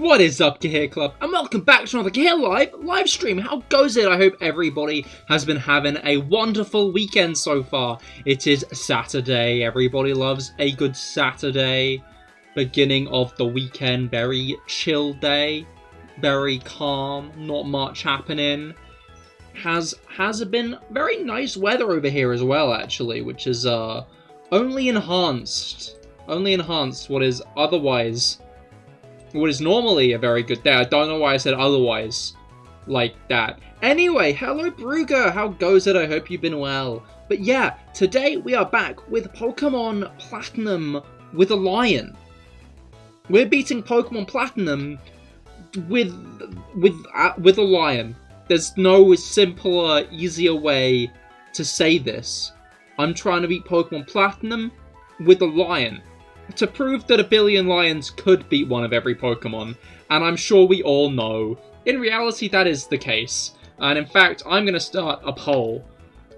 What is up, Cahir Club, and welcome back to another CahirLIVE live stream. How goes it? I hope everybody has been having a wonderful weekend so far. It is Saturday. Everybody loves a good Saturday. Beginning of the weekend. Very chill day. Very calm. Not much happening. Has been very nice weather over here as well, actually, which is only enhanced what is otherwise. What is normally a very good day. I don't know why I said otherwise like that. Anyway, hello Brugger, how goes it? I hope you've been well. But yeah, today we are back with Pokemon Platinum with a lion. We're beating Pokemon Platinum with a lion. There's no simpler, easier way to say this. I'm trying to beat Pokemon Platinum with a lion. To prove that a billion lions could beat one of every Pokemon, and I'm sure we all know, in reality that is the case. And in fact, I'm going to start a poll,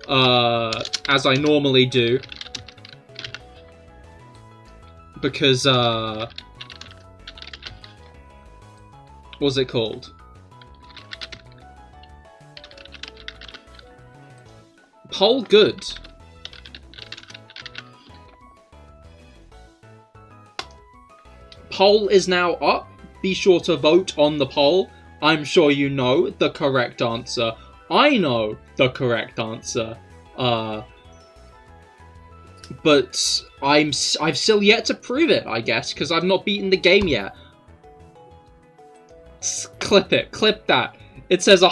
as I normally do, because, what's it called? Poll good. Poll is now up. Be sure to vote on the poll. I'm sure you know the correct answer. I know the correct answer. But I've still yet to prove it, I guess, because I've not beaten the game yet. Clip it. Clip that. It says a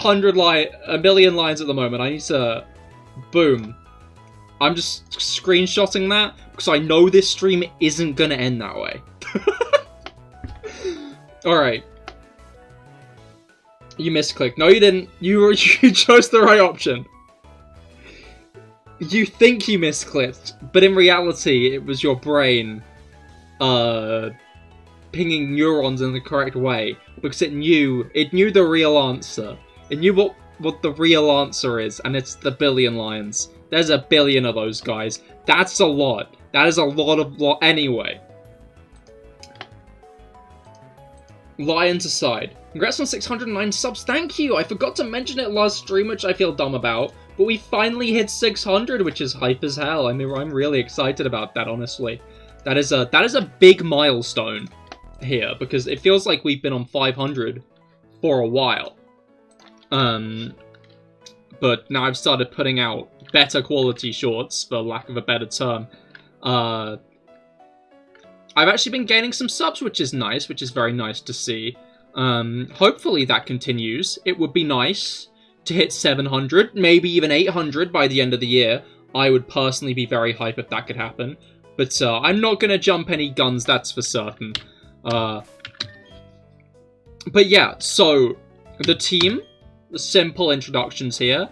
million lines at the moment. I need to... Boom. I'm just screenshotting that because I know this stream isn't going to end that way. Alright. You misclicked. No, you didn't. You chose the right option. You think you misclicked, but in reality, it was your brain pinging neurons in the correct way because it knew the real answer. It knew what the real answer is, and it's the billion lions. There's a billion of those guys. That's a lot. That is a lot anyway. Lions aside, congrats on 609 subs, thank you! I forgot to mention it last stream, which I feel dumb about, but we finally hit 600, which is hype as hell. I mean, I'm really excited about that, honestly. That is a big milestone here, because it feels like we've been on 500 for a while. But now I've started putting out better quality shorts, for lack of a better term. I've actually been gaining some subs, which is nice, which is very nice to see. Hopefully that continues. It would be nice to hit 700, maybe even 800 by the end of the year. I would personally be very hype if that could happen. But I'm not going to jump any guns, that's for certain. But yeah, so the team, the simple introductions here.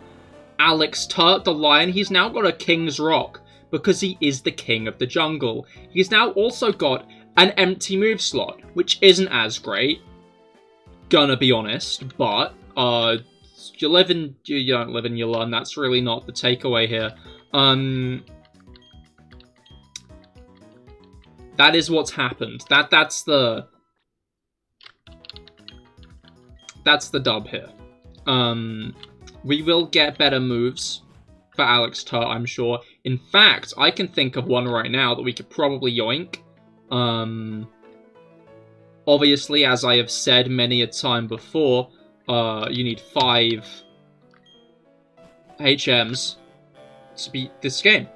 Alex Turt, the lion, he's now got a King's Rock, because he is the king of the jungle. He's now also got an empty move slot, which isn't as great, gonna be honest, but you live and you don't live and you learn. That's really not the takeaway here. That is what's happened. That's the dub here. We will get better moves for Alex Turt, I'm sure. In fact, I can think of one right now that we could probably yoink. Obviously, as I have said many a time before, you need 5 HMs to beat this game.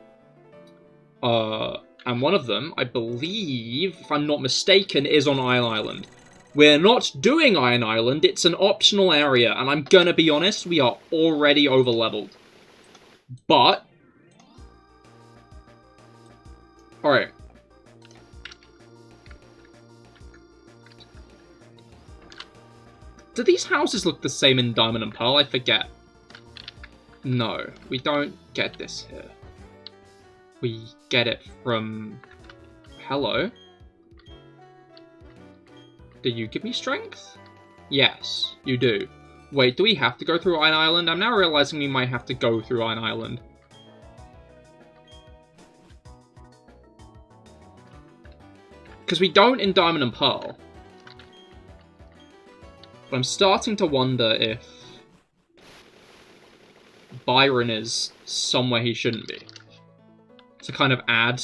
And one of them, I believe, if I'm not mistaken, is on Iron Island. We're not doing Iron Island, it's an optional area, and I'm gonna be honest, we are already over-leveled. But alright. Do these houses look the same in Diamond and Pearl? I forget. No, we don't get this here. We get it from... Hello? Do you give me strength? Yes, you do. Wait, do we have to go through Iron Island? I'm now realizing we might have to go through Iron Island. Because we don't in Diamond and Pearl. But I'm starting to wonder if Byron is somewhere he shouldn't be. To kind of add.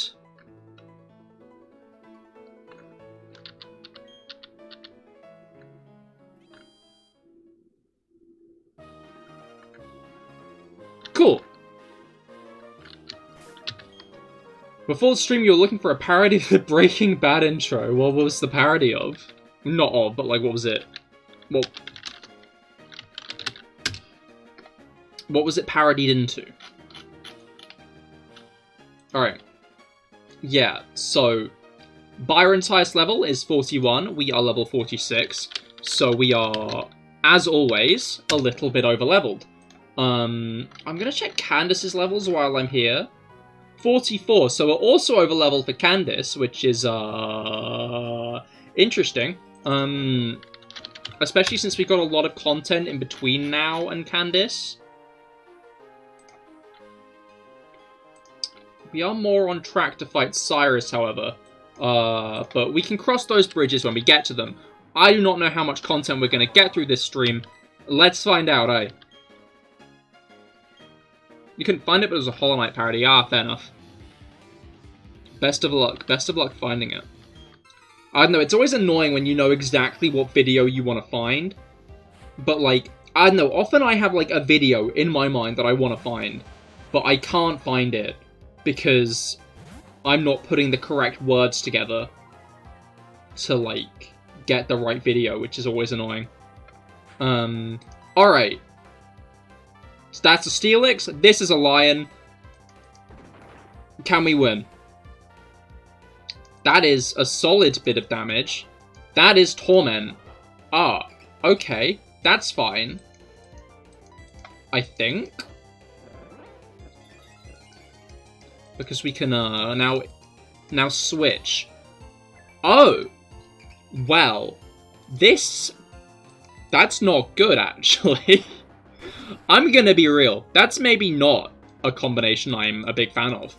Cool. Before the stream, you were looking for a parody of the Breaking Bad intro. What was the parody of? Not of, but like, what was it? Well, what was it parodied into? Alright. Yeah, so Byron's highest level is 41. We are level 46. So we are, as always, a little bit over-leveled. I'm gonna check Candace's levels while I'm here. 44, so we're also over-leveled for Candace, which is, interesting. Especially since we've got a lot of content in between now and Candace. We are more on track to fight Cyrus, however. But we can cross those bridges when we get to them. I do not know how much content we're going to get through this stream. Let's find out, eh? You couldn't find it, but it was a Hollow Knight parody. Ah, fair enough. Best of luck. Best of luck finding it. I don't know, it's always annoying when you know exactly what video you want to find. But, like, I don't know, often I have, like, a video in my mind that I want to find. But I can't find it because I'm not putting the correct words together to, like, get the right video, which is always annoying. Alright. So that's a Steelix, this is a Lion. Can we win? That is a solid bit of damage. That is Torment. Ah, okay. That's fine. I think. Because we can, now switch. Oh! Well. That's not good, actually. I'm gonna be real. That's maybe not a combination I'm a big fan of.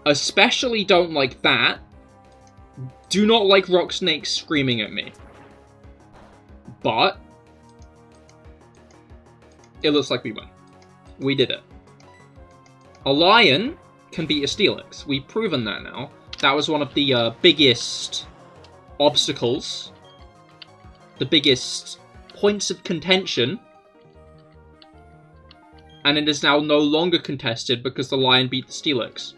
Especially don't like that. Do not like Rock Snake screaming at me. But it looks like we win. We did it. A Lion can beat a Steelix. We've proven that now. That was one of the biggest obstacles. The biggest points of contention. And it is now no longer contested because the Lion beat the Steelix.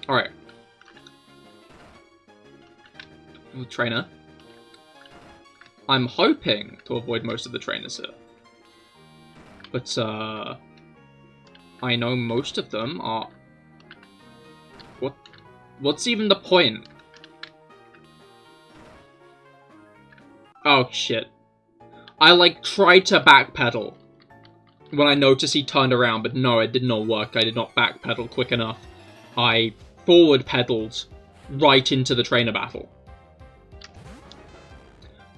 Alright. Trainer. I'm hoping to avoid most of the trainers here. But, I know most of them are... What's even the point? Oh, shit. I, like, tried to backpedal when I noticed he turned around, but no, it did not work. I did not backpedal quick enough. I forward-pedaled right into the trainer battle.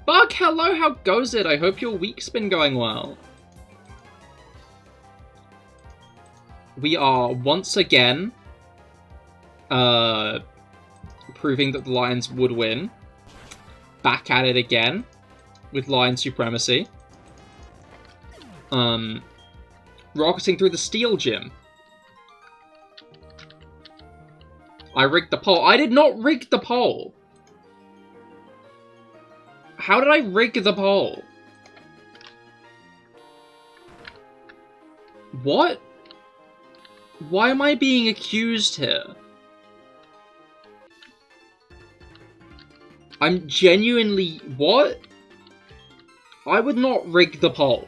Bug, hello, how goes it? I hope your week's been going well. We are once again proving that the Lions would win. Back at it again with Lion Supremacy. Rocketing through the Steel Gym. I rigged the pole. I did not rig the pole. How did I rig the pole? What? Why am I being accused here? I'm genuinely... What? I would not rig the pole.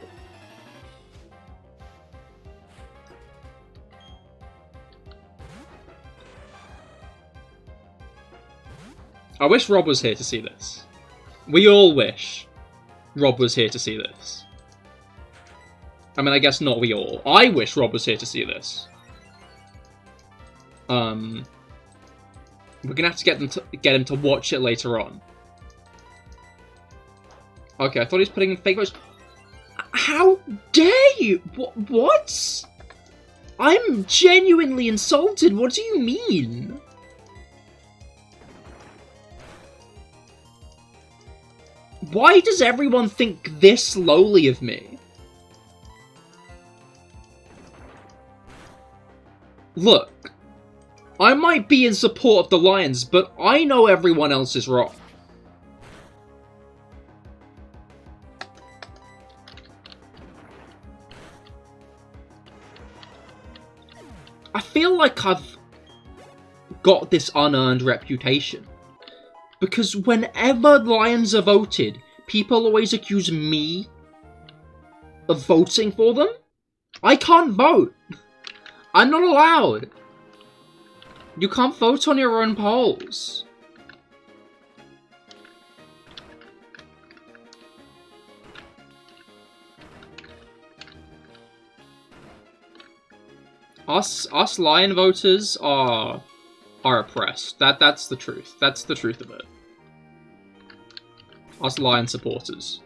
I wish Rob was here to see this. We all wish Rob was here to see this. I mean, I guess not we all. I wish Rob was here to see this. We're gonna have to get him to watch it later on. Okay, I thought he was putting in fake votes. How dare you? What? I'm genuinely insulted. What do you mean? Why does everyone think this lowly of me? Look, I might be in support of the Lions, but I know everyone else is wrong. I feel like I've got this unearned reputation. Because whenever Lions are voted, people always accuse me of voting for them. I can't vote. I'm not allowed. You can't vote on your own polls. Us Lion voters are oppressed. That's the truth. That's the truth of it. Us Lion supporters.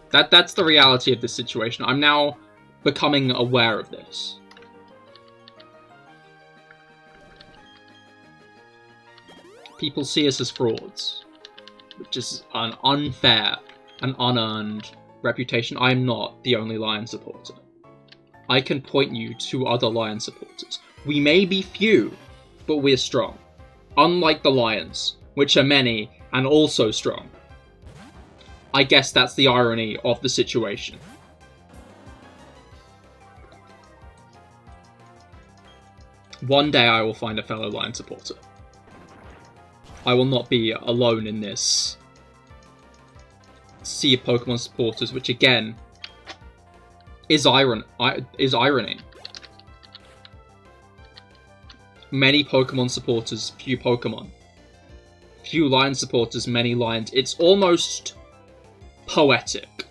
That's the reality of this situation. I'm now becoming aware of this. People see us as frauds, which is an unfair and unearned reputation. I am not the only Lion supporter. I can point you to other Lion supporters. We may be few, but we're strong. Unlike the Lions, which are many and also strong. I guess that's the irony of the situation. One day I will find a fellow Lion supporter. I will not be alone in this sea of Pokemon supporters, which again is irony. Many Pokemon supporters, few Pokemon. Few Lion supporters, many Lions. It's almost poetic.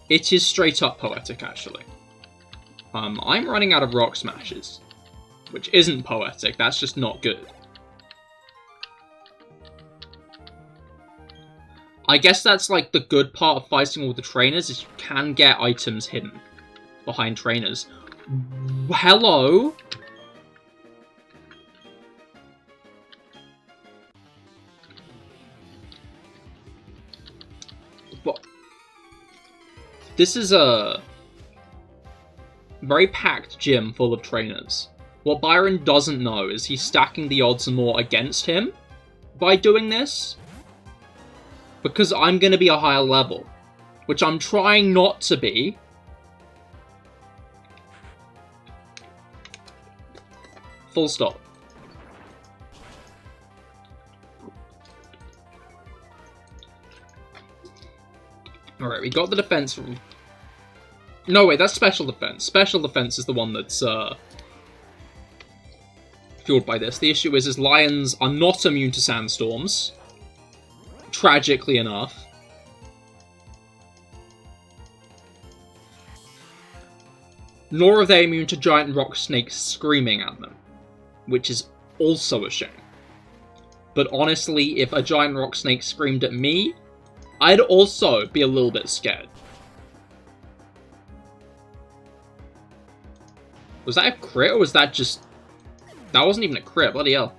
It is straight up poetic, actually. I'm running out of Rock Smashes, which isn't poetic, that's just not good. I guess that's like the good part of fighting all the trainers, is you can get items hidden behind trainers. Hello? But this is a very packed gym full of trainers. What Byron doesn't know is he's stacking the odds more against him by doing this. Because I'm going to be a higher level, which I'm trying not to be. Full stop. Alright, we got the defense from... No, wait, that's special defense. Special defense is the one that's fueled by this. The issue is Lions are not immune to sandstorms. Tragically enough. Nor are they immune to giant rock snakes screaming at them, which is also a shame. But honestly, if a giant rock snake screamed at me, I'd also be a little bit scared. Was that a crit, or was that just... That wasn't even a crit, bloody hell.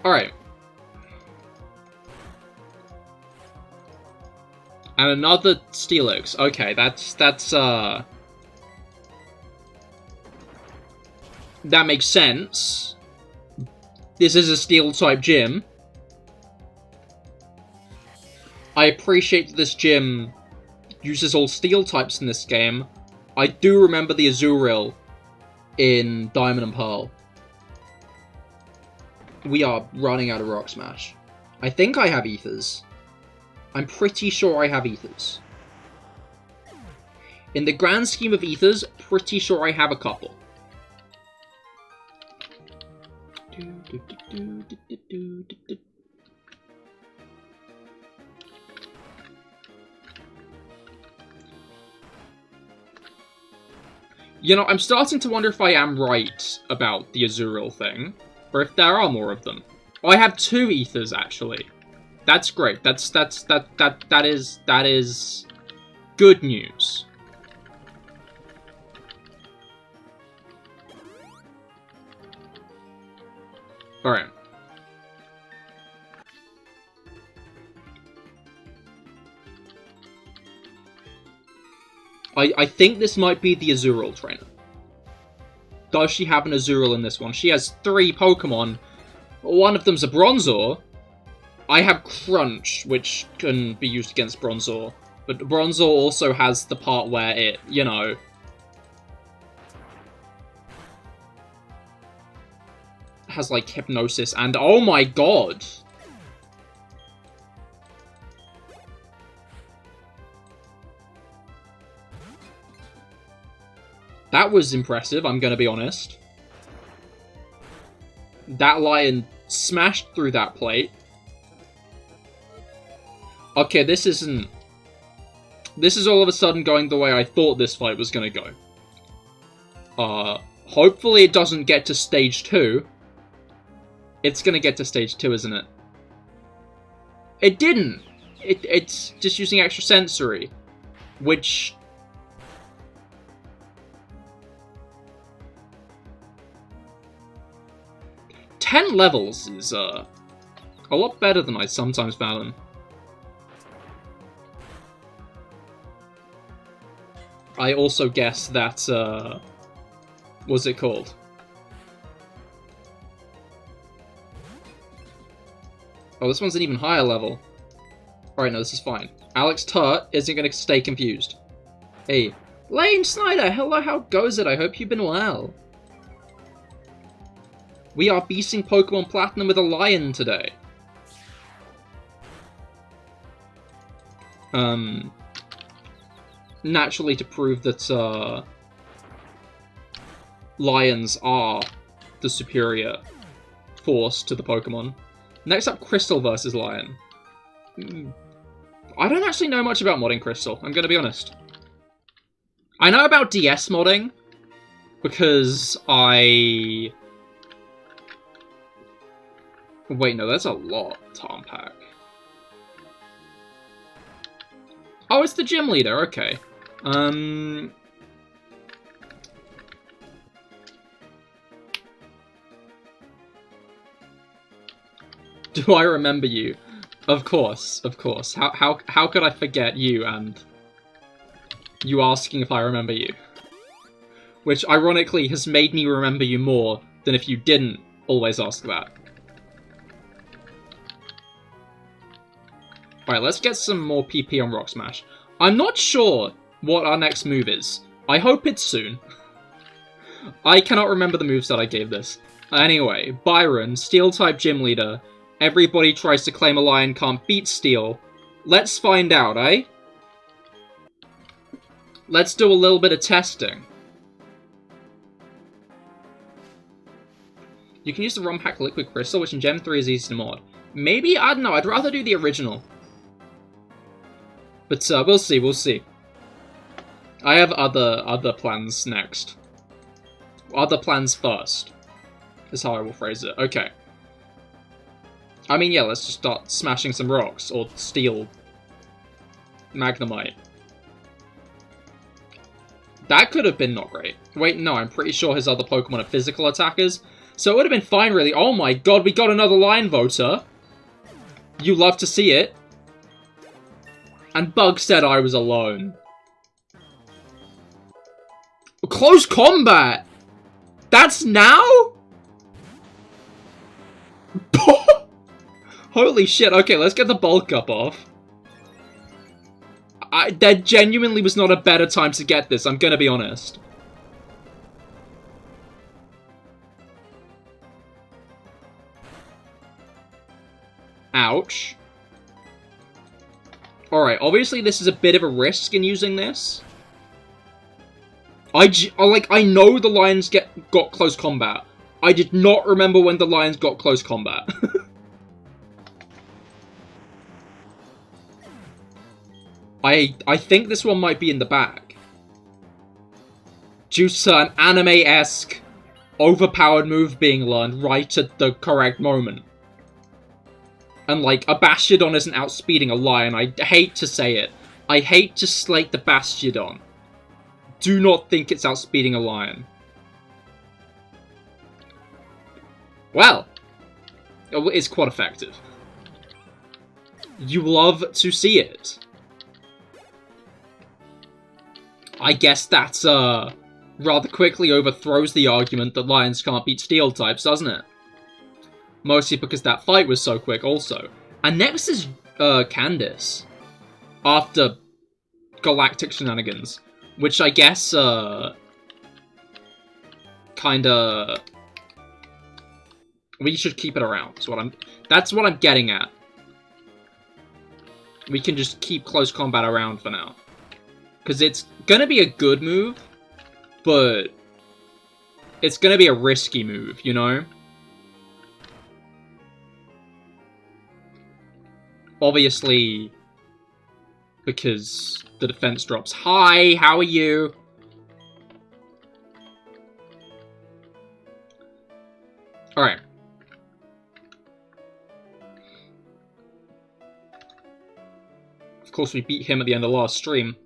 Alright. And another Steelix. Okay, that's that makes sense. This is a Steel-type gym. I appreciate that this gym uses all Steel types in this game. I do remember the Azurill in Diamond and Pearl. We are running out of Rock Smash. I think I have Ethers. I'm pretty sure I have Ethers. In the grand scheme of Ethers, pretty sure I have a couple. You know, I'm starting to wonder if I am right about the Azurill thing, or if there are more of them. Oh, I have 2 Ethers, actually. That's great. That is good news. Alright. I think this might be the Azurill trainer. Does she have an Azurill in this one? She has 3 Pokemon. One of them's a Bronzor. I have Crunch, which can be used against Bronzor. But Bronzor also has the part where it, you know... has, like, Hypnosis and... Oh my god! That was impressive, I'm gonna be honest. That lion smashed through that plate. Okay, this isn't... This is all of a sudden going the way I thought this fight was gonna go. Hopefully it doesn't get to stage 2. It's gonna get to stage 2, isn't it? It didn't! It's just using extra sensory. Which... 10 levels is, a lot better than I sometimes found them. I also guess that, what's it called? Oh, this one's an even higher level. Alright, no, this is fine. Alex Turt isn't gonna stay confused. Hey. Lane Snyder, hello, how goes it? I hope you've been well. We are beating Pokemon Platinum with a lion today. Naturally to prove that, lions are the superior force to the Pokemon. Next up, Crystal versus Lion. I don't actually know much about modding Crystal, I'm gonna be honest. I know about DS modding, because I... Wait, no, that's a lot to unpack. Oh, it's the gym leader, okay. Do I remember you? Of course, of course. How could I forget you and you asking if I remember you? Which, ironically, has made me remember you more than if you didn't always ask that. Alright, let's get some more PP on Rock Smash. I'm not sure what our next move is. I hope it's soon. I cannot remember the moves that I gave this. Anyway, Byron, Steel-type gym leader. Everybody tries to claim a lion can't beat Steel. Let's find out, eh? Let's do a little bit of testing. You can use the ROM pack Liquid Crystal, which in Gen 3 is easy to mod. Maybe? I don't know, I'd rather do the original. But we'll see, we'll see. I have other plans next. Other plans first. Is how I will phrase it. Okay. I mean, yeah, let's just start smashing some rocks, or steel. Magnemite. That could have been not great. Wait, no, I'm pretty sure his other Pokemon are physical attackers. So it would have been fine, really. Oh my god, we got another Lion Voter. You love to see it. And Bug said I was alone. Close combat! That's now? Holy shit, okay, let's get the bulk up off. There genuinely was not a better time to get this, I'm gonna be honest. Ouch. Alright, obviously this is a bit of a risk in using this. I know the lions got close combat. I did not remember when the lions got close combat. I think this one might be in the bag. Due to an anime-esque, overpowered move being learned right at the correct moment. And, like, a Bastiodon isn't outspeeding a lion. I hate to say it. I hate to slate the Bastiodon. Do not think it's outspeeding a lion. Well, It's quite effective. You love to see it. I guess that's, rather quickly overthrows the argument that lions can't beat steel types, doesn't it? Mostly because that fight was so quick also. And next is, Candace. After Galactic Shenanigans. Which I guess, kinda... We should keep it around, that's what I'm getting at. We can just keep close combat around for now. Because it's gonna be a good move, but it's gonna be a risky move, you know? Obviously, because the defense drops. Hi, how are you? Alright. Of course, we beat him at the end of last stream.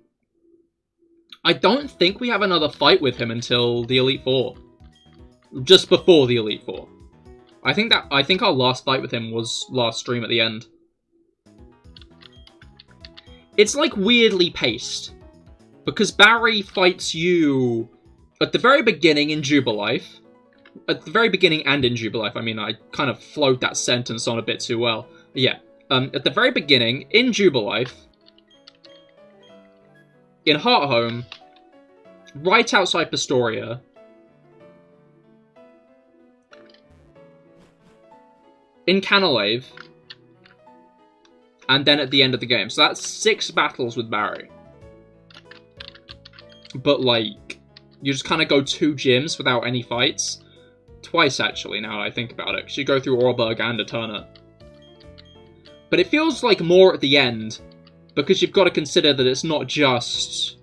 I don't think we have another fight with him until the Elite Four. Just before the Elite Four. I think our last fight with him was last stream at the end. It's like weirdly paced. Because Barry fights you at the very beginning in Jubilife. At the very beginning and in Jubilife. I mean, I kind of flowed that sentence on a bit too well. Yeah. At the very beginning, in Jubilife, in Hearthome, right outside Pastoria, in CahirLIVE, and then at the end of the game. So that's 6 battles with Barry. But, like, you just kind of go 2 gyms without any fights. Twice, actually, now that I think about it. Because you go through Orberg and Eterna. But it feels like more at the end, because you've got to consider that it's not just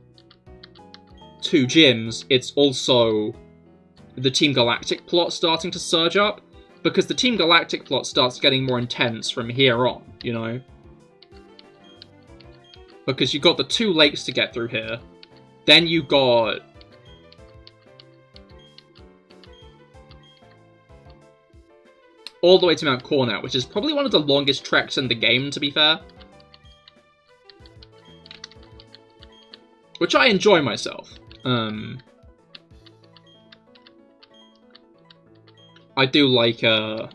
2 gyms, it's also the Team Galactic plot starting to surge up, because the Team Galactic plot starts getting more intense from here on, you know? Because you've got the 2 lakes to get through here, then you got all the way to Mount Cornet, which is probably one of the longest treks in the game, to be fair. Which I enjoy myself. I do like, the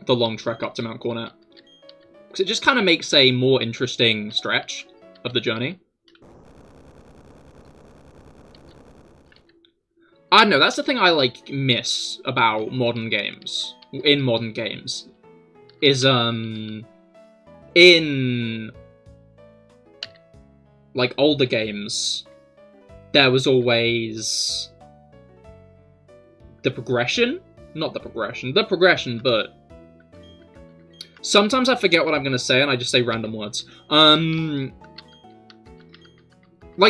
long trek up to Mount Cornet. Because it just kind of makes a more interesting stretch of the journey. I don't know, that's the thing I, like, miss about modern games. In modern games. Is, in, like, older games, there was always the progression? Not the progression. The progression, but sometimes I forget what I'm going to say and I just say random words. Like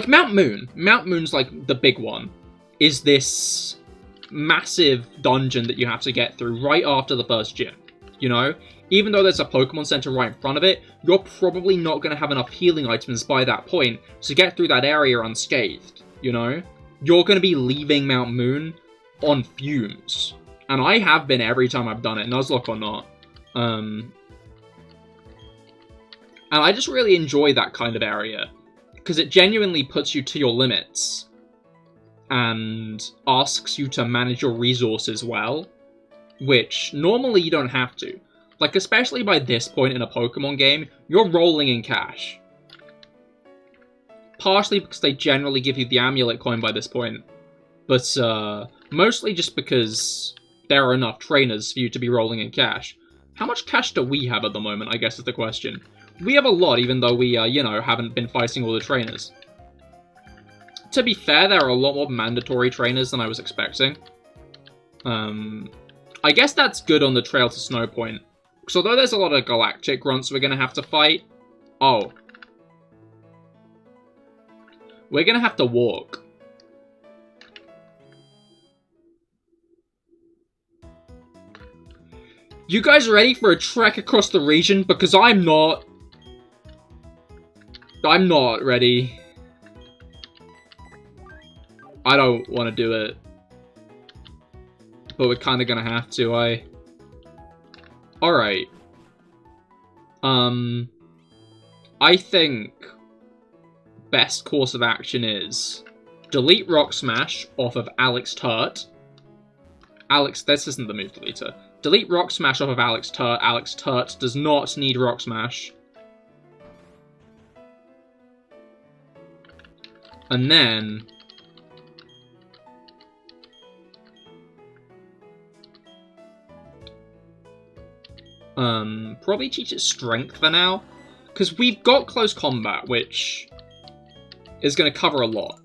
Mount Moon. Mount Moon's like the big one. Is this massive dungeon that you have to get through right after the first gym. You know? Even though there's a Pokemon Center right in front of it, you're probably not going to have enough healing items by that point to get through that area unscathed. You know? You're going to be leaving Mount Moon on fumes. And I have been every time I've done it, Nuzlocke or not. And I just really enjoy that kind of area. Because it genuinely puts you to your limits. And asks you to manage your resources well. Which, normally you don't have to. Like, especially by this point in a Pokemon game, you're rolling in cash. Partially because they generally give you the amulet coin by this point. But, mostly just because there are enough trainers for you to be rolling in cash. How much cash do we have at the moment, I guess is the question. We have a lot, even though we, you know, haven't been fighting all the trainers. To be fair, there are a lot more mandatory trainers than I was expecting. I guess that's good on the Trail to Snow Point. Because although there's a lot of Galactic grunts we're going to have to fight... Oh. We're going to have to walk. You guys ready for a trek across the region? Because I'm not. I'm not ready. I don't want to do it. But we're kind of gonna have to, Alright. I think best course of action is delete Rock Smash off of Alex Turt. This isn't the move deleter. Delete Rock Smash off of Alex Turt. Alex Turt does not need Rock Smash. And then probably teach it Strength for now. Because we've got Close Combat, which is going to cover a lot.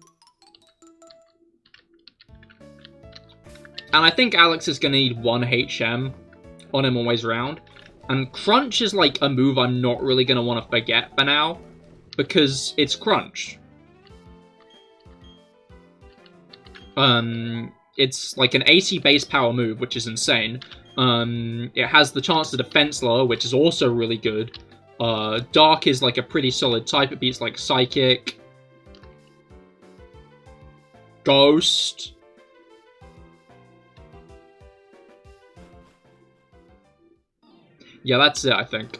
And I think Alex is going to need 1 HM on him always round. And Crunch is like a move I'm not really going to want to forget for now. Because it's Crunch. It's like an 80 base power move, which is insane. It has the chance to defense lower, which is also really good. Dark is like a pretty solid type. It beats like Psychic, Ghost. Yeah, that's it, I think.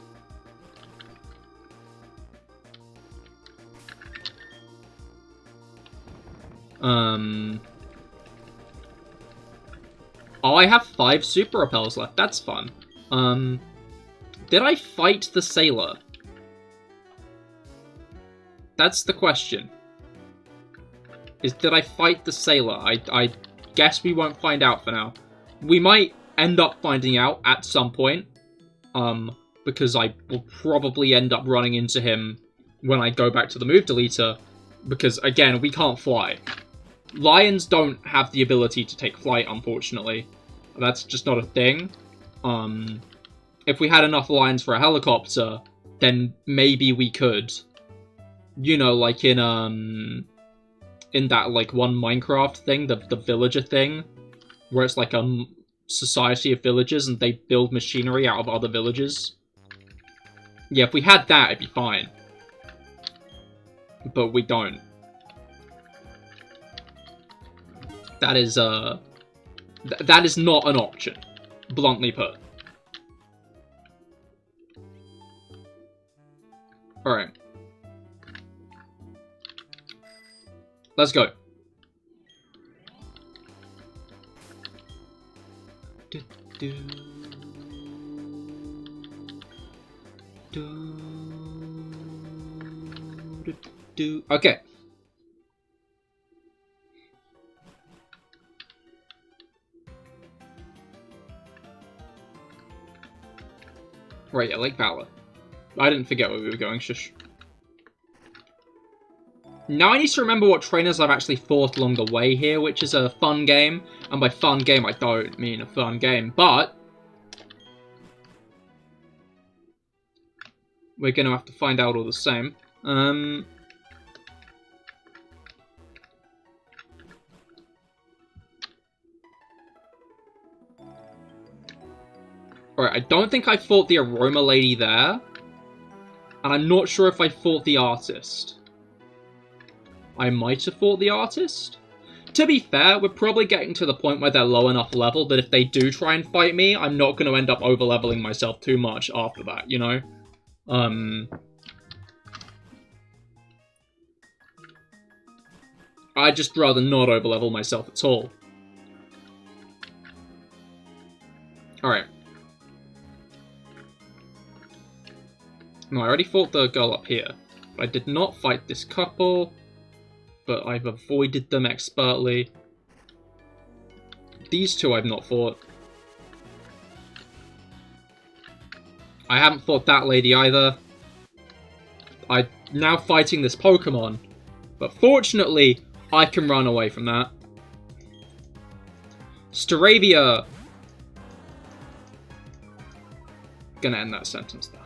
Oh, I have 5 Super Repels left. That's fun. Did I fight the Sailor? That's the question. Did I fight the Sailor? I guess we won't find out for now. We might end up finding out at some point. Because I will probably end up running into him when I go back to the move deleter. Because, again, we can't fly. Lions don't have the ability to take flight, unfortunately. That's just not a thing. If we had enough lions for a helicopter, then maybe we could. You know, like in that, like, one Minecraft thing, the villager thing, where it's like a society of villagers and they build machinery out of other villages. Yeah, if we had that, it'd be fine. But we don't. That is, that is not an option, bluntly put. Alright. Let's go. Okay. Right, yeah, Lake Valor. I didn't forget where we were going, shush. Now I need to remember what trainers I've actually fought along the way here, which is a fun game. And by fun game, I don't mean a fun game, but we're going to have to find out all the same. Alright, I don't think I fought the Aroma Lady there. And I'm not sure if I fought the Artist. I might have fought the Artist. To be fair, we're probably getting to the point where they're low enough level that if they do try and fight me, I'm not going to end up over-leveling myself too much after that, you know? I'd just rather not over-level myself at all. Alright. No, I already fought the girl up here. I did not fight this couple, but I've avoided them expertly. These two I've not fought. I haven't fought that lady either. I'm now fighting this Pokemon, but fortunately, I can run away from that. Staravia! Gonna end that sentence there.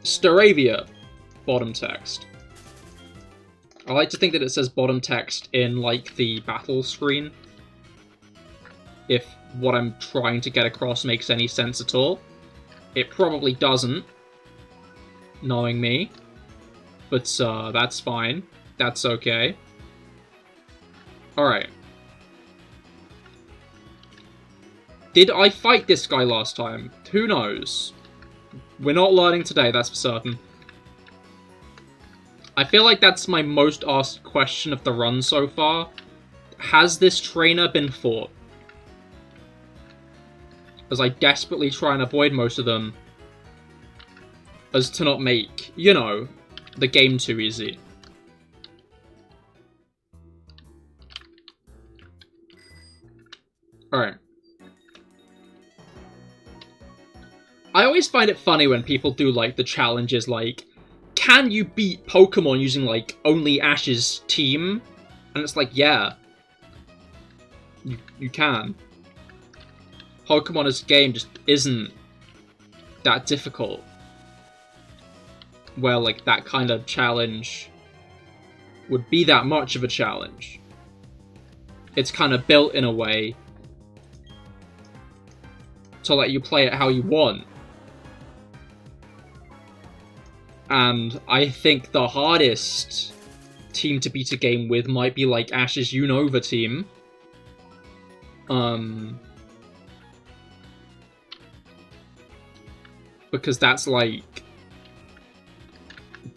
Staravia, bottom text. I like to think that it says bottom text in, like, the battle screen. If what I'm trying to get across makes any sense at all. It probably doesn't, knowing me. But, that's fine. That's okay. Alright. Did I fight this guy last time? Who knows? We're not learning today, that's for certain. I feel like that's my most asked question of the run so far. Has this trainer been fought? As I desperately try and avoid most of them. As to not make, you know, the game too easy. Alright. I always find it funny when people do, like, the challenges, like, can you beat Pokemon using, like, only Ash's team? And it's like, yeah. You can. Pokemon as a game just isn't that difficult. Where, like, that kind of challenge would be that much of a challenge. It's kind of built in a way to let you play it how you want. And I think the hardest team to beat a game with might be, like, Ash's Unova team. Because that's, like,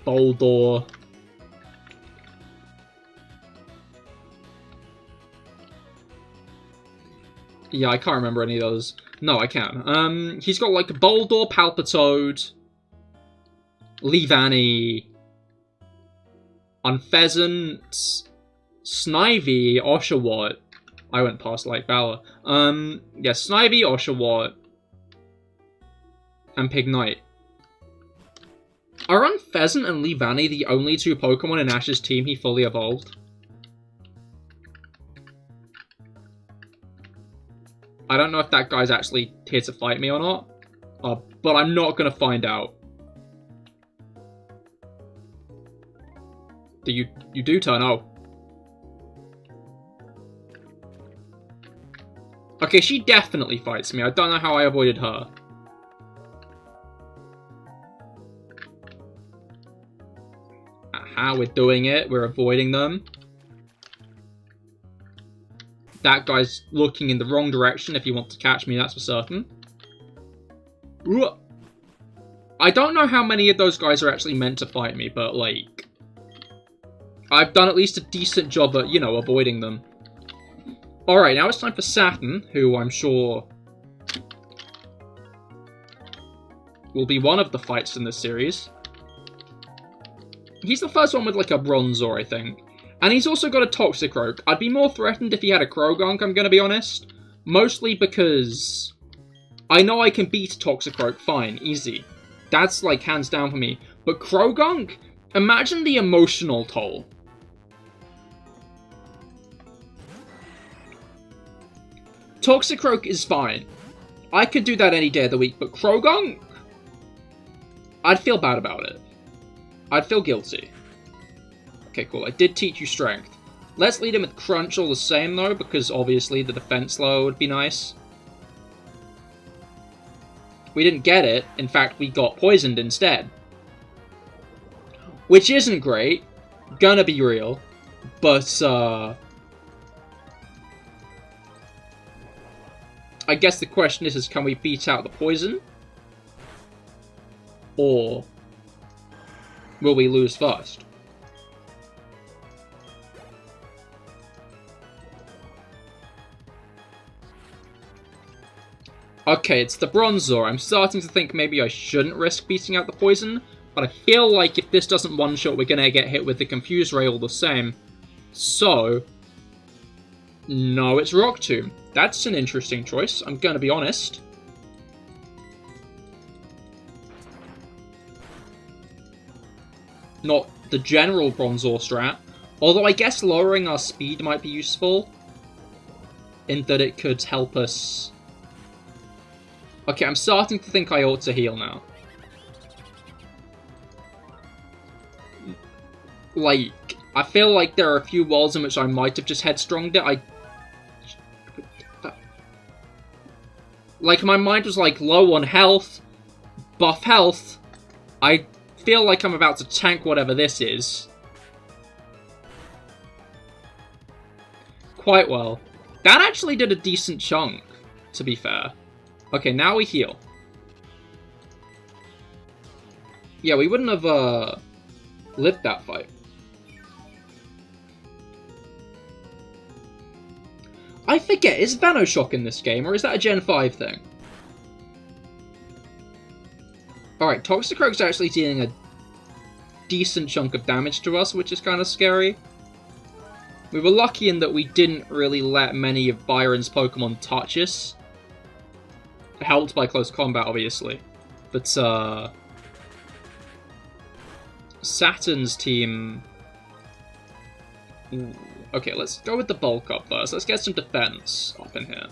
Boldor. Yeah, I can't remember any of those. No, I can. He's got, like, Boldor, Palpitoad, Leavanny, Unpheasant, Snivy, Oshawott. I went past like Valor. Yeah, Snivy, Oshawott, and Pignite. Are Unpheasant and Leavanny the only two Pokemon in Ash's team he fully evolved? I don't know if that guy's actually here to fight me or not, but I'm not gonna find out. You do turn, oh. Okay, she definitely fights me. I don't know how I avoided her. Aha, we're doing it. We're avoiding them. That guy's looking in the wrong direction if you want to catch me, that's for certain. Ooh. I don't know how many of those guys are actually meant to fight me, but, like, I've done at least a decent job at, you know, avoiding them. Alright, now it's time for Saturn, who I'm sure will be one of the fights in this series. He's the first one with, like, a Bronzor, I think. And he's also got a Toxicroak. I'd be more threatened if he had a Krogunk, I'm gonna be honest. Mostly because I know I can beat Toxicroak, fine, easy. That's, like, hands down for me. But Krogunk? Imagine the emotional toll. Toxicroak is fine. I could do that any day of the week, but Krogunk? I'd feel bad about it. I'd feel guilty. Okay, cool. I did teach you Strength. Let's lead him with Crunch all the same, though, because obviously the defense low would be nice. We didn't get it. In fact, we got poisoned instead. Which isn't great. Gonna be real. But, I guess the question is can we beat out the poison? Or will we lose first? Okay, it's the Bronzor. I'm starting to think maybe I shouldn't risk beating out the poison, but I feel like if this doesn't one-shot, we're gonna get hit with the Confuse Ray all the same. So, no, it's Rock Tomb. That's an interesting choice, I'm gonna be honest. Not the general Bronzor strat, although I guess lowering our speed might be useful, in that it could help us. Okay, I'm starting to think I ought to heal now. Like, I feel like there are a few worlds in which I might have just headstronged it. Like, my mind was like, low on health, buff health. I feel like I'm about to tank whatever this is. Quite well. That actually did a decent chunk. to be fair. Okay, now we heal. Yeah, we wouldn't have, lived that fight. I forget, is Vanoshock in this game, or is that a Gen 5 thing? Alright, Toxicroak's actually dealing a decent chunk of damage to us, which is kind of scary. We were lucky in that we didn't really let many of Byron's Pokemon touch us. Helped by close combat, obviously. But, Saturn's team... Ooh. Okay, let's go with the bulk up first. Let's get some defense up in here.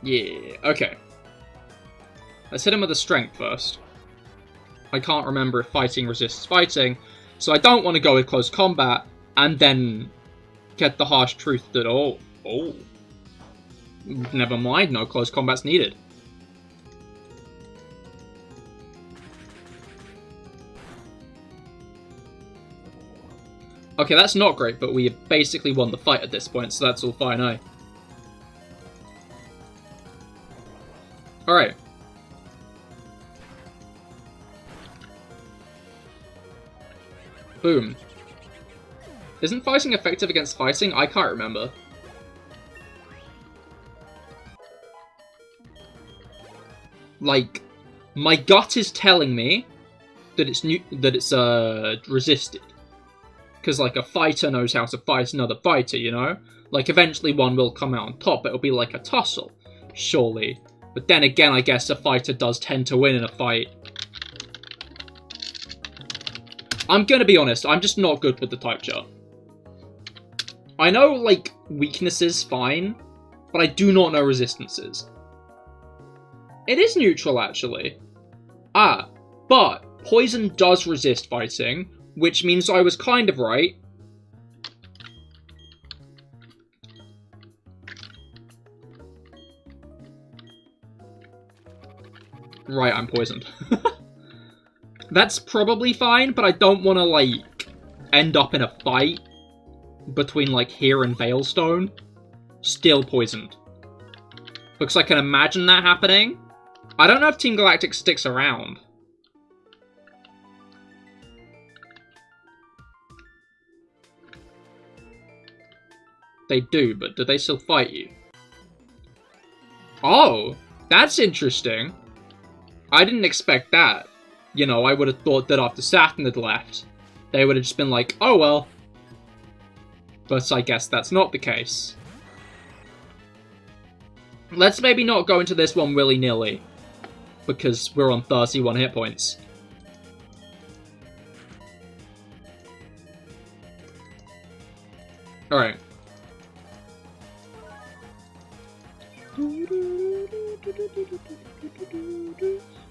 Yeah, okay. Let's hit him with the strength first. I can't remember if fighting resists fighting, so I don't want to go with close combat and then get the harsh truth that, oh, never mind, no close combat's needed. Okay, that's not great, but we basically won the fight at this point, so that's all fine, eh? Alright. Boom. Isn't fighting effective against fighting? I can't remember. Like, my gut is telling me that it's resisted. Because, like, a fighter knows how to fight another fighter, you know? Like, eventually one will come out on top. It'll be like a tussle, surely. But then again, I guess a fighter does tend to win in a fight. I'm gonna be honest, I'm just not good with the type chart. I know, like, weaknesses, fine, but I do not know resistances. It is neutral, actually. Ah, but poison does resist fighting, which means I was kind of right. Right, I'm poisoned. That's probably fine, but I don't want to, like, end up in a fight between, like, here and Veilstone. Still poisoned. Looks like I can imagine that happening. I don't know if Team Galactic sticks around. They do, but do they still fight you? Oh, that's interesting. I didn't expect that. You know, I would have thought that after Saturn had left, they would have just been like, oh well. But I guess that's not the case. Let's maybe not go into this one willy-nilly, because we're on 31 hit points. Alright.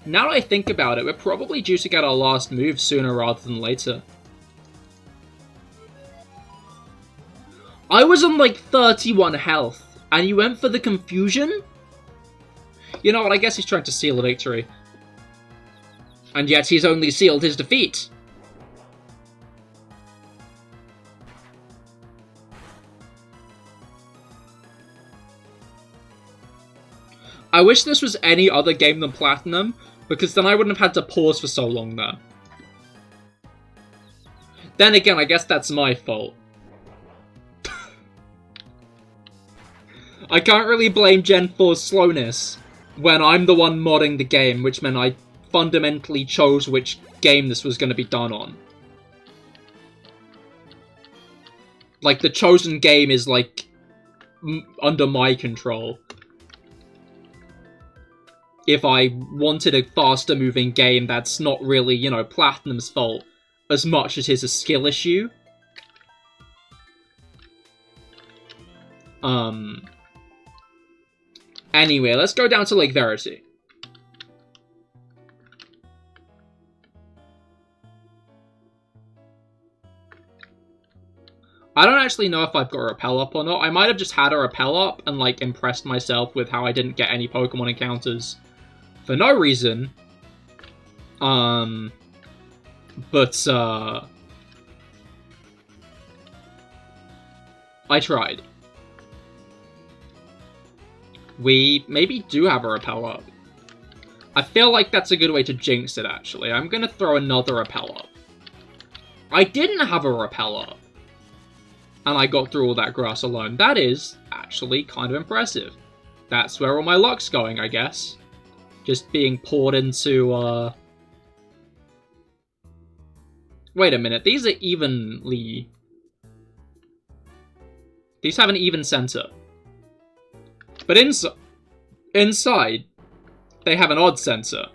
Now that I think about it, we're probably due to get our last move sooner rather than later. I was on like 31 health, and you went for the confusion? You know what, I guess he's trying to seal a victory. And yet he's only sealed his defeat. I wish this was any other game than Platinum, because then I wouldn't have had to pause for so long there. Then again, I guess that's my fault. I can't really blame Gen 4's slowness when I'm the one modding the game, which meant I fundamentally chose which game this was going to be done on. Like, the chosen game is, like, under my control. If I wanted a faster moving game, that's not really, you know, Platinum's fault as much as it is a skill issue. Anyway, let's go down to Lake Verity. I don't actually know if I've got a repel up or not. I might have just had a repel up and, like, impressed myself with how I didn't get any Pokemon encounters for no reason. I tried. We maybe do have a rappel up. I feel like that's a good way to jinx it, actually. I'm gonna throw another rappel up. I didn't have a rappel up. And I got through all that grass alone. That is actually kind of impressive. That's where all my luck's going, I guess. Just being poured into, Wait a minute, these are evenly... These have an even center. But inside, they have an odd center.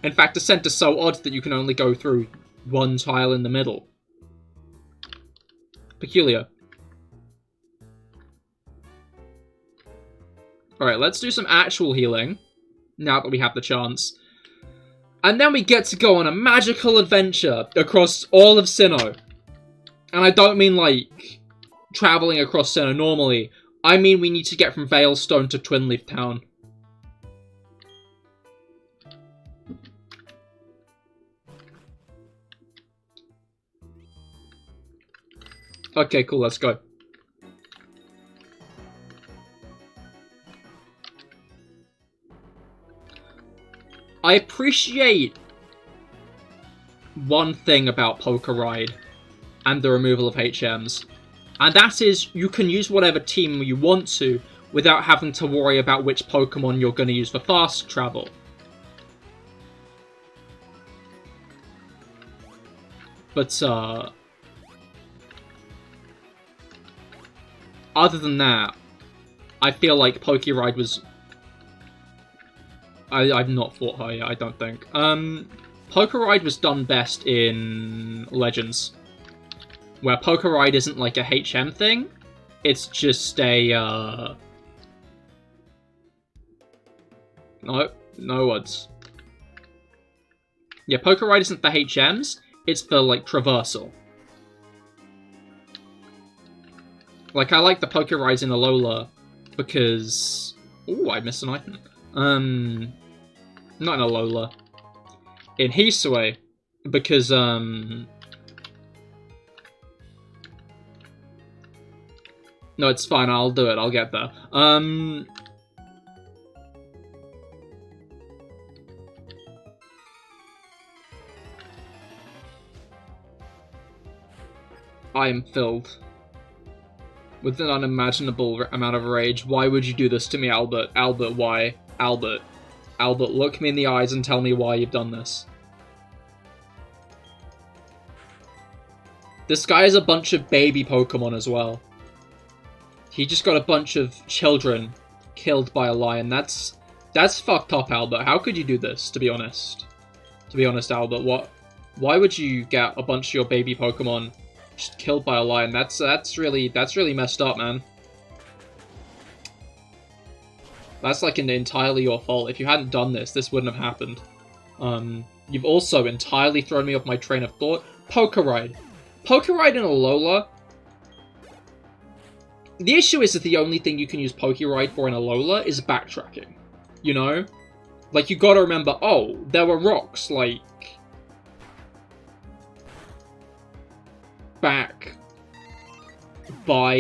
In fact, the center's so odd that you can only go through one tile in the middle. Peculiar. Alright, let's do some actual healing, now that we have the chance. And then we get to go on a magical adventure across all of Sinnoh. And I don't mean, like, traveling across Sinnoh normally. I mean we need to get from Veilstone to Twinleaf Town. Okay, cool, let's go. I appreciate one thing about Poker Ride and the removal of HMs. And that is, you can use whatever team you want to without having to worry about which Pokemon you're going to use for fast travel. But, other than that, I feel like Poké Ride was... I've not fought her yet, I don't think. Poké Ride was done best in Legends. Where Poké Ride isn't like a HM thing, it's just a, no words. Yeah, Poké Ride isn't for HMs, it's for, like, traversal. Like, I like the Poké Rides in Alola, because... Ooh, I missed an item. Not in Alola. In Hisui, because, No, it's fine, I'll do it, I'll get there. I am filled with an unimaginable amount of rage. Why would you do this to me, Albert? Albert, why? Albert. Albert, look me in the eyes and tell me why you've done this. This guy has a bunch of baby Pokemon as well. He just got a bunch of children killed by a lion. That's fucked up, Albert. How could you do this, to be honest? To be honest, Albert, why would you get a bunch of your baby Pokemon just killed by a lion? That's really messed up, man. That's like entirely your fault. If you hadn't done this, this wouldn't have happened. You've also entirely thrown me off my train of thought. Poker Ride. Poker Ride in Alola. The issue is that the only thing you can use Poke Ride for in Alola is backtracking. You know? Like, you gotta remember, oh, there were rocks, like... back by,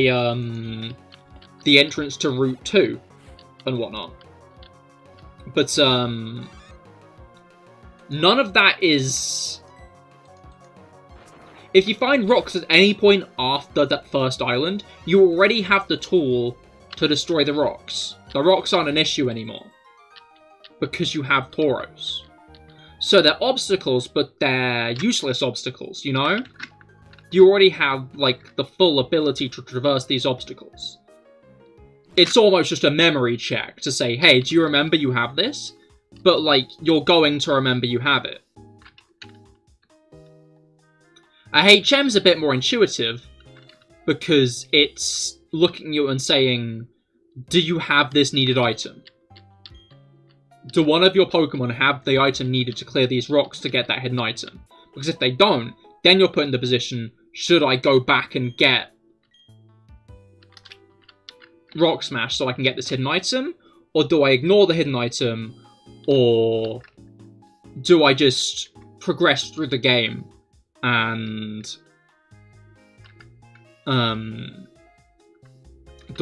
the entrance to Route 2 and whatnot. But, none of that is... If you find rocks at any point after that first island, you already have the tool to destroy the rocks. The rocks aren't an issue anymore. Because you have Tauros. So they're obstacles, but they're useless obstacles, you know? You already have, like, the full ability to traverse these obstacles. It's almost just a memory check to say, hey, do you remember you have this? But, like, you're going to remember you have it. A HM's a bit more intuitive, because it's looking at you and saying, do you have this needed item? Do one of your Pokemon have the item needed to clear these rocks to get that hidden item? Because if they don't, then you're put in the position, should I go back and get Rock Smash so I can get this hidden item? Or do I ignore the hidden item? Or do I just progress through the game and do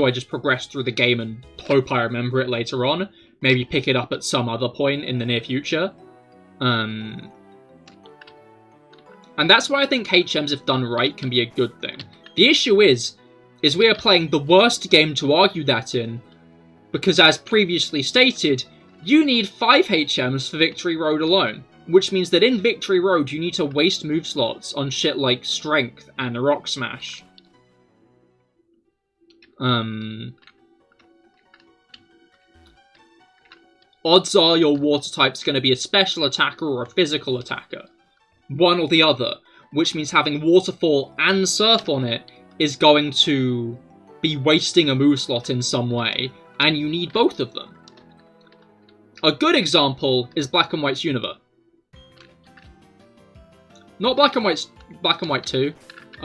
I just progress through the game and hope I remember it later on? Maybe pick it up at some other point in the near future? And that's why I think HMs, if done right, can be a good thing. The issue is we are playing the worst game to argue that in, because as previously stated, you need 5 HMs for Victory Road alone, which means that in Victory Road you need to waste move slots on shit like Strength and Rock Smash. Odds are your water type's going to be a special attacker or a physical attacker. One or the other, which means having Waterfall and Surf on it is going to be wasting a move slot in some way, and you need both of them. A good example is Black and White's Unova. Not Black and White 2.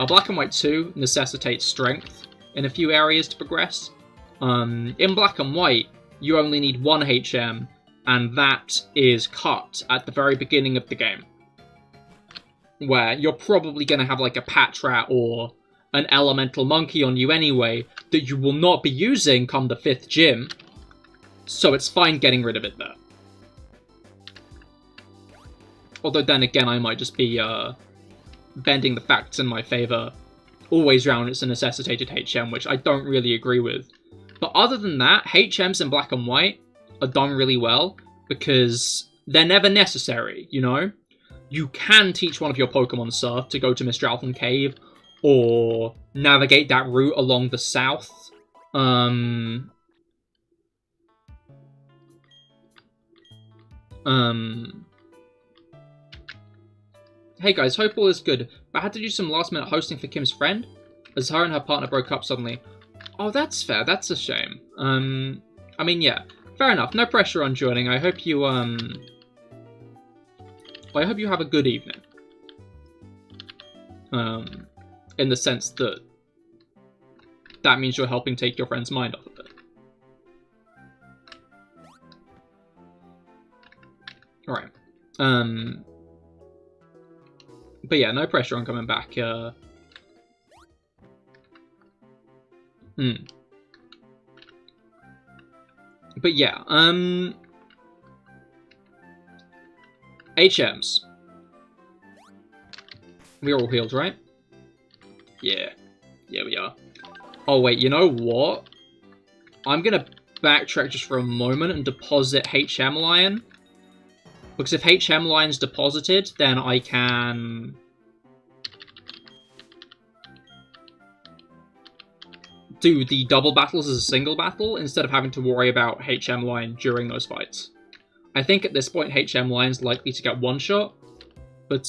Black and White 2 necessitates Strength in a few areas to progress. In Black and White, you only need 1 HM, and that is cut at the very beginning of the game, where you're probably going to have like a Patrat or an Elemental Monkey on you anyway that you will not be using come the 5th gym, so it's fine getting rid of it there. Although then again, I might just be bending the facts in my favour. Always round it's a necessitated HM, which I don't really agree with. But other than that, HMs in Black and White are done really well, because they're never necessary, you know? You can teach one of your Pokemon Surf to go to Mistralton Cave, or navigate that route along the south. Hey guys, hope all is good, but I had to do some last minute hosting for Kim's friend, as her and her partner broke up suddenly. Oh, that's fair, that's a shame. I mean, yeah, fair enough, no pressure on joining. I hope you, I hope you have a good evening. In the sense that that means you're helping take your friend's mind off of it. Alright. But yeah, no pressure on coming back. But yeah, HMs. We're all healed, right? Yeah. Yeah, we are. Oh, wait, you know what? I'm gonna backtrack just for a moment and deposit HM Lion. Because if HM Lion's deposited, then I can do the double battles as a single battle, instead of having to worry about HM Lion during those fights. I think at this point HM Lion's likely to get one shot, but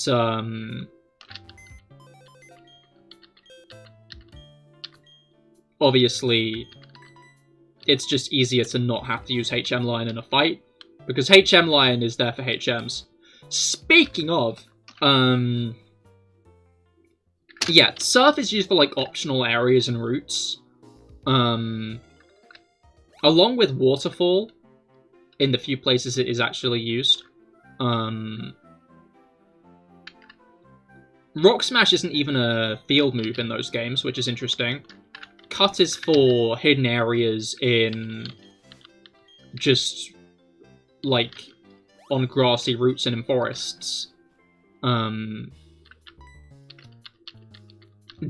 obviously it's just easier to not have to use HM Lion in a fight, because HM Lion is there for HMs. Speaking of, yeah, Surf is used for like optional areas and routes. Along with Waterfall, in the few places it is actually used. Rock Smash isn't even a field move in those games, which is interesting. Cut is for hidden areas in just, like, on grassy routes and in forests.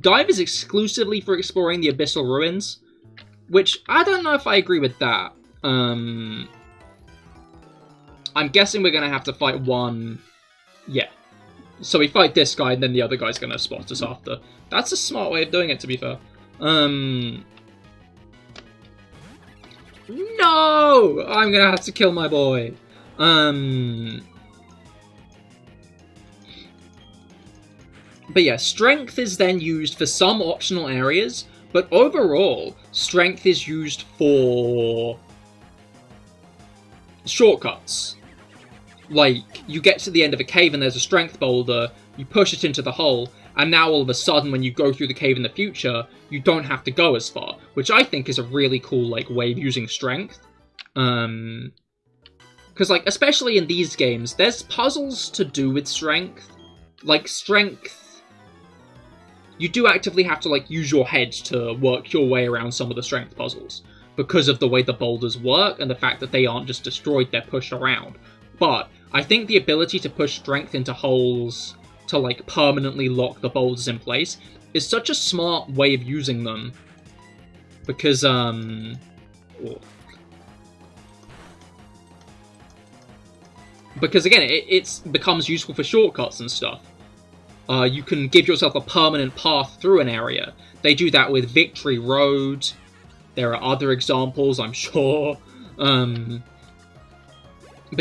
Dive is exclusively for exploring the Abyssal Ruins, which I don't know if I agree with that. I'm guessing we're going to have to fight one... Yeah. So we fight this guy, and then the other guy's going to spot us after. That's a smart way of doing it, to be fair. No! I'm going to have to kill my boy. But yeah, Strength is then used for some optional areas, but overall, Strength is used for shortcuts. Like, you get to the end of a cave and there's a Strength boulder, you push it into the hole, and now all of a sudden when you go through the cave in the future, you don't have to go as far, which I think is a really cool, like, way of using Strength. Because, like, especially in these games, there's puzzles to do with Strength. Like, Strength you do actively have to, like, use your head to work your way around some of the strength puzzles, because of the way the boulders work, and the fact that they aren't just destroyed, they're pushed around. But I think the ability to push strength into holes to, like, permanently lock the boulders in place is such a smart way of using them. Because, Because, again, it becomes useful for shortcuts and stuff. You can give yourself a permanent path through an area. They do that with Victory Road. There are other examples, I'm sure. But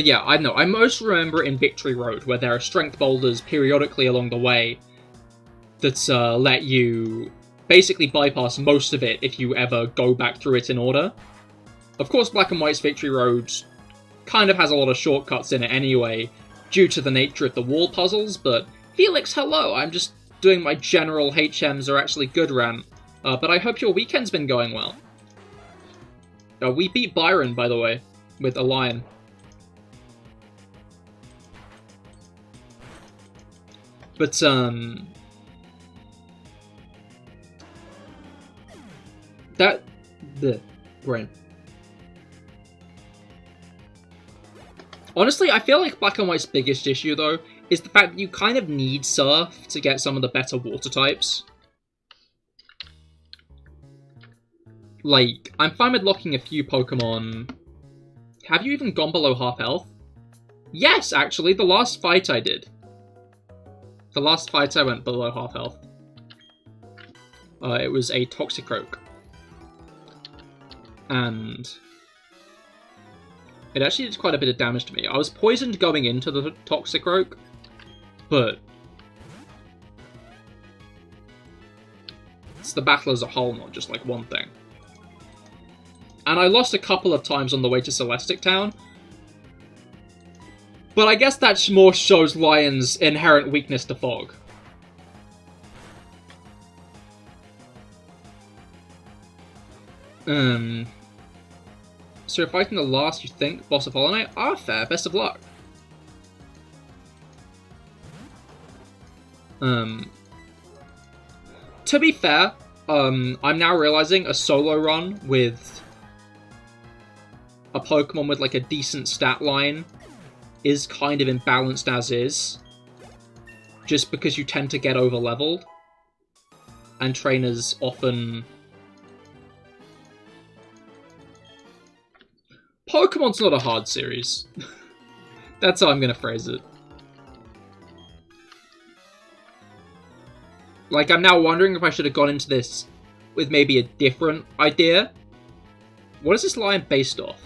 yeah, I know. I most remember in Victory Road, where there are strength boulders periodically along the way that let you basically bypass most of it if you ever go back through it in order. Of course, Black and White's Victory Road kind of has a lot of shortcuts in it anyway, due to the nature of the wall puzzles, but Felix, hello! I'm just doing my general HMs are actually good rant, but I hope your weekend's been going well. We beat Byron, by the way, with a lion. But, the brain. Honestly, I feel like Black and White's biggest issue, though, is the fact that you kind of need Surf to get some of the better water types. Like, I'm fine with locking a few Pokemon. Have you even gone below half health? Yes, actually, the last fight I did. The last fight I went below half health. It was a Toxicroak. And it actually did quite a bit of damage to me. I was poisoned going into the Toxicroak, but it's the battle as a whole, not just like one thing. And I lost a couple of times on the way to Celestic Town, but I guess that more shows Lion's inherent weakness to fog. So you're fighting the last, you think, boss of Hollow Knight? Ah, fair. Best of luck. To be fair, I'm now realizing a solo run with a Pokemon with, like, a decent stat line is kind of imbalanced as is. Just because you tend to get over-leveled. And trainers often... Pokemon's not a hard series. That's how I'm gonna phrase it. Like, I'm now wondering if I should have gone into this with maybe a different idea. What is this line based off?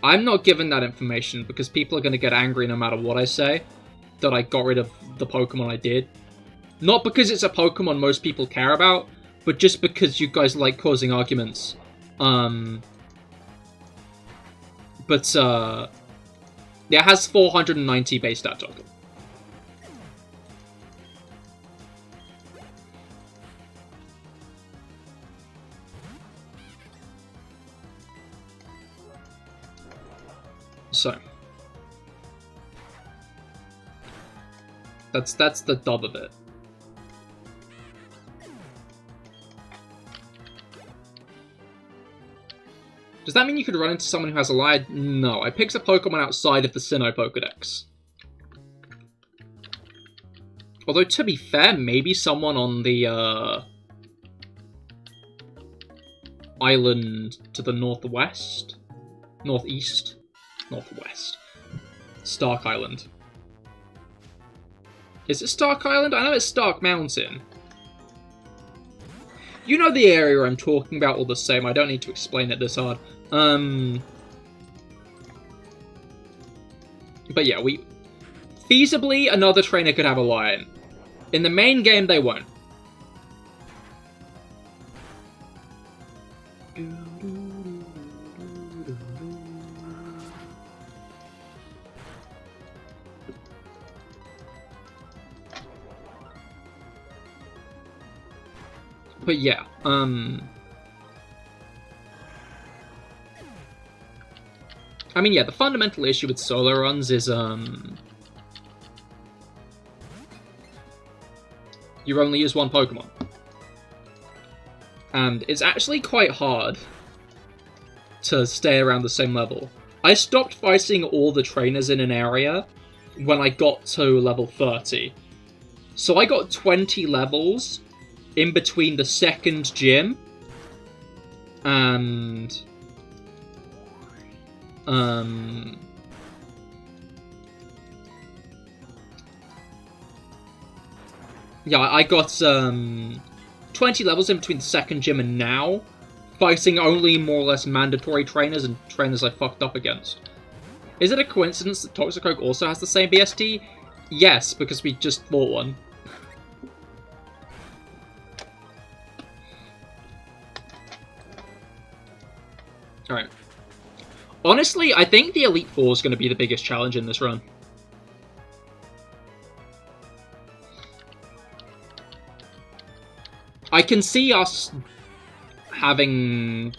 I'm not given that information because people are gonna get angry no matter what I say that I got rid of the Pokemon I did. Not because it's a Pokemon most people care about, but just because you guys like causing arguments. But, yeah, it has 490 base stat total. So. That's the dub of it. Does that mean you could run into someone who has a lion? No, I picked a Pokemon outside of the Sinnoh Pokedex. Although, to be fair, maybe someone on the, island to the northwest? Northeast? Northwest. Stark Island. Is it Stark Island? I know it's Stark Mountain. You know the area I'm talking about all the same. I don't need to explain it this hard. But yeah, feasibly, another trainer could have a lion. In the main game, they won't. But yeah, I mean, yeah, the fundamental issue with solo runs is, you you only use one Pokemon. And it's actually quite hard to stay around the same level. I stopped fighting all the trainers in an area when I got to level 30. So I got 20 levels in between the second gym and... yeah, I got 20 levels in between the second gym and now, fighting only more or less mandatory trainers and trainers I fucked up against. Is it a coincidence that Toxicroak also has the same BST? Yes, because we just fought one. Alright. Honestly, I think the Elite Four is going to be the biggest challenge in this run. I can see us having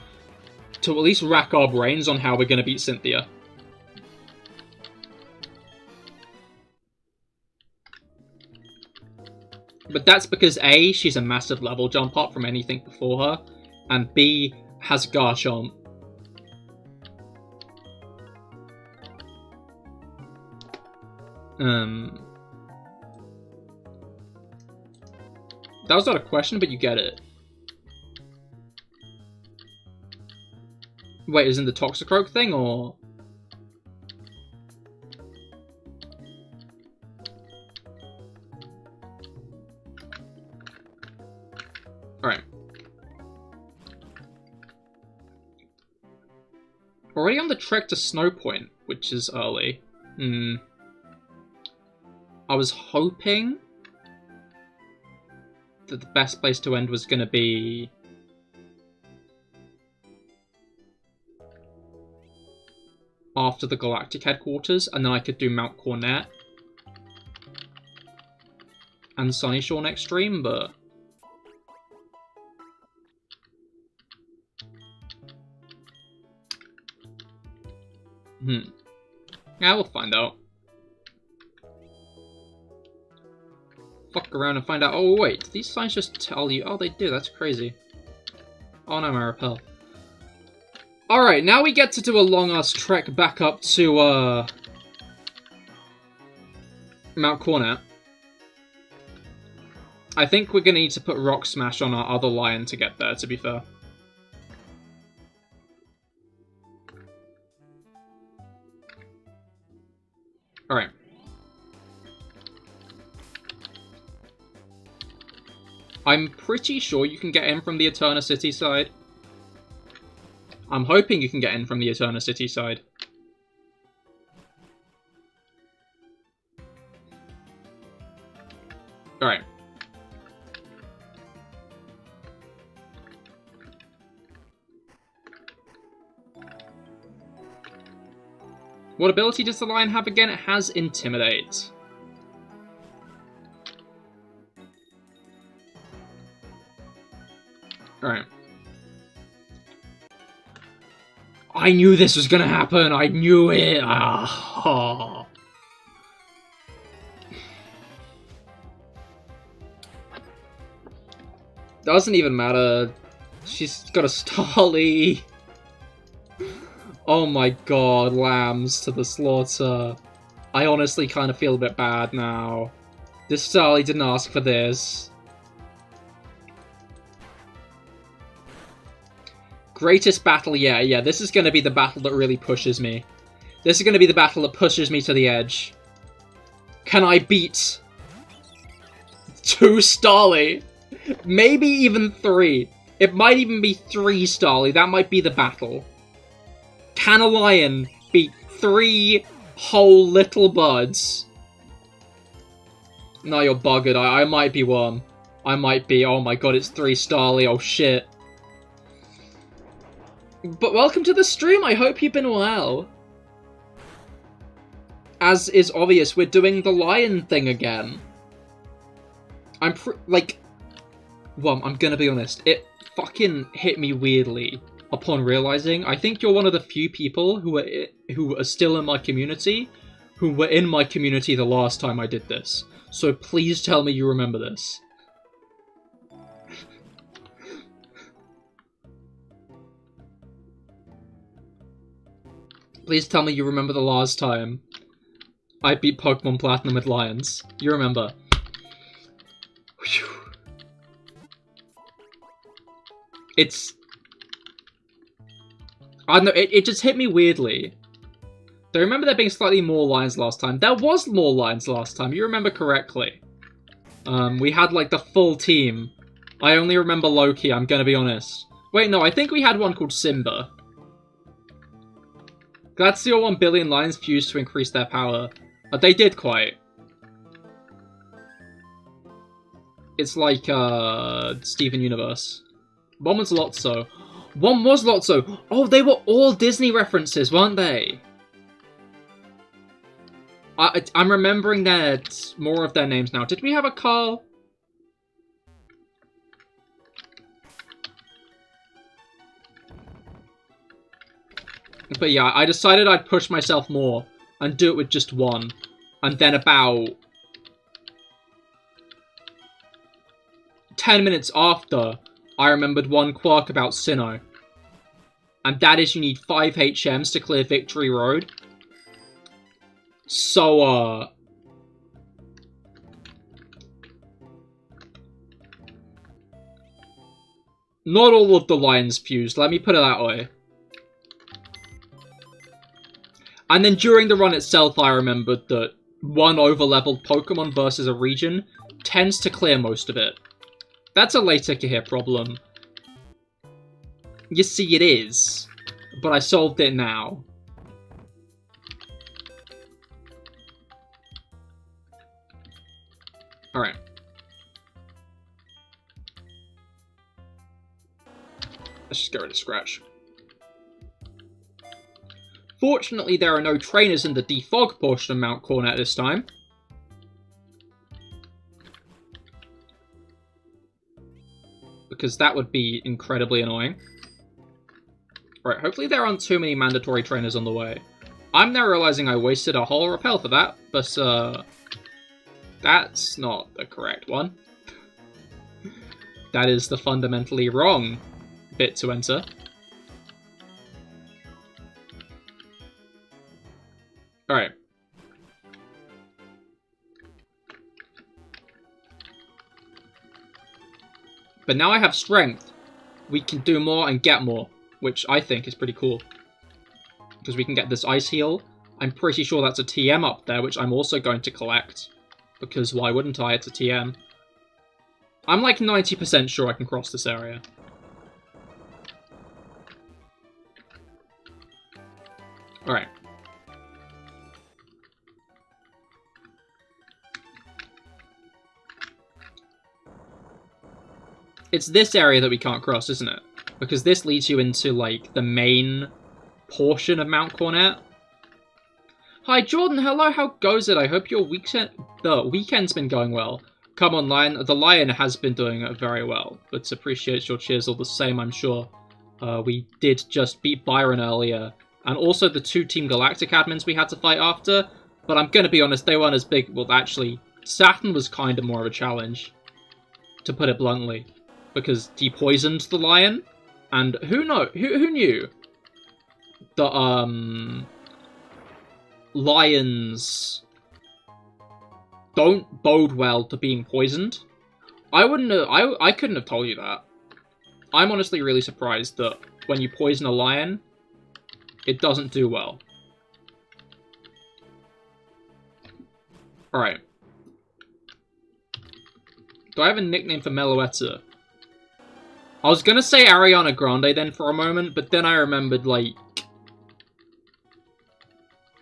to at least rack our brains on how we're going to beat Cynthia. But that's because A, she's a massive level jump up from anything before her, and B, has Garchomp. That was not a question, but you get it. Wait, isn't the Toxicroak thing, or...? Alright. Already on the trek to Snow Point, which is early. I was hoping that the best place to end was going to be after the Galactic Headquarters, and then I could do Mount Cornet and Sunyshore next stream, but... yeah, we'll find out. Fuck around and find out. Oh wait, do these signs just tell you? Oh, they do, that's crazy. Oh no, my repel. Alright, now we get to do a long-ass trek back up to, Mount Cornet. I think we're gonna need to put Rock Smash on our other lion to get there, to be fair. Alright. I'm pretty sure you can get in from the Eterna City side. I'm hoping you can get in from the Eterna City side. Alright. What ability does the lion have again? It has Intimidate. Alright. I knew this was gonna happen! I knew it! Ah. Doesn't even matter. She's got a Starly. Oh my god, lambs to the slaughter. I honestly kind of feel a bit bad now. This Starly didn't ask for this. Greatest battle, yeah, this is going to be the battle that really pushes me. This is going to be the battle that pushes me to the edge. Can I beat 2 Starly? Maybe even 3. It might even be 3 Starly. That might be the battle. Can a lion beat 3 whole little buds? No, you're buggered. I might be one. I might be. Oh my god, it's 3 Starly. Oh shit. But welcome to the stream, I hope you've been well. As is obvious, we're doing the lion thing again. I'm well, I'm gonna be honest, it fucking hit me weirdly upon realizing I think you're one of the few people who are still in my community, who were in my community the last time I did this. So please tell me you remember this. Please tell me you remember the last time I beat Pokemon Platinum with lions. You remember. Whew. It's... I don't know, it just hit me weirdly. I remember there being slightly more lions last time. There was more lions last time, you remember correctly. We had, like, the full team. I only remember Loki, I'm gonna be honest. Wait, no, I think we had one called Simba. Glad to see all 1 billion lions fused to increase their power. They did quite. It's like, Steven Universe. One was Lotso. One was Lotso! Oh, they were all Disney references, weren't they? I'm remembering more of their names now. Did we have a Carl? But yeah, I decided I'd push myself more and do it with just one. And then about 10 minutes after, I remembered one quirk about Sinnoh. And that is you need 5 HMs to clear Victory Road. So, not all of the lions fused, let me put it that way. And then during the run itself, I remembered that one over-leveled Pokemon versus a region tends to clear most of it. That's a later Cahir problem. You see, it is. But I solved it now. Alright. Let's just get rid of Scratch. Fortunately, there are no trainers in the defog portion of Mount Cornet this time. Because that would be incredibly annoying. Right, hopefully there aren't too many mandatory trainers on the way. I'm now realizing I wasted a whole repel for that, but, that's not the correct one. That is the fundamentally wrong bit to enter. Alright. But now I have strength. We can do more and get more, which I think is pretty cool. Because we can get this Ice Heal. I'm pretty sure that's a TM up there, which I'm also going to collect. Because why wouldn't I? It's a TM. I'm like 90% sure I can cross this area. Alright. It's this area that we can't cross, isn't it? Because this leads you into, like, the main portion of Mount Cornet. Hi, Jordan. Hello. How goes it? I hope your weekend's been going well. Come on, Lion. The Lion has been doing very well, but appreciates your cheers all the same, I'm sure. We did just beat Byron earlier, and also the 2 Team Galactic admins we had to fight after, but I'm gonna be honest, they weren't as big. Well, actually, Saturn was kind of more of a challenge, to put it bluntly. Because he poisoned the lion, and who knew that lions don't bode well to being poisoned? I wouldn't have, I couldn't have told you that. I'm honestly really surprised that when you poison a lion, it doesn't do well. Alright. Do I have a nickname for Meloetta? I was gonna say Ariana Grande then for a moment, but then I remembered, like...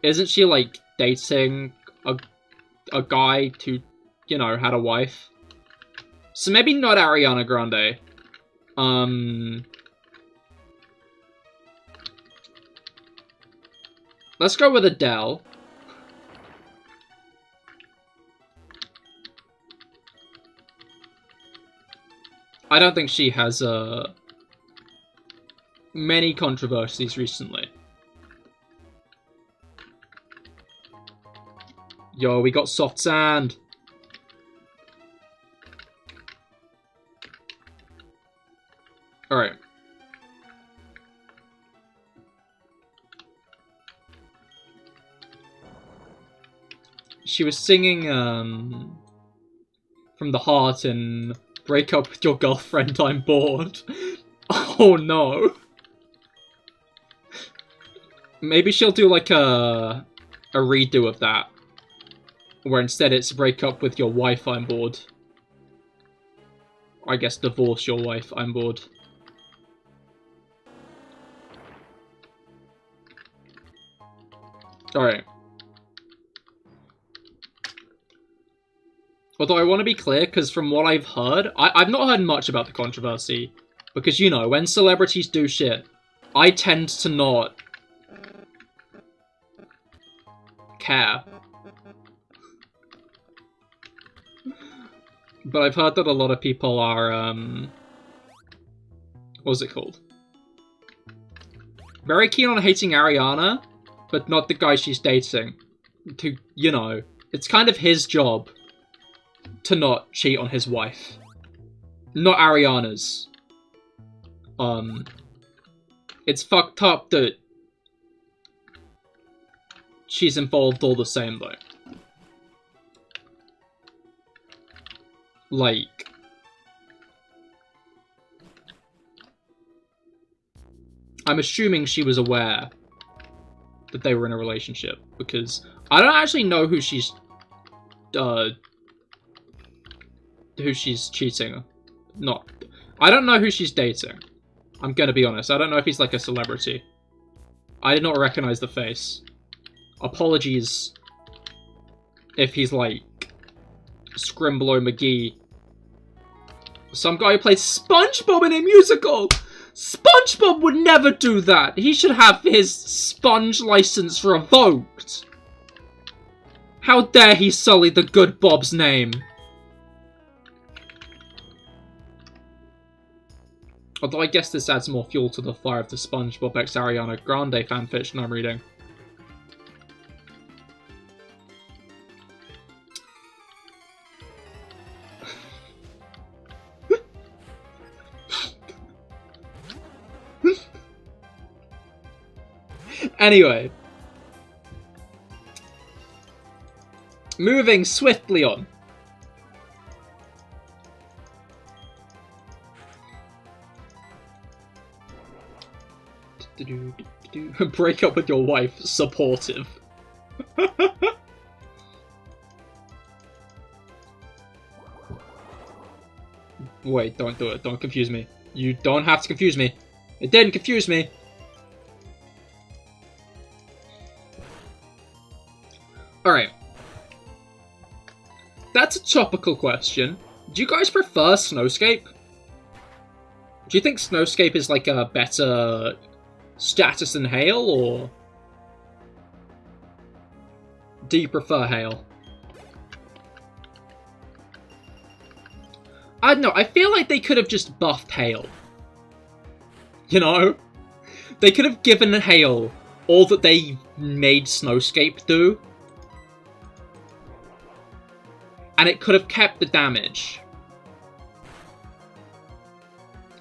Isn't she, like, dating a guy who, you know, had a wife? So maybe not Ariana Grande. Let's go with Adele. I don't think she has, many controversies recently. Yo, we got soft sand. Alright. She was singing, From the Heart in Break Up With Your Girlfriend, I'm Bored. Oh no. Maybe she'll do like a redo of that. Where instead it's Break Up With Your Wife, I'm Bored. I guess Divorce Your Wife, I'm Bored. Alright. Although I want to be clear, because from what I've heard, I've not heard much about the controversy. Because, you know, when celebrities do shit, I tend to not care. But I've heard that a lot of people are, what's it called? Very keen on hating Ariana, but not the guy she's dating. To, you know, it's kind of his job to not cheat on his wife. Not Ariana's. It's fucked up that she's involved all the same, though. Like, I'm assuming she was aware that they were in a relationship, because I don't actually know who she's cheating. I don't know who she's dating. I'm gonna be honest. I don't know if he's like a celebrity. I did not recognize the face. Apologies if he's like Scrimblow McGee. Some guy who plays SpongeBob in a musical! SpongeBob would never do that! He should have his sponge license revoked! How dare he sully the good Bob's name? Although I guess this adds more fuel to the fire of the SpongeBob x Ariana Grande fanfiction I'm reading. Anyway. Moving swiftly on. Break up with your wife, supportive. Wait, don't do it. Don't confuse me. You don't have to confuse me. It didn't confuse me. Alright. That's a topical question. Do you guys prefer Snowscape? Do you think Snowscape is like a better status than Hail, or do you prefer Hail? I don't know, I feel like they could have just buffed Hail. You know? They could have given Hail all that they made Snowscape do. And it could have kept the damage.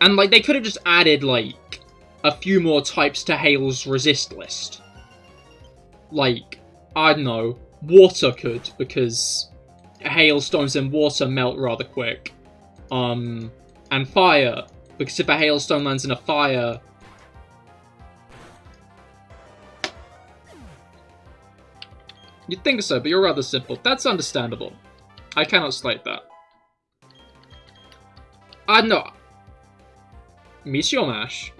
And, like, they could have just added, like, a few more types to Hail's resist list. Like, I don't know, water could, because hailstones in water melt rather quick. And fire, because if a hailstone lands in a fire... You'd think so, but you're rather simple. That's understandable. I cannot slight that. I don't know. Meteor Mash.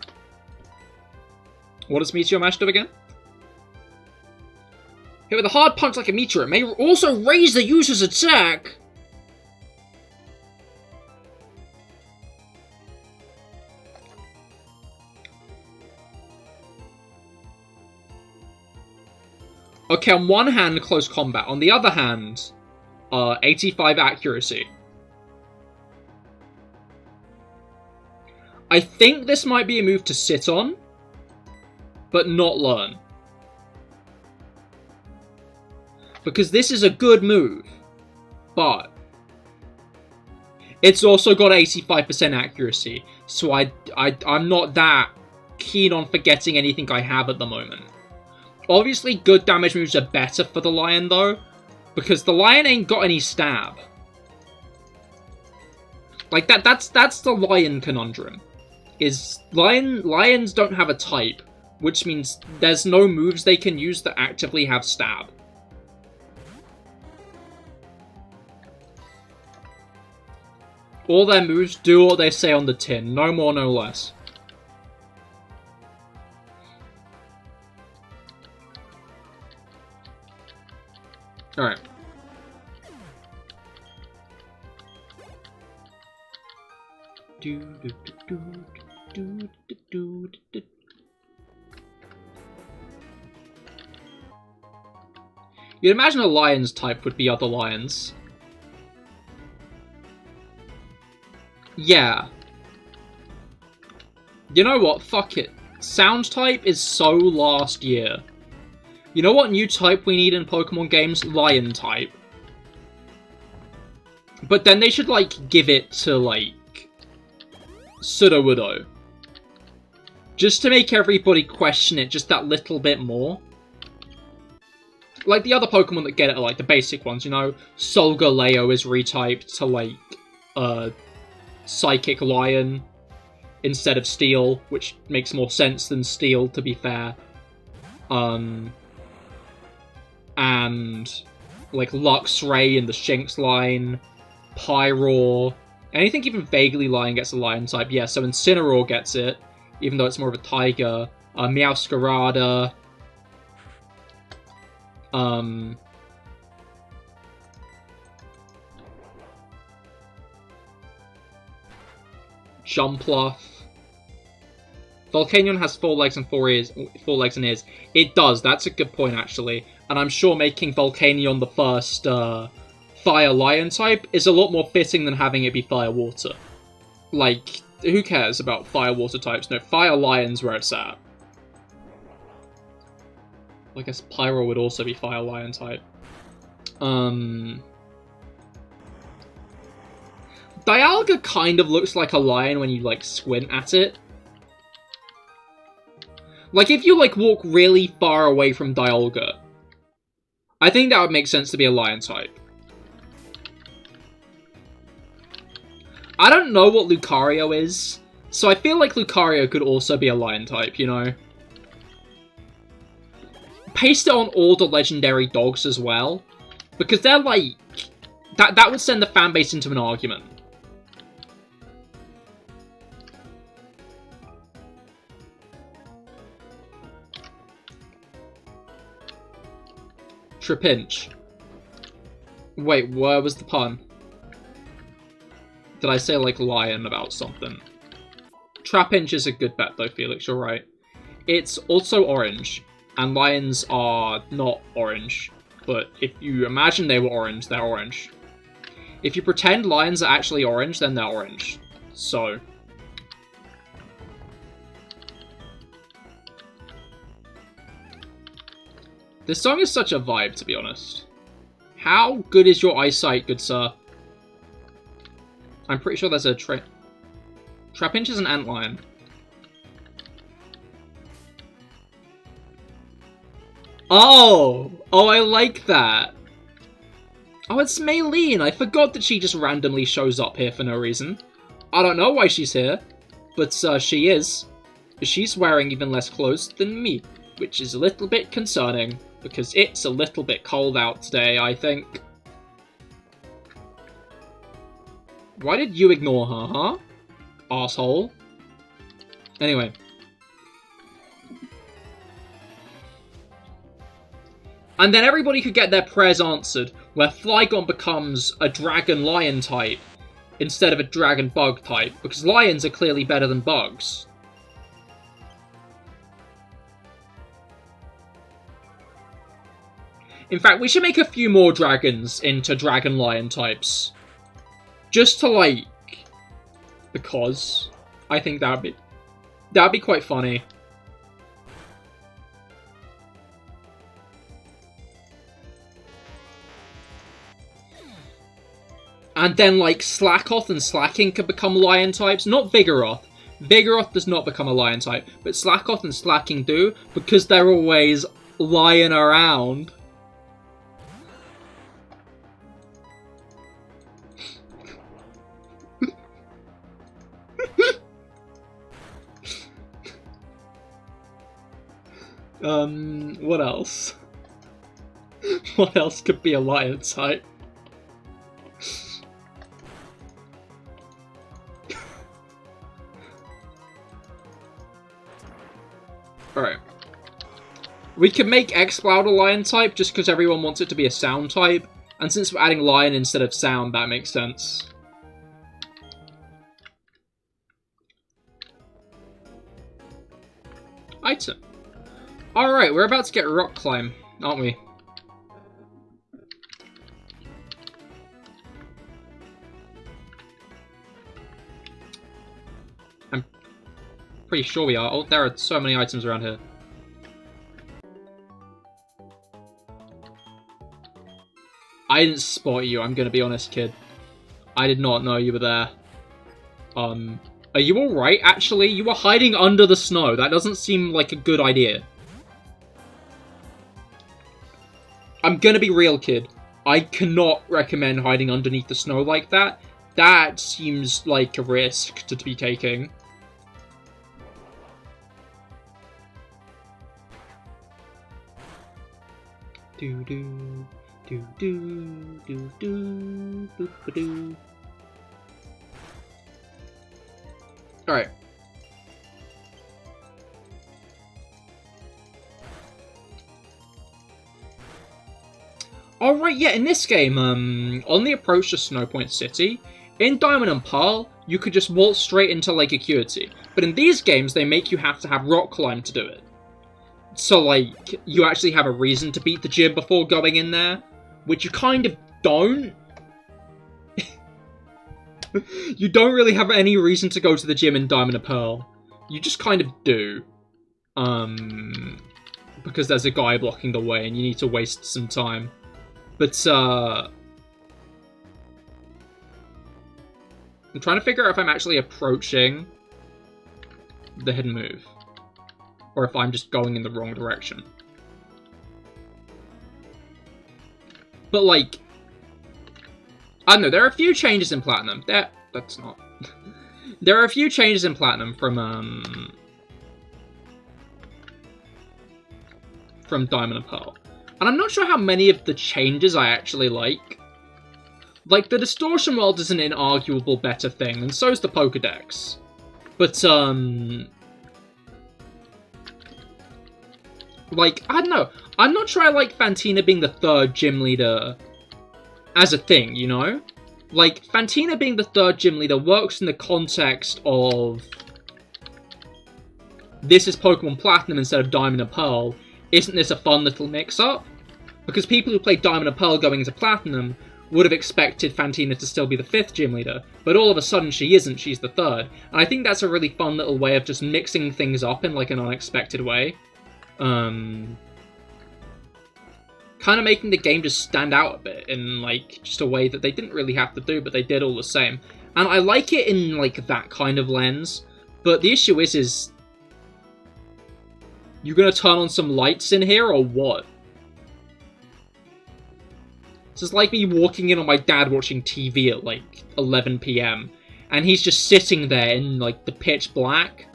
What does Meteor Mash do again? Hit with a hard punch like a meteor. It may also raise the user's attack. Okay, on one hand, close combat. On the other hand, 85 accuracy. I think this might be a move to sit on, but not learn. Because this is a good move, but it's also got 85% accuracy, so I'm not that keen on forgetting anything I have at the moment. Obviously, good damage moves are better for the Lion, though, Because the lion ain't got any stab. Like, that's the lion conundrum. Is lions don't have a type, which means there's no moves they can use that actively have stab. All their moves do what they say on the tin, no more, no less. Alright. You'd imagine a lion's type would be other lions. Yeah. You know what? Fuck it. Sound type is so last year. You know what new type we need in Pokemon games? Lion type. But then they should, like, give it to, like, Sudowoodo. Just to make everybody question it just that little bit more. Like, the other Pokemon that get it are, like, the basic ones, you know? Solgaleo is retyped to, like, Psychic Lion instead of Steel, which makes more sense than Steel, to be fair. And, like, Luxray in the Shinx line, Pyroar, anything even vaguely Lion gets a Lion type. Yeah, so Incineroar gets it, even though it's more of a Tiger. Meowscarada, Jumpluff. Volcanion has 4 legs and 4 legs and ears. It does, that's a good point, actually. And I'm sure making Volcanion the first Fire Lion type is a lot more fitting than having it be Fire Water. Like, who cares about Fire Water types? No, Fire Lion's where it's at. I guess Pyro would also be Fire Lion type. Dialga kind of looks like a lion when you, like, squint at it. Like, if you, like, walk really far away from Dialga, I think that would make sense to be a lion type. I don't know what Lucario is, so I feel like Lucario could also be a lion type, you know? Paste it on all the legendary dogs as well, because they're like... That would send the fanbase into an argument. Trapinch. Wait, where was the pun? Did I say, like, lion about something? Trapinch is a good bet, though, Felix, you're right. It's also orange, and lions are not orange. But if you imagine they were orange, they're orange. If you pretend lions are actually orange, then they're orange. So... this song is such a vibe, to be honest. How good is your eyesight, good sir? I'm pretty sure there's a Trapinch is an antlion. Oh! Oh, I like that. Oh, it's Maylene. I forgot that she just randomly shows up here for no reason. I don't know why she's here, but she is. She's wearing even less clothes than me, which is a little bit concerning, because it's a little bit cold out today, I think. Why did you ignore her, huh? Asshole. Anyway. And then everybody could get their prayers answered, where Flygon becomes a dragon-lion type, instead of a dragon-bug type, because lions are clearly better than bugs. In fact, we should make a few more dragons into dragon-lion types. Just to, like... because... I think that'd be quite funny. And then, like, Slakoth and Slaking could become lion types. Not Vigoroth. Vigoroth does not become a lion type. But Slakoth and Slaking do, because they're always lying around. What else? What else could be a lion type? Alright. We can make Xcloud a lion type just because everyone wants it to be a sound type. And since we're adding lion instead of sound, that makes sense. Item. Alright, we're about to get rock climb, aren't we? I'm pretty sure we are. Oh, there are so many items around here. I didn't spot you, I'm gonna be honest, kid. I did not know you were there. Are you alright, actually? You were hiding under the snow. That doesn't seem like a good idea. I'm gonna be real, kid. I cannot recommend hiding underneath the snow like that. That seems like a risk to be taking. Do-do. Do do do do do do. Alright. Alright, yeah, in this game, on the approach to Snowpoint City, in Diamond and Pearl, you could just waltz straight into Lake Acuity. But in these games, they make you have to have rock climb to do it. So, like, you actually have a reason to beat the gym before going in there. Which you kind of don't. You don't really have any reason to go to the gym in Diamond and Pearl. You just kind of do. Because there's a guy blocking the way and you need to waste some time. But, I'm trying to figure out if I'm actually approaching the hidden move. Or if I'm just going in the wrong direction. But, like, I don't know, there are a few changes in Platinum. That's not. There are a few changes in Platinum from Diamond and Pearl. And I'm not sure how many of the changes I actually like. Like, the Distortion World is an inarguable better thing, and so is the Pokedex. But, like, I don't know. I'm not sure I like Fantina being the third gym leader as a thing, you know? Like, Fantina being the third gym leader works in the context of this is Pokemon Platinum instead of Diamond and Pearl. Isn't this a fun little mix-up? Because people who played Diamond and Pearl going into Platinum would have expected Fantina to still be the fifth gym leader, but all of a sudden she isn't, she's the third. And I think that's a really fun little way of just mixing things up in, like, an unexpected way. Kind of making the game just stand out a bit in, like, just a way that they didn't really have to do, but they did all the same. And I like it in, like, that kind of lens, but the issue is you gonna turn on some lights in here, or what? It's just like me walking in on my dad watching TV at, like, 11 PM, and he's just sitting there in, like, the pitch black.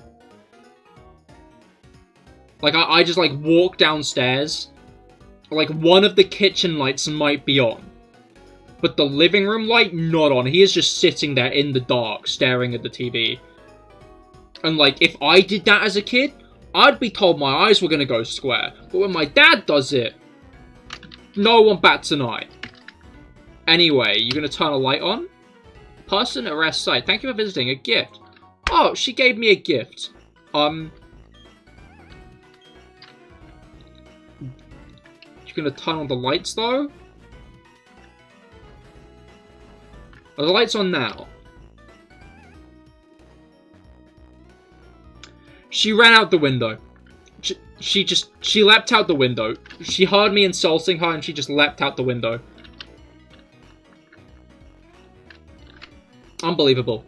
Like, I just, like, walk downstairs. Like, one of the kitchen lights might be on. But the living room light, not on. He is just sitting there in the dark, staring at the TV. And, like, if I did that as a kid, I'd be told my eyes were gonna go square. But when my dad does it, no one bats an eye. Anyway, you gonna turn a light on? Person at rest site. Thank you for visiting. A gift. Oh, she gave me a gift. You gonna turn on the lights, though? Are the lights on now? She ran out the window. She leapt out the window. She heard me insulting her and she just leapt out the window. Unbelievable.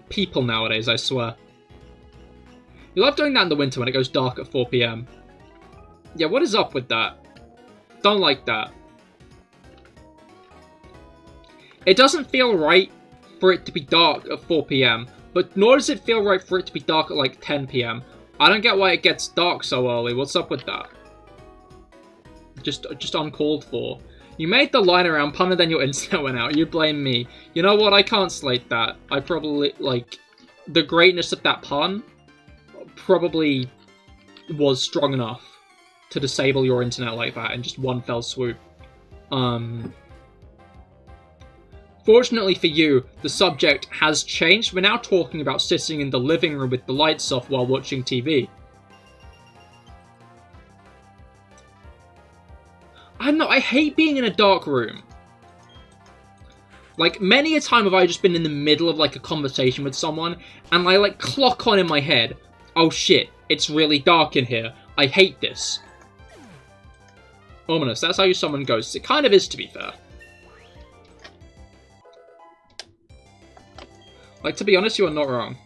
People nowadays, I swear. You love doing that in the winter when it goes dark at 4 PM. Yeah, what is up with that? Don't like that. It doesn't feel right for it to be dark at 4 PM, but nor does it feel right for it to be dark at like 10 PM. I don't get why it gets dark so early. What's up with that? Just uncalled for. You made the line around pun and then your internet went out. You blame me. You know what? I can't slate that. I probably, like, the greatness of that pun probably was strong enough to disable your internet like that in just one fell swoop. Fortunately for you, the subject has changed. We're now talking about sitting in the living room with the lights off while watching TV. I hate being in a dark room. Like, many a time have I just been in the middle of, like, a conversation with someone, and I, like, clock on in my head, oh shit, it's really dark in here. I hate this. Ominous, that's how you summon ghosts. It kind of is, to be fair. Like, to be honest, you are not wrong.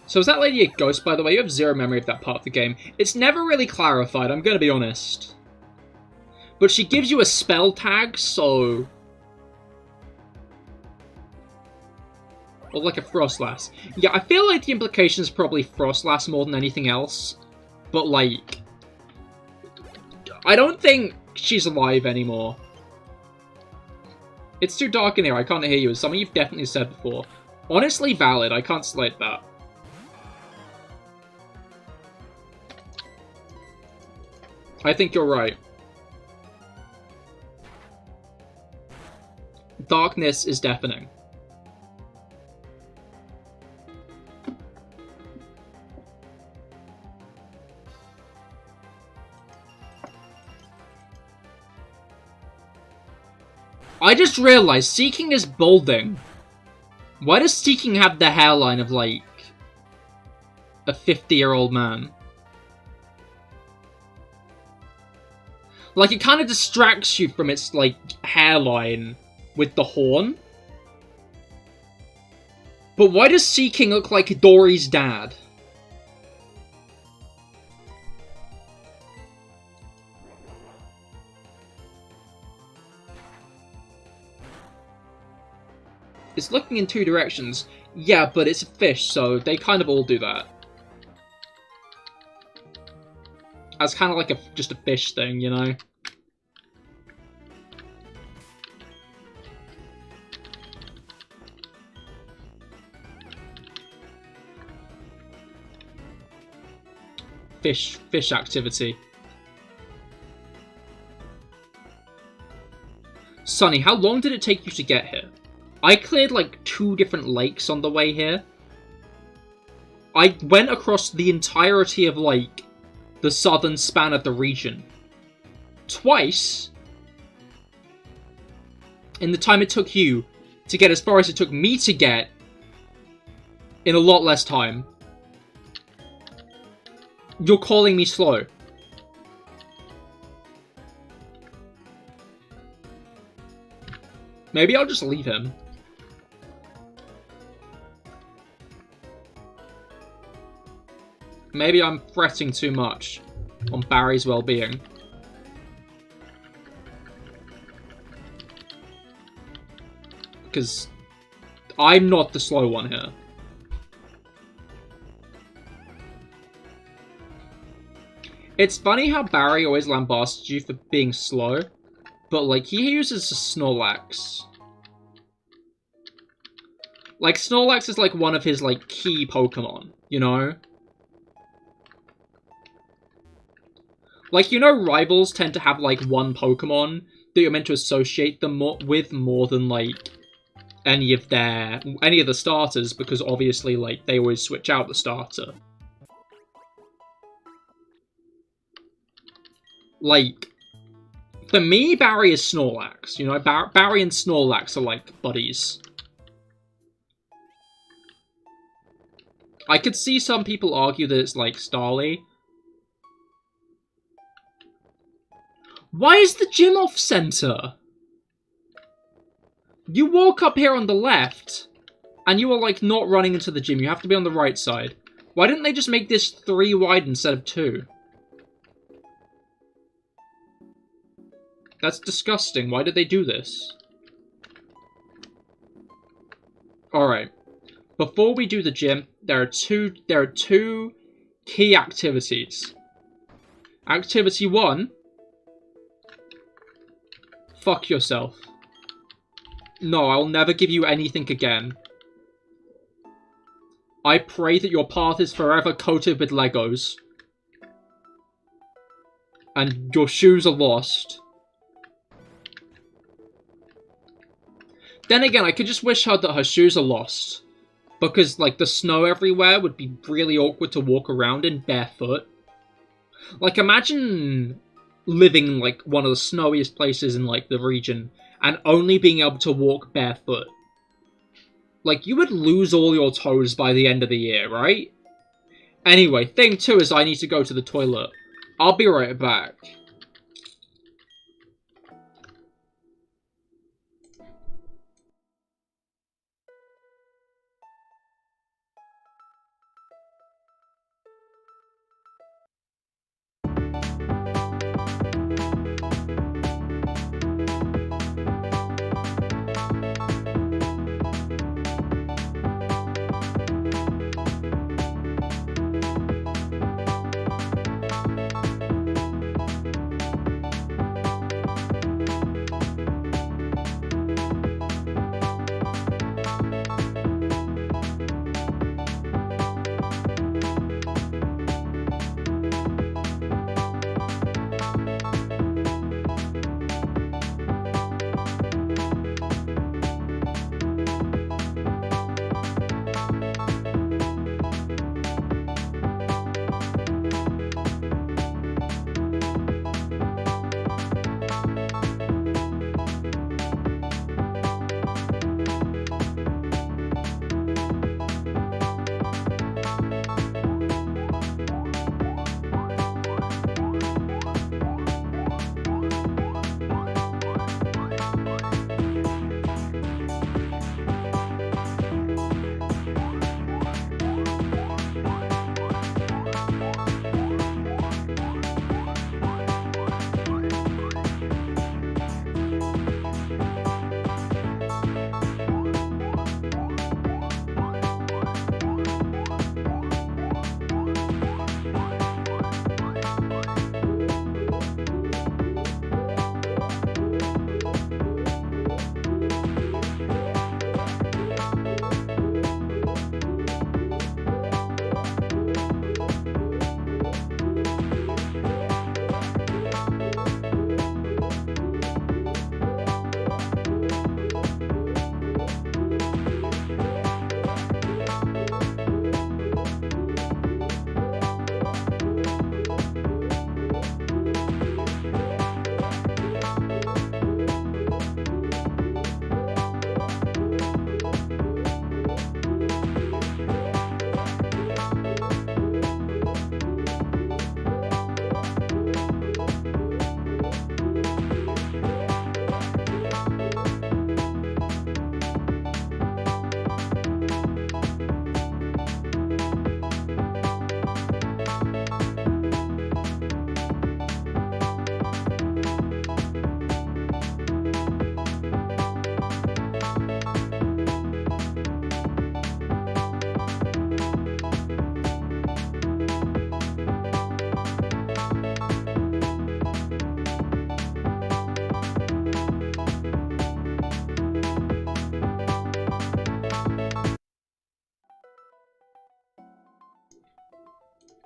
So is that lady a ghost, by the way? You have zero memory of that part of the game. It's never really clarified, I'm gonna be honest. But she gives you a spell tag, so... or like a Frostlass. Yeah, I feel like the implication is probably Frostlass more than anything else. But, like... I don't think she's alive anymore. It's too dark in here, I can't hear you. It's something you've definitely said before. Honestly valid, I can't slate that. I think you're right. Darkness is deafening. I just realized Seeking is balding. Why does Seeking have the hairline of, like, a 50-year-old man? Like, it kind of distracts you from its, like, hairline with the horn. But why does Seeking look like Dory's dad? It's looking in two directions. Yeah, but it's a fish, so they kind of all do that. As kind of like just a fish thing, you know? Fish activity. Sonny, how long did it take you to get here? I cleared like 2 different lakes on the way here. I went across the entirety of, like, the southern span of the region. Twice. In the time it took you to get as far as it took me to get in a lot less time. You're calling me slow. Maybe I'll just leave him. Maybe I'm fretting too much on Barry's well-being. Because I'm not the slow one here. It's funny how Barry always lambasts you for being slow, but, like, he uses a Snorlax. Like, Snorlax is, like, one of his, like, key Pokemon, you know? Like, you know, rivals tend to have, like, one Pokemon that you're meant to associate them with more than, like, any of the starters, because obviously, like, they always switch out the starter. Like, for me, Barry is Snorlax, you know? Barry and Snorlax are, like, buddies. I could see some people argue that it's, like, Starly. Why is the gym off-center? You walk up here on the left, and you are, like, not running into the gym. You have to be on the right side. Why didn't they just make this 3 wide instead of 2? That's disgusting. Why did they do this? Alright. Before we do the gym, there are two key activities. Activity 1. Fuck yourself. No, I'll never give you anything again. I pray that your path is forever coated with Legos. And your shoes are lost. Then again, I could just wish her that her shoes are lost. Because, like, the snow everywhere would be really awkward to walk around in barefoot. Like, imagine living in, like, one of the snowiest places in, like, the region, and only being able to walk barefoot. Like, you would lose all your toes by the end of the year, right? Anyway, thing 2 is I need to go to the toilet. I'll be right back.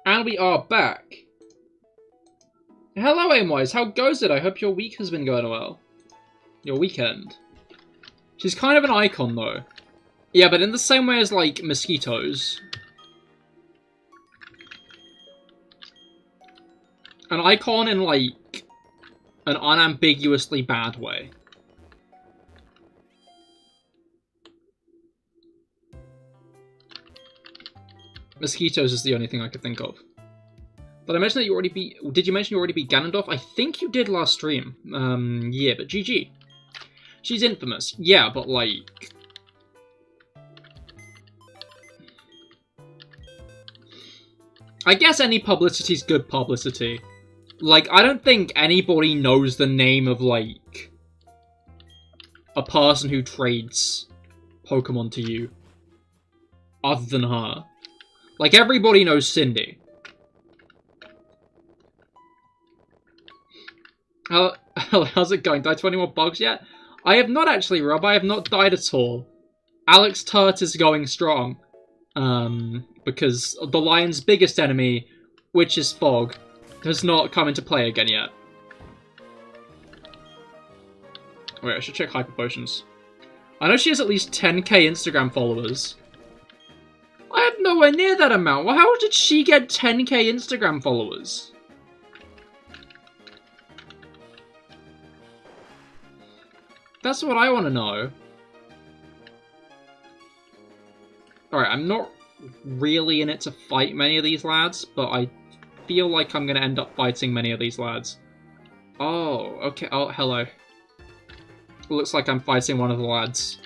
And we are back. Hello, Aimwise. How goes it? I hope your week has been going well. Your weekend. She's kind of an icon, though. Yeah, but in the same way as, like, mosquitoes. An icon in, like, an unambiguously bad way. Mosquitoes is the only thing I could think of. Did I mention that you already beat... Did you mention you already beat Ganondorf? I think you did last stream. Yeah, but GG. She's infamous. Yeah, but like... I guess any publicity's good publicity. Like, I don't think anybody knows the name of, like, a person who trades Pokemon to you other than her. Like, everybody knows Cindy. How's it going? Died 20 more bugs yet? I have not actually, Rob. I have not died at all. Alex Turt is going strong. Because the lion's biggest enemy, which is Fog, has not come into play again yet. Wait, I should check Hyper Potions. I know she has at least 10k Instagram followers. I have nowhere near that amount. Well, how did she get 10k Instagram followers? That's what I want to know. Alright, I'm not really in it to fight many of these lads, but I feel like I'm going to end up fighting many of these lads. Oh, okay. Oh, hello. Looks like I'm fighting one of the lads.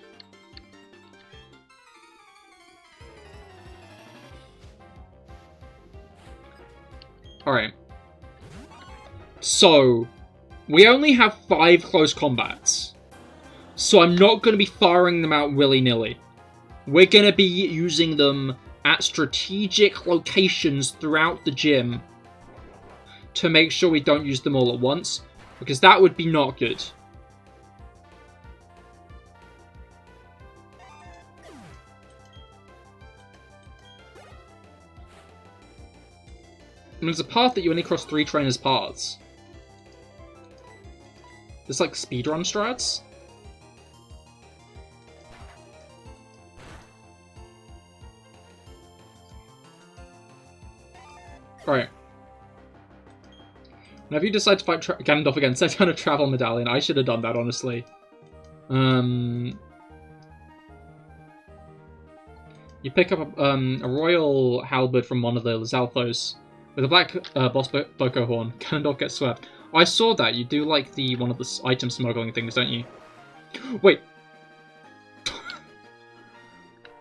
Alright. So, we only have 5 close combats. So I'm not going to be firing them out willy-nilly. We're going to be using them at strategic locations throughout the gym to make sure we don't use them all at once, because that would be not good. And there's a path that you only cross 3 trainers' paths. There's like speedrun strats. Alright. Whenever you decide to fight Ganondorf again, set down a travel medallion. I should have done that, honestly. You pick up a royal halberd from one of the Lizalfos. With a black boss Boko horn, Ganondorf gets swept. Oh, I saw that. You do like one of the item smuggling things, don't you? Wait.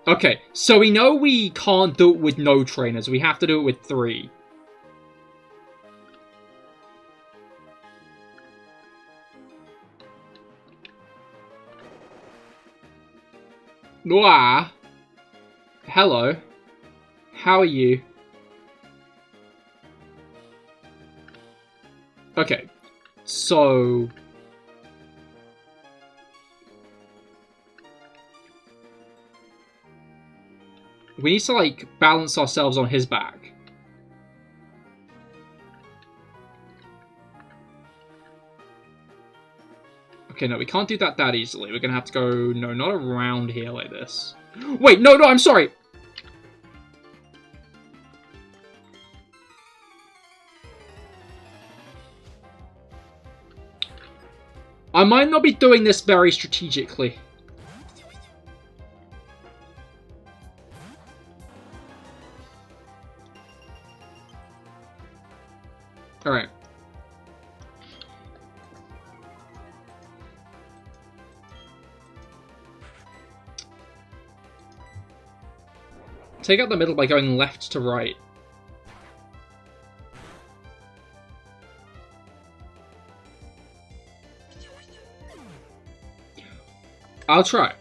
Okay, so we know we can't do it with no trainers. We have to do it with 3. Wah! Hello. How are you? Okay, so... we need to, like, balance ourselves on his back. Okay, no, we can't do that easily. We're gonna have to go... no, not around here like this. Wait, no, I'm sorry! I might not be doing this very strategically. Alright. Take out the middle by going left to right. I'll try.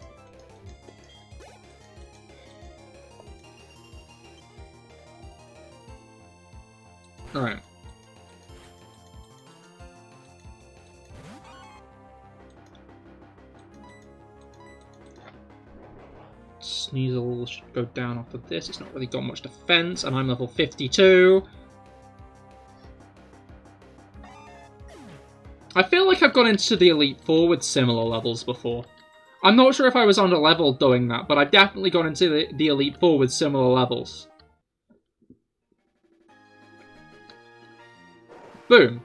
Alright. Sneasel should go down after this. It's not really got much defense, and I'm level 52. I feel like I've gone into the Elite Four with similar levels before. I'm not sure if I was under level doing that, but I've definitely gone into the Elite Four with similar levels. Boom.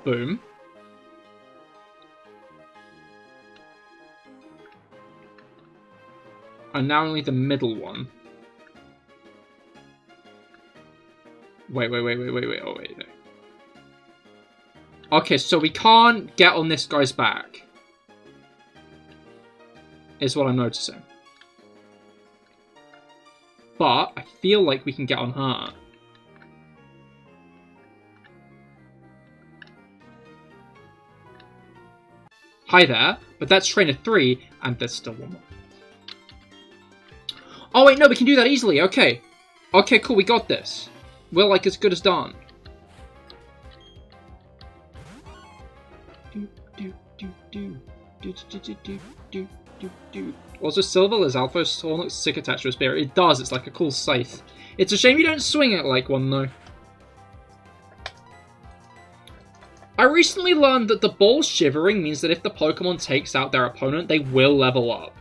Boom. And now only the middle one. Wait. Oh, wait. Okay, so we can't get on this guy's back. Is what I'm noticing. but I feel like we can get on her. Hi there, but that's trainer 3, and there's still one more. Oh wait, no, we can do that easily, okay. Okay, cool, we got this. We're like as good as done. Also, Silver is Alpha's Sworn looks sick attached to a spear. It does, it's like a cool scythe. It's a shame you don't swing it like one though. I recently learned that the ball shivering means that if the Pokemon takes out their opponent, they will level up.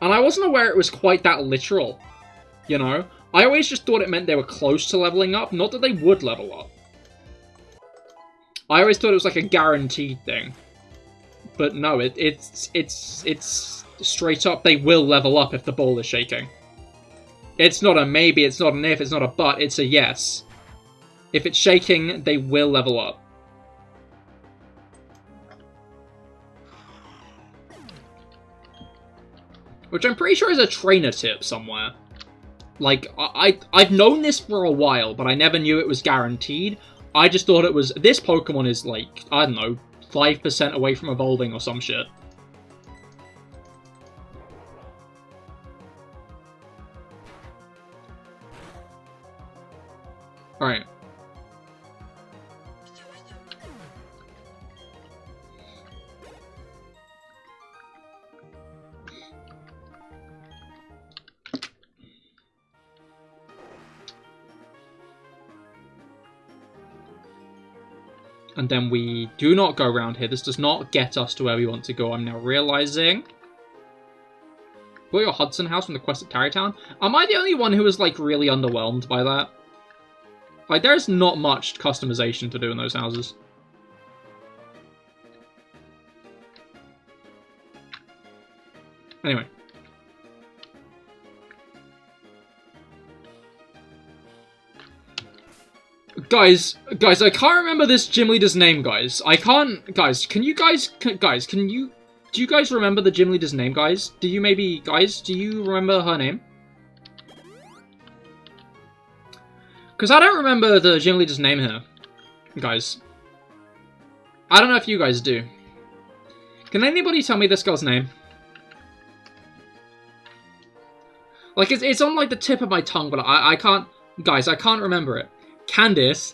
And I wasn't aware it was quite that literal, you know? I always just thought it meant they were close to leveling up, not that they would level up. I always thought it was like a guaranteed thing. But no, it's straight up, they will level up if the ball is shaking. It's not a maybe, it's not an if, it's not a but, it's a yes. If it's shaking, they will level up. Which I'm pretty sure is a trainer tip somewhere. Like, I've known this for a while, but I never knew it was guaranteed. I just thought it was, this Pokemon is like, I don't know, 5% away from evolving or some shit. Alright. And then we do not go around here. This does not get us to where we want to go, I'm now realizing. Got your Hudson house from the quest at Tarrytown? Am I the only one who was, like, really underwhelmed by that? Like, there's not much customization to do in those houses. Anyway. Guys, I can't remember this gym leader's name, guys. I can't... Guys, do you guys remember the gym leader's name, guys? Do you remember her name? Because I don't remember the gym leader's name here, guys. I don't know if you guys do. Can anybody tell me this girl's name? Like, it's on, like, the tip of my tongue, but I can't... Guys, I can't remember it. Candice?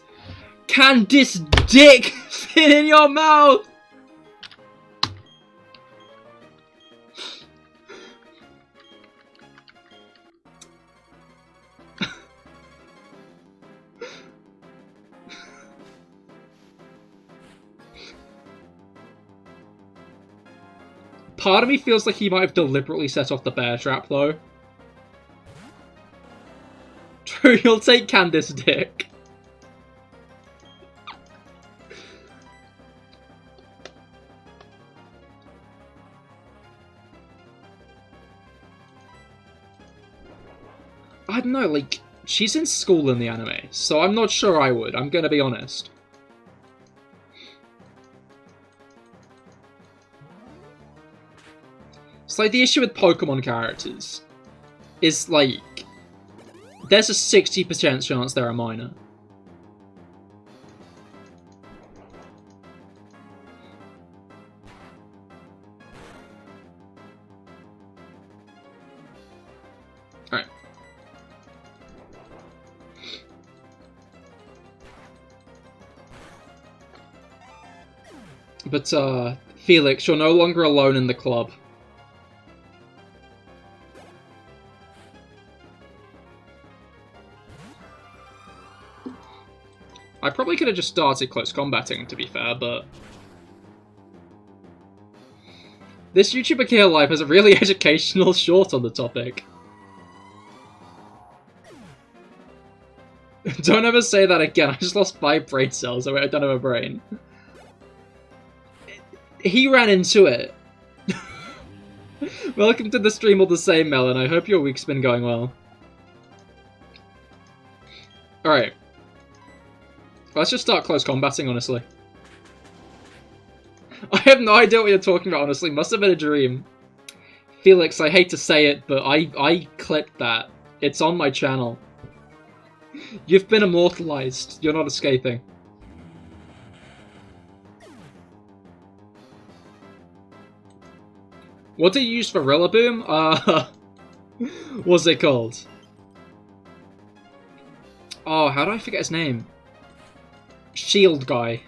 Candice dick fit in your mouth! Part of me feels like he might have deliberately set off the bear trap, though. True, you'll take Candice dick. I don't know, like, she's in school in the anime, so I'm not sure I would, I'm gonna be honest. It's like the issue with Pokemon characters is, like, there's a 60% chance they're a minor. Alright. But, Felix, you're no longer alone in the club. I probably could have just started close combating, to be fair, but... This YouTuber CahirLIVE has a really educational short on the topic. Don't ever say that again, I just lost 5 brain cells, I don't have a brain. He ran into it. Welcome to the stream all the same, Melon, I hope your week's been going well. Alright. Let's just start close combating, honestly. I have no idea what you're talking about, honestly. Must have been a dream. Felix, I hate to say it, but I clipped that It's on my channel. You've been immortalized. You're not escaping. What did you use for Rillaboom? What's it called? Oh, how do I forget his name? Shield guy.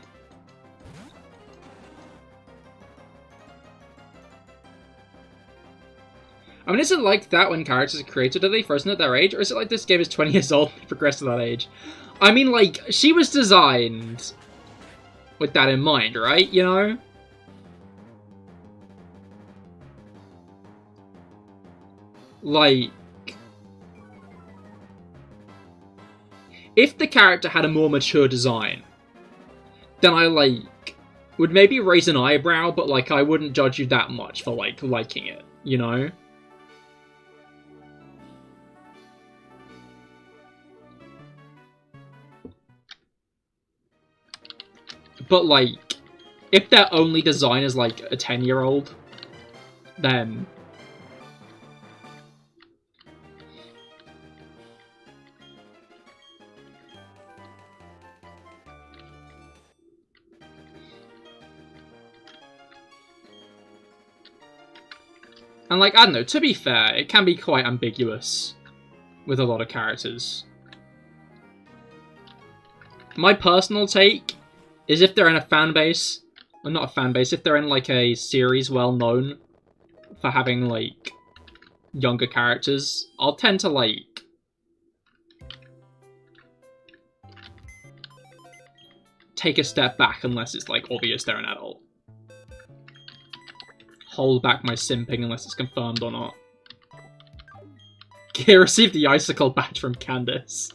I mean, is it like that when characters are created? Are they frozen at their age? Or is it like this game is 20 years old and progressed to that age? I mean, like, she was designed with that in mind, right? You know? Like, if the character had a more mature design, then I, like, would maybe raise an eyebrow, but, like, I wouldn't judge you that much for, like, liking it, you know? But, like, if their only design is, like, a 10-year-old, then... And, like, I don't know, to be fair, it can be quite ambiguous with a lot of characters. My personal take is if they're in a fan base, or not a fan base, if they're in, like, a series well known for having, like, younger characters, I'll tend to, like, take a step back unless it's, like, obvious they're an adult. Hold back my simping unless it's confirmed or not. Cahir received the icicle badge from Candace.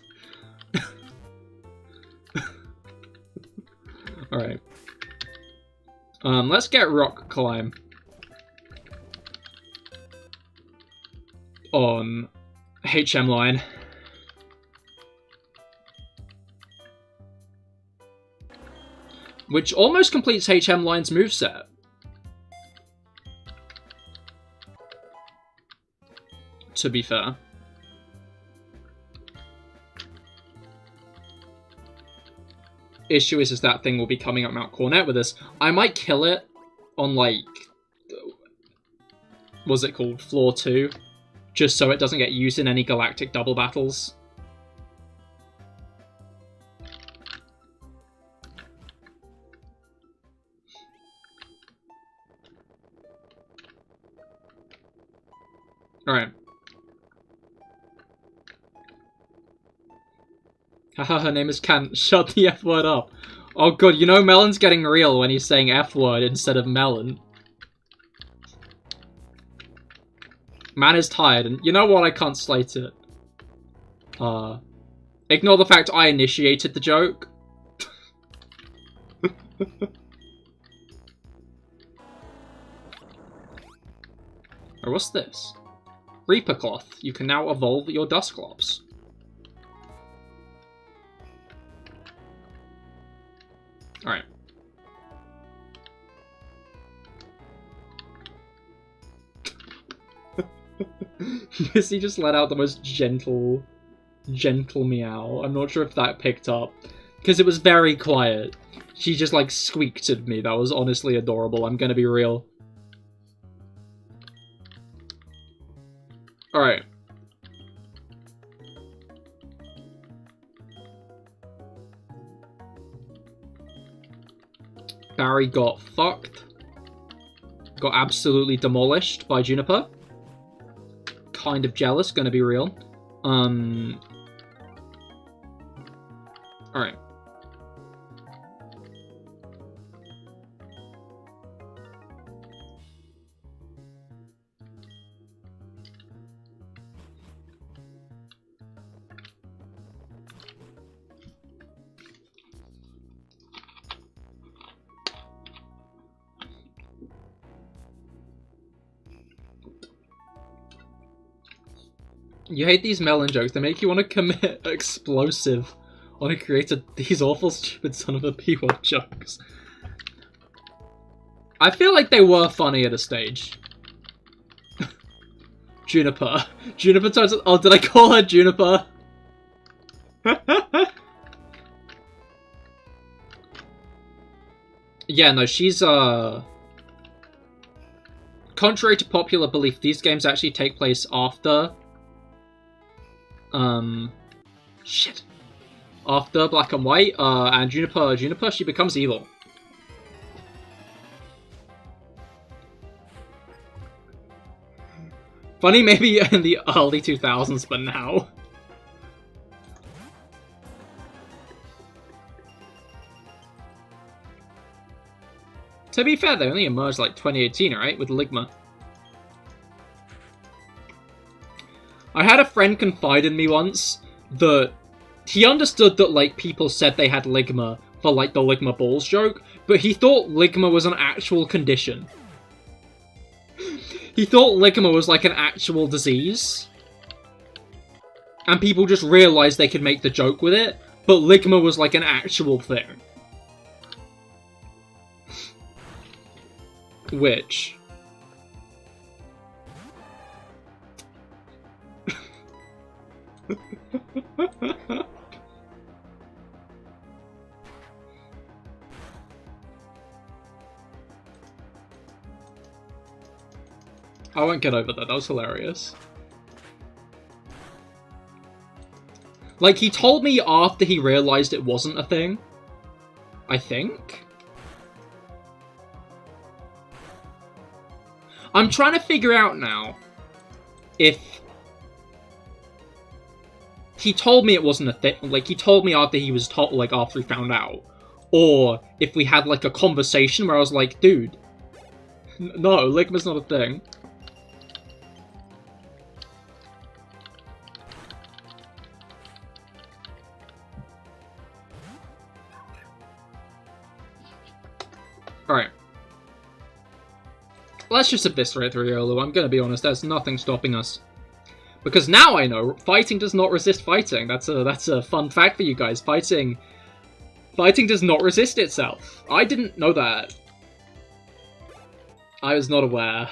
Alright. Let's get rock climb on HM line. Which almost completes HM line's moveset. To be fair. Issue is that thing will be coming up Mount Cornet with us. I might kill it on, like, what's it called? Floor 2. Just so it doesn't get used in any galactic double battles. Alright. Haha, her name is Kant. Shut the F word up. Oh god, you know Melon's getting real when he's saying F word instead of Melon. Man is tired, and you know what? I can't slate it. Ignore the fact I initiated the joke. Or what's this? Reaper Cloth. You can now evolve your Dusclops. Alright. Missy just let out the most gentle meow. I'm not sure if that picked up. Because it was very quiet. She just, like, squeaked at me. That was honestly adorable. I'm gonna be real. Alright. Barry got fucked. Got absolutely demolished by Juniper. Kind of jealous, gonna be real. Alright. You hate these melon jokes. They make you want to commit explosive on who created these awful, stupid son of a p-word jokes. I feel like they were funny at a stage. Juniper. Juniper turns... Oh, did I call her Juniper? Yeah, no, she's, contrary to popular belief, these games actually take place after... Shit. After Black and White, and Juniper, she becomes evil. Funny maybe in the early 2000s, but now. To be fair, they only emerged like 2018, right? With Ligma. I had a friend confide in me once that he understood that, like, people said they had Ligma for, like, the Ligma balls joke, but he thought Ligma was an actual condition. He thought Ligma was, like, an actual disease. And people just realized they could make the joke with it, but Ligma was, like, an actual thing. Which... I won't get over that, that was hilarious. Like, he told me after he realized it wasn't a thing. I think? I'm trying to figure out now if he told me it wasn't a thing, like, he told me after he was told, like, after he found out, or if we had, like, a conversation where I was like, dude, no, Ligma's not a thing. Alright. Let's just eviscerate the Riolu. I'm gonna be honest, there's nothing stopping us. Because now I know, fighting does not resist fighting. That's a fun fact for you guys. Fighting does not resist itself. I didn't know that. I was not aware.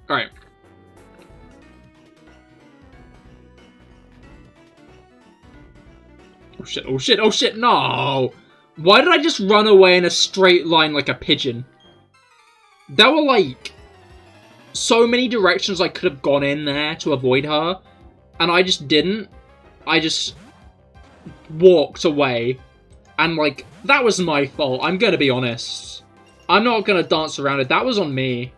Alright. Oh shit, oh shit, oh shit, no! Why did I just run away in a straight line like a pigeon? There were, like, so many directions I could have gone in there to avoid her, and I just didn't. I just walked away, and, like, that was my fault, I'm gonna be honest. I'm not gonna dance around it, that was on me.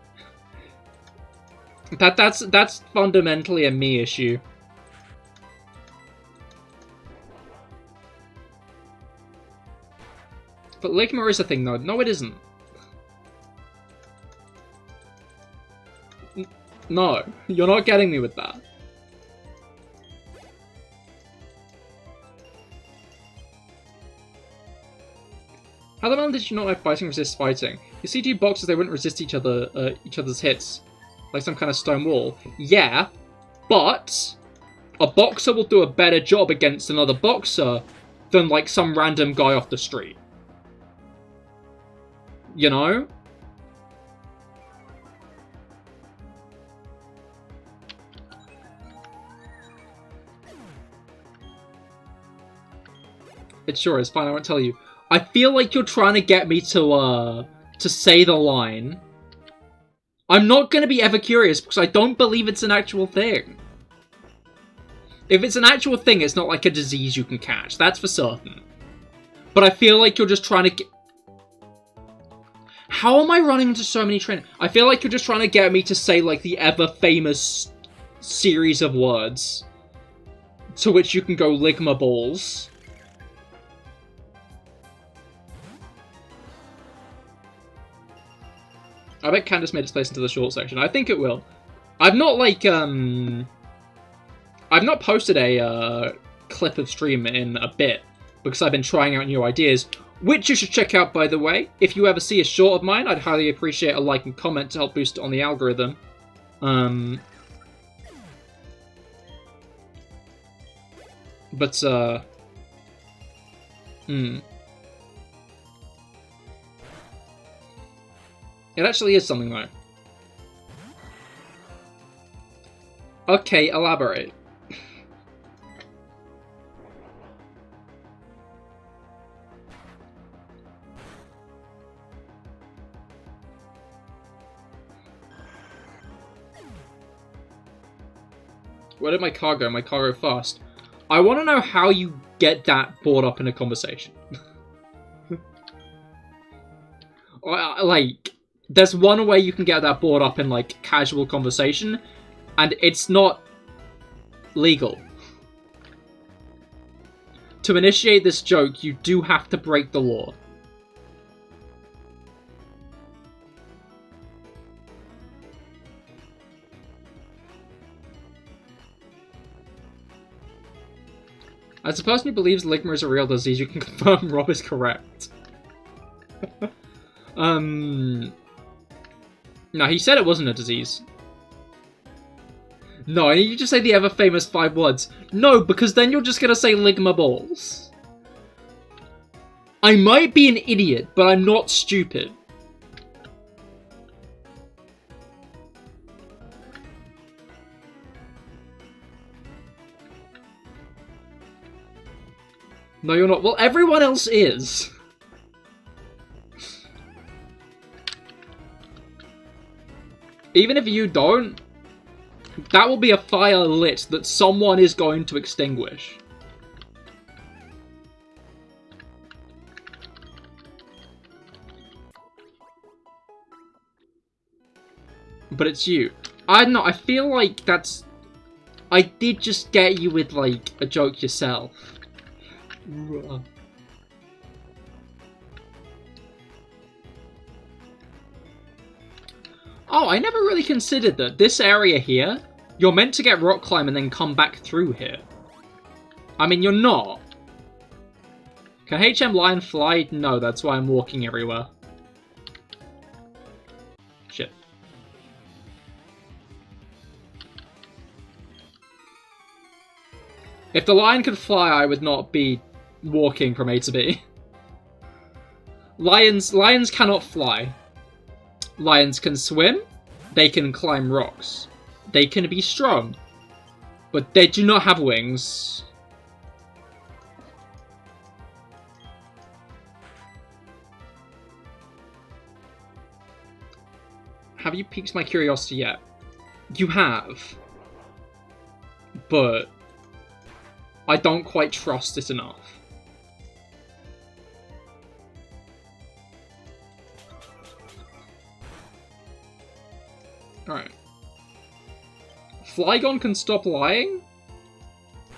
That's fundamentally a me issue. But Ligma is a thing, though. No, it isn't. No, you're not getting me with that. How the hell did you not know fighting resists fighting? You see two boxers, they wouldn't resist each other's hits. Like some kind of stone wall. Yeah, but a boxer will do a better job against another boxer than, like, some random guy off the street. You know? It sure is. Fine, I won't tell you. I feel like you're trying to get me to say the line. I'm not going to be ever curious because I don't believe it's an actual thing. If it's an actual thing, it's not like a disease you can catch. That's for certain. But I feel like you're just trying to get... How am I running into so many trainers? I feel like you're just trying to get me to say, like, the ever-famous series of words to which you can go Ligma balls. I bet Candace made its place into the short section. I think it will. I've not, like, I've not posted a clip of stream in a bit because I've been trying out new ideas, which you should check out, by the way. If you ever see a short of mine, I'd highly appreciate a like and comment to help boost it on the algorithm. It actually is something, though. Okay, elaborate. Where did my car go? My car go fast. I want to know how you get that brought up in a conversation. Like, there's one way you can get that brought up in, like, casual conversation, and it's not legal. To initiate this joke, you do have to break the law. As a person who believes Ligma is a real disease, you can confirm Rob is correct. No, he said it wasn't a disease. No, I need you to say the ever-famous 5 words. No, because then you're just gonna say Ligma balls. I might be an idiot, but I'm not stupid. No, you're not. Well, everyone else is. Even if you don't, that will be a fire lit that someone is going to extinguish. But it's you. I don't know, I feel like that's... I did just get you with, like, a joke yourself. Oh, I never really considered that this area here, you're meant to get rock climb and then come back through here. I mean, you're not. Can HM Lion fly? No, that's why I'm walking everywhere. Shit. If the lion could fly, I would not be walking from A to B. Lions cannot fly. Lions can swim. They can climb rocks. They can be strong. But they do not have wings. Have you piqued my curiosity yet? You have. But I don't quite trust it enough. Alright. Flygon can stop lying?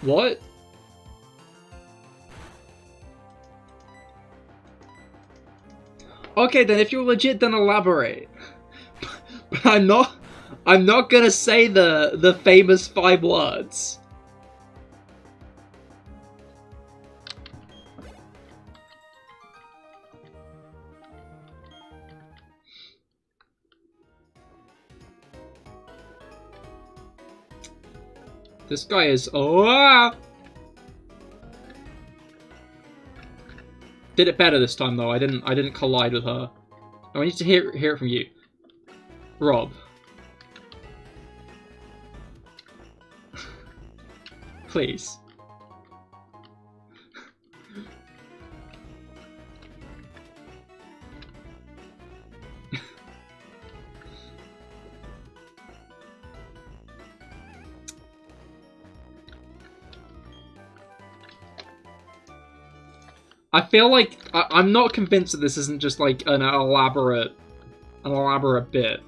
What? Okay, then if you're legit, then elaborate. But I'm not gonna say the famous 5 words. This guy is... Oh! Did it better this time though. I didn't collide with her. I need to hear it from you, Rob. Please. I feel like I'm not convinced that this isn't just like an elaborate bit.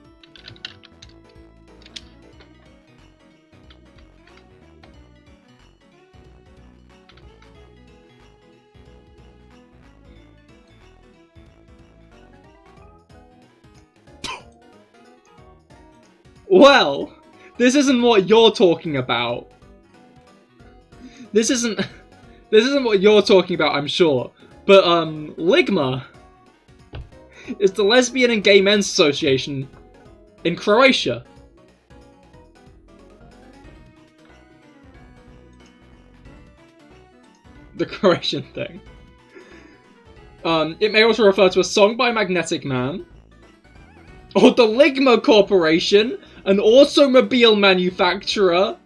Well, this isn't what you're talking about. This isn't what you're talking about, I'm sure. But, Ligma is the Lesbian and Gay Men's Association in Croatia. The Croatian thing. It may also refer to a song by Magnetic Man. Or the Ligma Corporation, an automobile manufacturer.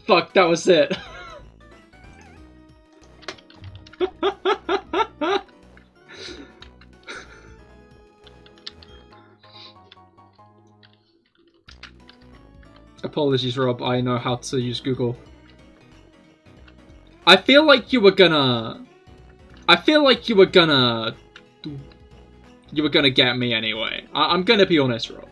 Fuck, that was it. Apologies, Rob, I know how to use Google. I feel like you were gonna get me anyway. I'm gonna be honest, Rob.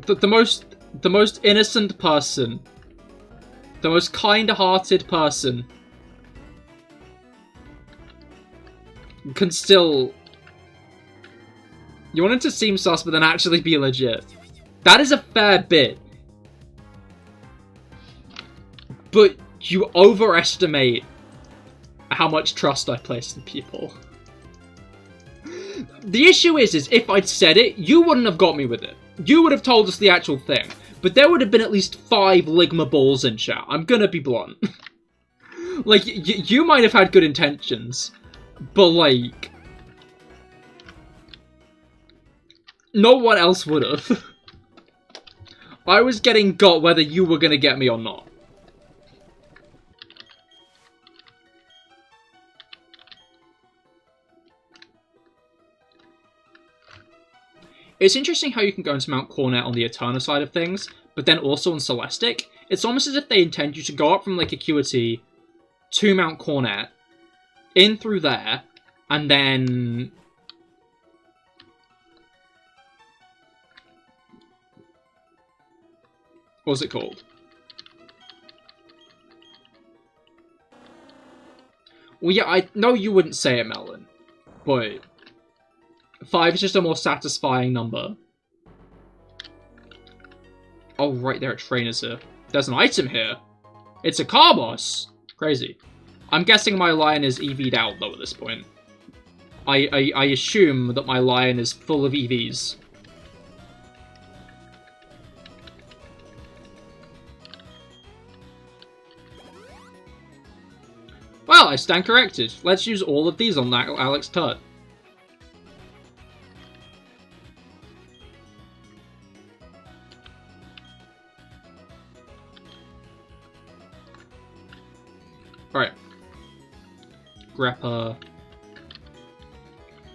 The most innocent person, the most kind-hearted person can still... You want it to seem sus, but then actually be legit. That is a fair bit. But you overestimate how much trust I place in people. The issue is if I'd said it, you wouldn't have got me with it. You would have told us the actual thing. But there would have been at least 5 Ligma balls in chat. I'm gonna be blunt. Like, you might have had good intentions. But, like... no one else would have. I was getting got whether you were gonna get me or not. It's interesting how you can go into Mount Cornet on the Eterna side of things, but then also on Celestic. It's almost as if they intend you to go up from Lake Acuity to Mount Cornet, in through there, and then... what's it called? Well, yeah, I know you wouldn't say it, Melon, but... 5 is just a more satisfying number. Oh, right, there are trainers here. There's an item here. It's a car boss. Crazy. I'm guessing my lion is EV'd out, though, at this point. I assume that my lion is full of EVs. Well, I stand corrected. Let's use all of these on that Alex Tut. Alright. Grappa,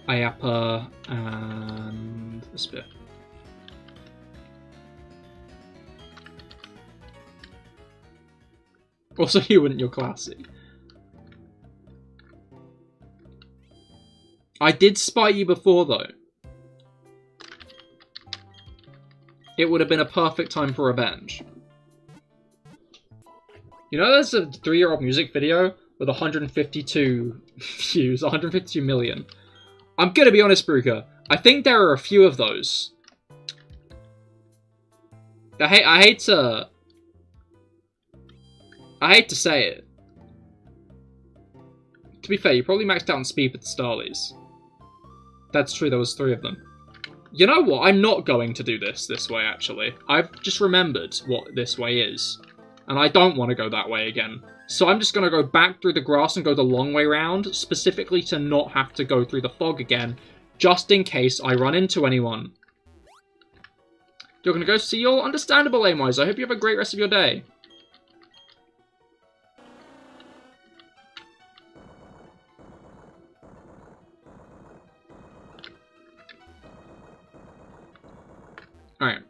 Ayappa, and the Spear. Also, you wouldn't, you're classy. I did spite you before, though. It would have been a perfect time for revenge. You know there's a 3-year-old music video with 152 views, 152 million. I'm gonna be honest, Bruker. I think there are a few of those. I hate to say it. To be fair, you probably maxed out on speed with the Starlies. That's true, there was 3 of them. You know what? I'm not going to do this way, actually. I've just remembered what this way is. And I don't want to go that way again. So I'm just going to go back through the grass and go the long way round, specifically to not have to go through the fog again, just in case I run into anyone. You're going to go see your understandable, Amwise. I hope you have a great rest of your day. Alright.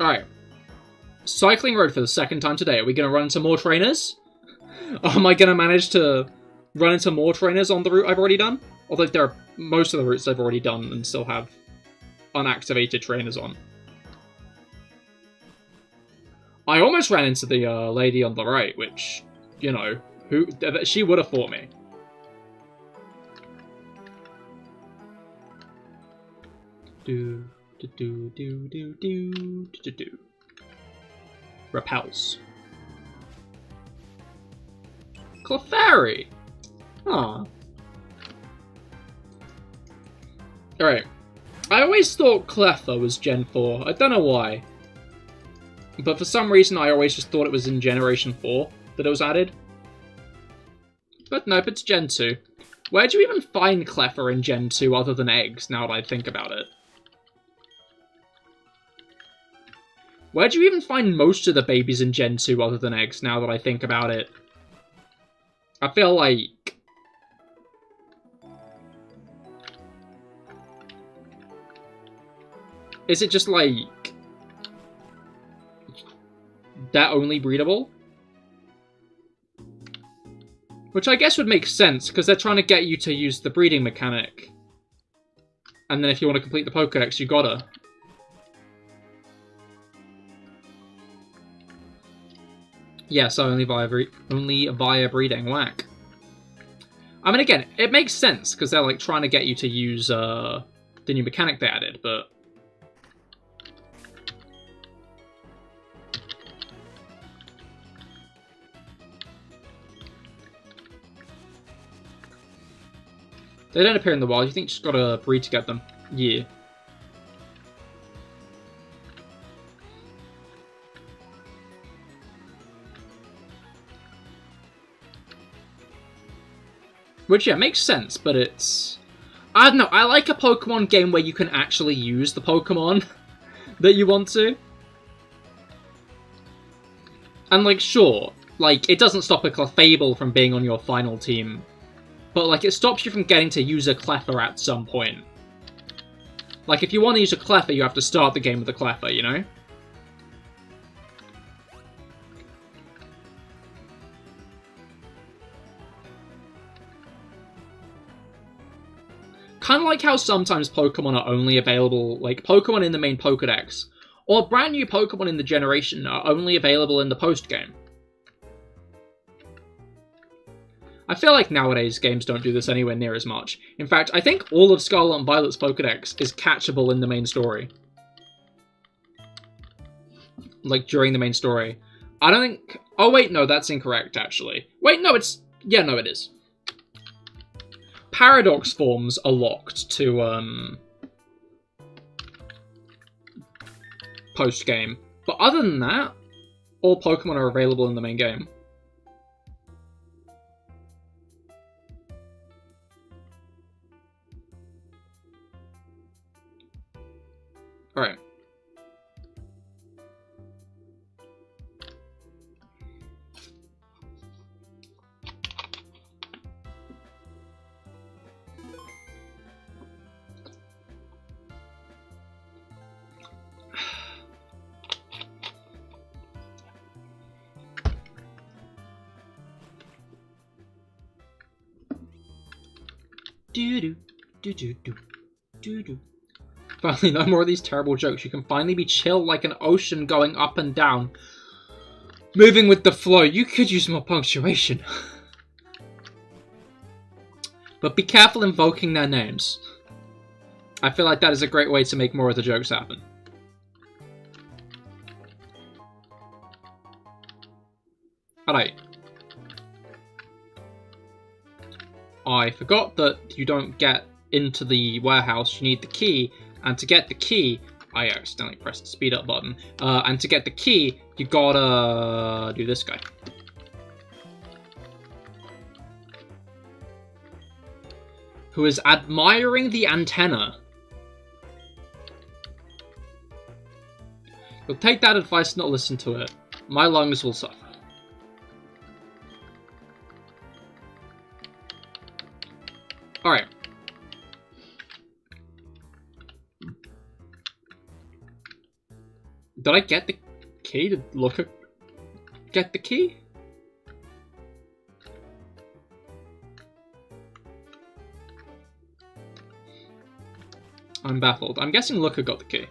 Alright. Cycling road for the second time today. Are we going to run into more trainers? Am I going to manage to run into more trainers on the route I've already done? Although there are most of the routes I've already done and still have unactivated trainers on. I almost ran into the lady on the right, which, you know, She would have fought me. Do do do do do do do do. Repels. Clefairy. Ah. Alright. I always thought Cleffa was Gen 4. I don't know why. But for some reason I always just thought it was in Generation 4 that it was added. But nope, it's Gen 2. Where'd you even find Cleffa in Gen 2 other than eggs, now that I think about it? Where'd you even find most of the babies in Gen 2 other than eggs, now that I think about it? I feel like... Is it just like... they're only breedable? Which I guess would make sense, because they're trying to get you to use the breeding mechanic. And then if you want to complete the Pokédex, you gotta. Yeah, so only via breeding. Whack. I mean, again, it makes sense, because they're like trying to get you to use the new mechanic they added, but... They don't appear in the wild, you think you just gotta breed to get them. Yeah. Which, yeah, makes sense, but it's... I don't know, I like a Pokemon game where you can actually use the Pokemon that you want to. And, like, sure, like, it doesn't stop a Clefable from being on your final team. But, like, it stops you from getting to use a Cleffa at some point. Like, if you want to use a Cleffa, you have to start the game with a Cleffa, you know? Kind of like how sometimes Pokemon are only available, like, Pokemon in the main Pokédex, or brand new Pokemon in the generation are only available in the post-game. I feel like nowadays games don't do this anywhere near as much. In fact, I think all of Scarlet and Violet's Pokédex is catchable in the main story. Like, during the main story. I don't think... Oh, wait, no, that's incorrect, actually. Wait, no, it's... Yeah, no, it is. Paradox forms are locked to, post-game. But other than that, all Pokemon are available in the main game. Alright. Do-do, do-do-do, do-do. Finally, no more of these terrible jokes. You can finally be chill like an ocean going up and down. Moving with the flow. You could use more punctuation. But be careful invoking their names. I feel like that is a great way to make more of the jokes happen. Alright. I forgot that you don't get into the warehouse, you need the key. And to get the key, I accidentally pressed the speed up button. And to get the key, you gotta do this guy. Who is admiring the antenna. You'll take that advice, not listen to it. My lungs will suffer. Alright. Did I get the key to look at... Get the key? I'm baffled. I'm guessing Looker got the key.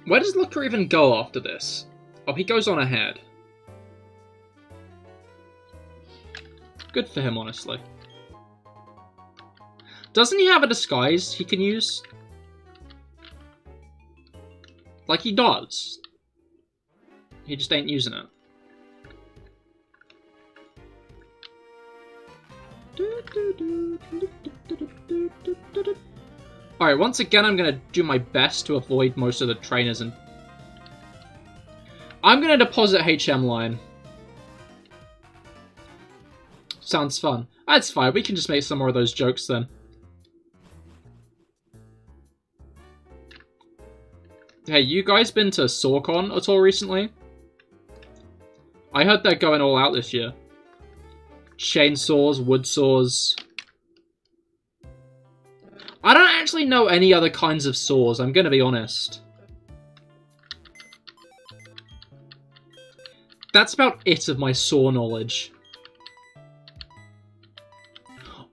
Where does Looker even go after this? Oh, he goes on ahead. Good for him, honestly. Doesn't he have a disguise he can use? Like, he does. He just ain't using it. Alright, once again, I'm going to do my best to avoid most of the trainers, and I'm going to deposit HM line. Sounds fun. That's fine, we can just make some more of those jokes then. Hey, you guys been to SawCon at all recently? I heard they're going all out this year. Chainsaws, wood saws. I don't actually know any other kinds of saws, I'm gonna be honest. That's about it of my saw knowledge.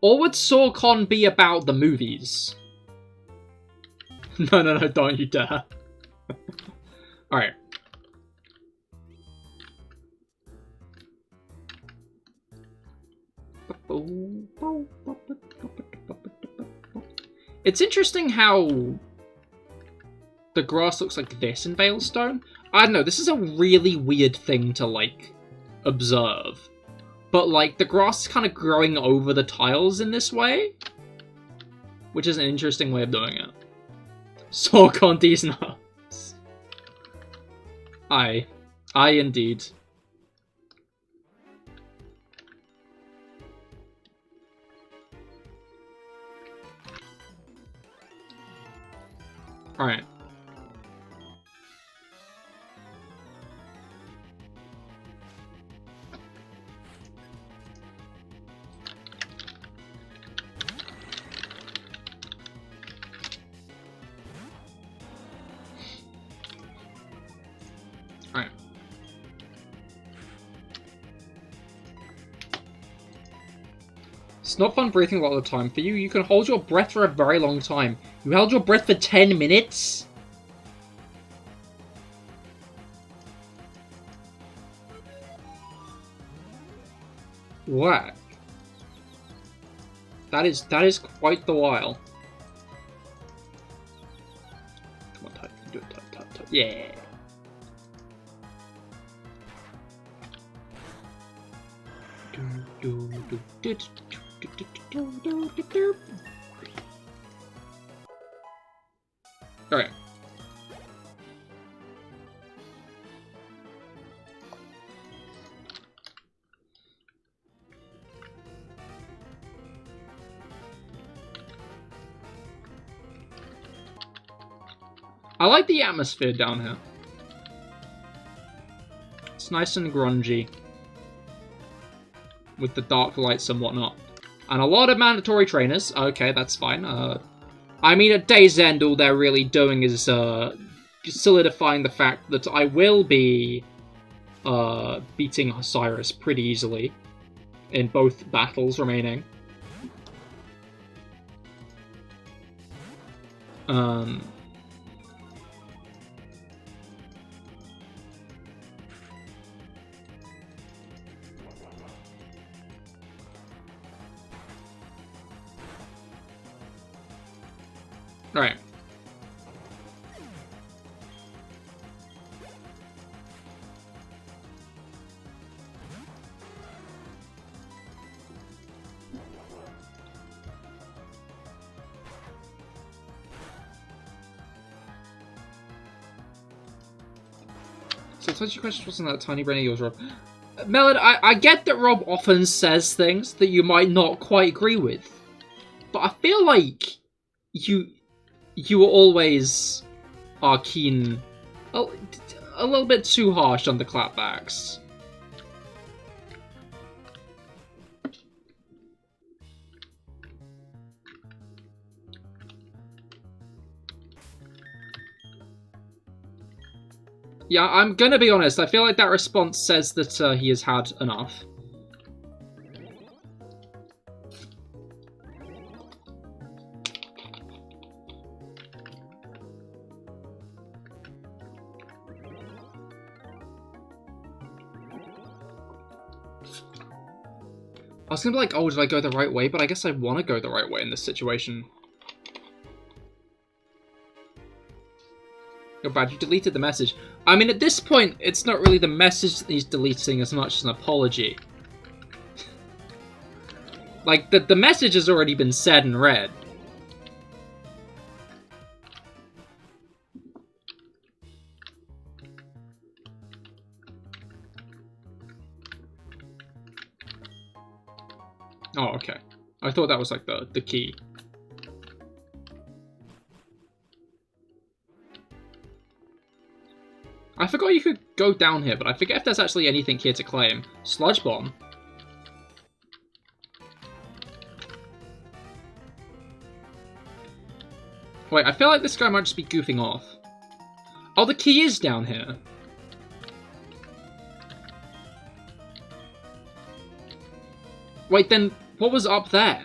Or would SawCon be about the movies? No, don't you dare. Alright. It's interesting how the grass looks like this in Veilstone. I don't know, this is a really weird thing to, like, observe. But, like, the grass is kind of growing over the tiles in this way, which is an interesting way of doing it. SawCon these nuts. Aye, indeed. Alright. Alright. It's not fun breathing a lot of the time. For you, you can hold your breath for a very long time. You held your breath for 10 minutes? Whack. That is quite the while. Come on, type. Do it, type. Yeah. Alright. I like the atmosphere down here. It's nice and grungy. With the dark lights and whatnot. And a lot of mandatory trainers. Okay, that's fine. I mean, at Day's End, all they're really doing is solidifying the fact that I will be beating Osiris pretty easily in both battles remaining. Alright. So, such a question wasn't that tiny brain of yours, Rob. Melon, I get that Rob often says things that you might not quite agree with, but I feel like you always are keen, a little bit too harsh on the clapbacks. Yeah, I'm gonna be honest, I feel like that response says that he has had enough. I was gonna be like, oh, did I go the right way? But I guess I want to go the right way in this situation. Oh, Brad, you deleted the message. I mean, at this point, it's not really the message that he's deleting as much as an apology. Like, the message has already been said and read. Oh, okay. I thought that was, like, the key. I forgot you could go down here, but I forget if there's actually anything here to claim. Sludge bomb. Wait, I feel like this guy might just be goofing off. Oh, the key is down here. Wait, then what was up there?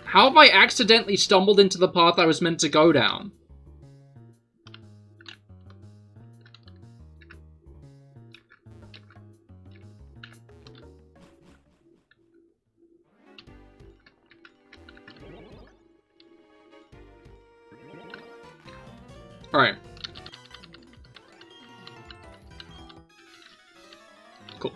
How have I accidentally stumbled into the path I was meant to go down? Alright. Cool.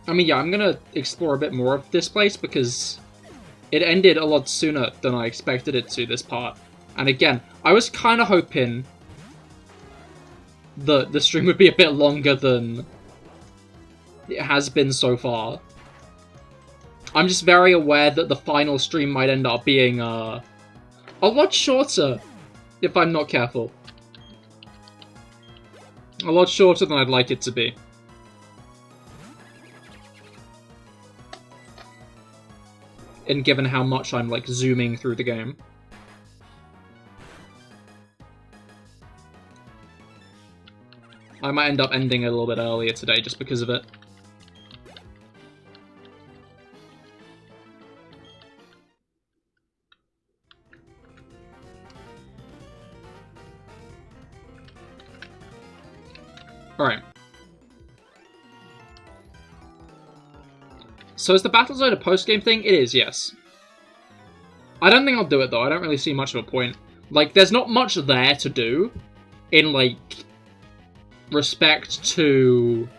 I mean, yeah, I'm gonna explore a bit more of this place because it ended a lot sooner than I expected it to, this part. And again, I was kind of hoping the stream would be a bit longer than it has been so far. I'm just very aware that the final stream might end up being a lot shorter if I'm not careful. A lot shorter than I'd like it to be. And given how much I'm, like, zooming through the game. I might end up ending a little bit earlier today just because of it. Alright. So is the battle zone a post-game thing? It is, yes. I don't think I'll do it, though. I don't really see much of a point. Like, there's not much there to do in, like, respect to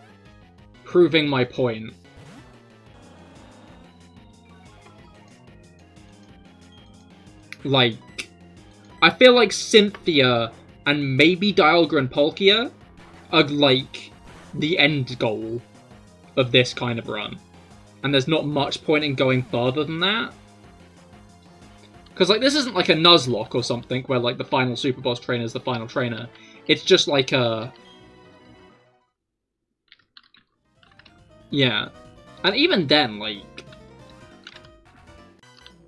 proving my point. Like, I feel like Cynthia and maybe Dialga and Palkia are, like, the end goal of this kind of run. And there's not much point in going further than that. Because, like, this isn't like a Nuzlocke or something, where, like, the final Super Boss trainer is the final trainer. It's just like a... Yeah. And even then, like...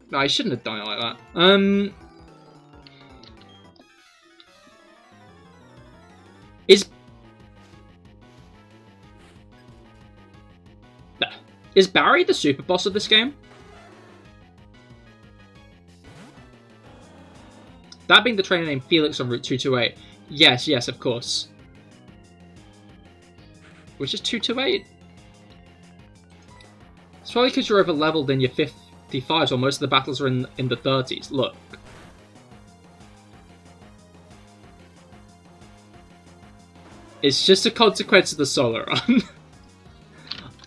No, I shouldn't have done it like that. Is Barry the super boss of this game? That being the trainer named Felix on Route 228. Yes, yes, of course. Which is 228? It's probably because you're over-leveled in your 55s, or most of the battles are in the 30s. Look. It's just a consequence of the solo run.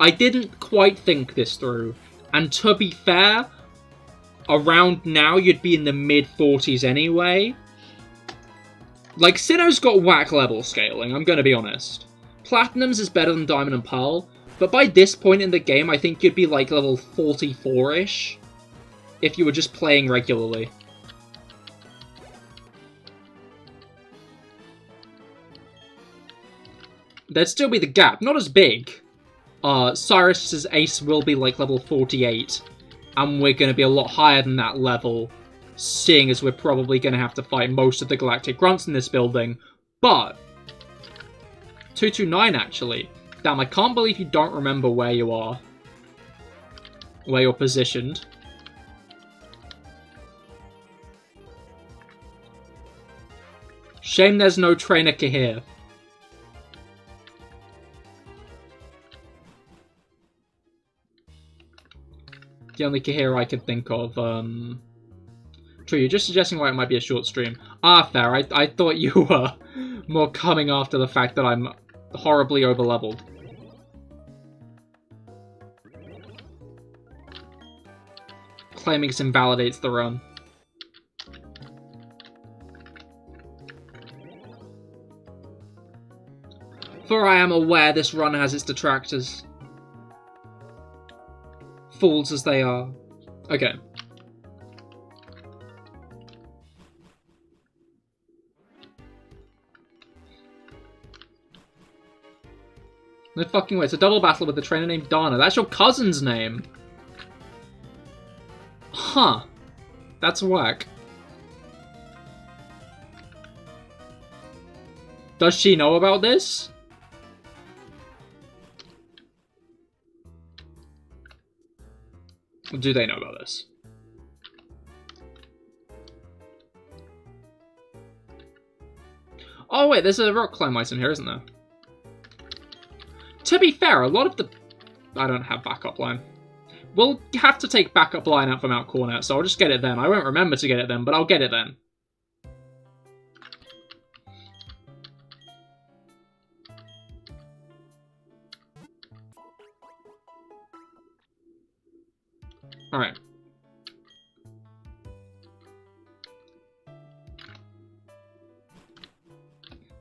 I didn't quite think this through, and to be fair, around now you'd be in the mid-40s anyway. Like, Sinnoh's got whack level scaling, I'm gonna be honest. Platinum's is better than Diamond and Pearl, but by this point in the game I think you'd be like level 44-ish, if you were just playing regularly. There'd still be the gap, not as big. Cyrus's ace will be like level 48, and we're going to be a lot higher than that level seeing as we're probably going to have to fight most of the Galactic Grunts in this building. But 229 actually. Damn, I can't believe you don't remember where you are. Where you're positioned. Shame there's no trainer Cahir. The only Cahir I could think of. True, you're just suggesting why it might be a short stream. Ah, fair. I thought you were more coming after the fact that I'm horribly overleveled. Claiming this invalidates the run. For I am aware this run has its detractors. Fools as they are. Okay. No fucking way. It's a double battle with a trainer named Dana. That's your cousin's name. Huh. That's whack. Does she know about this? Or do they know about this? Oh wait, there's a rock climb item here, isn't there? To be fair, a lot of the... I don't have backup line. We'll have to take backup line out from Mount Cornet, so I'll just get it then. I won't remember to get it then, but I'll get it then. Alright.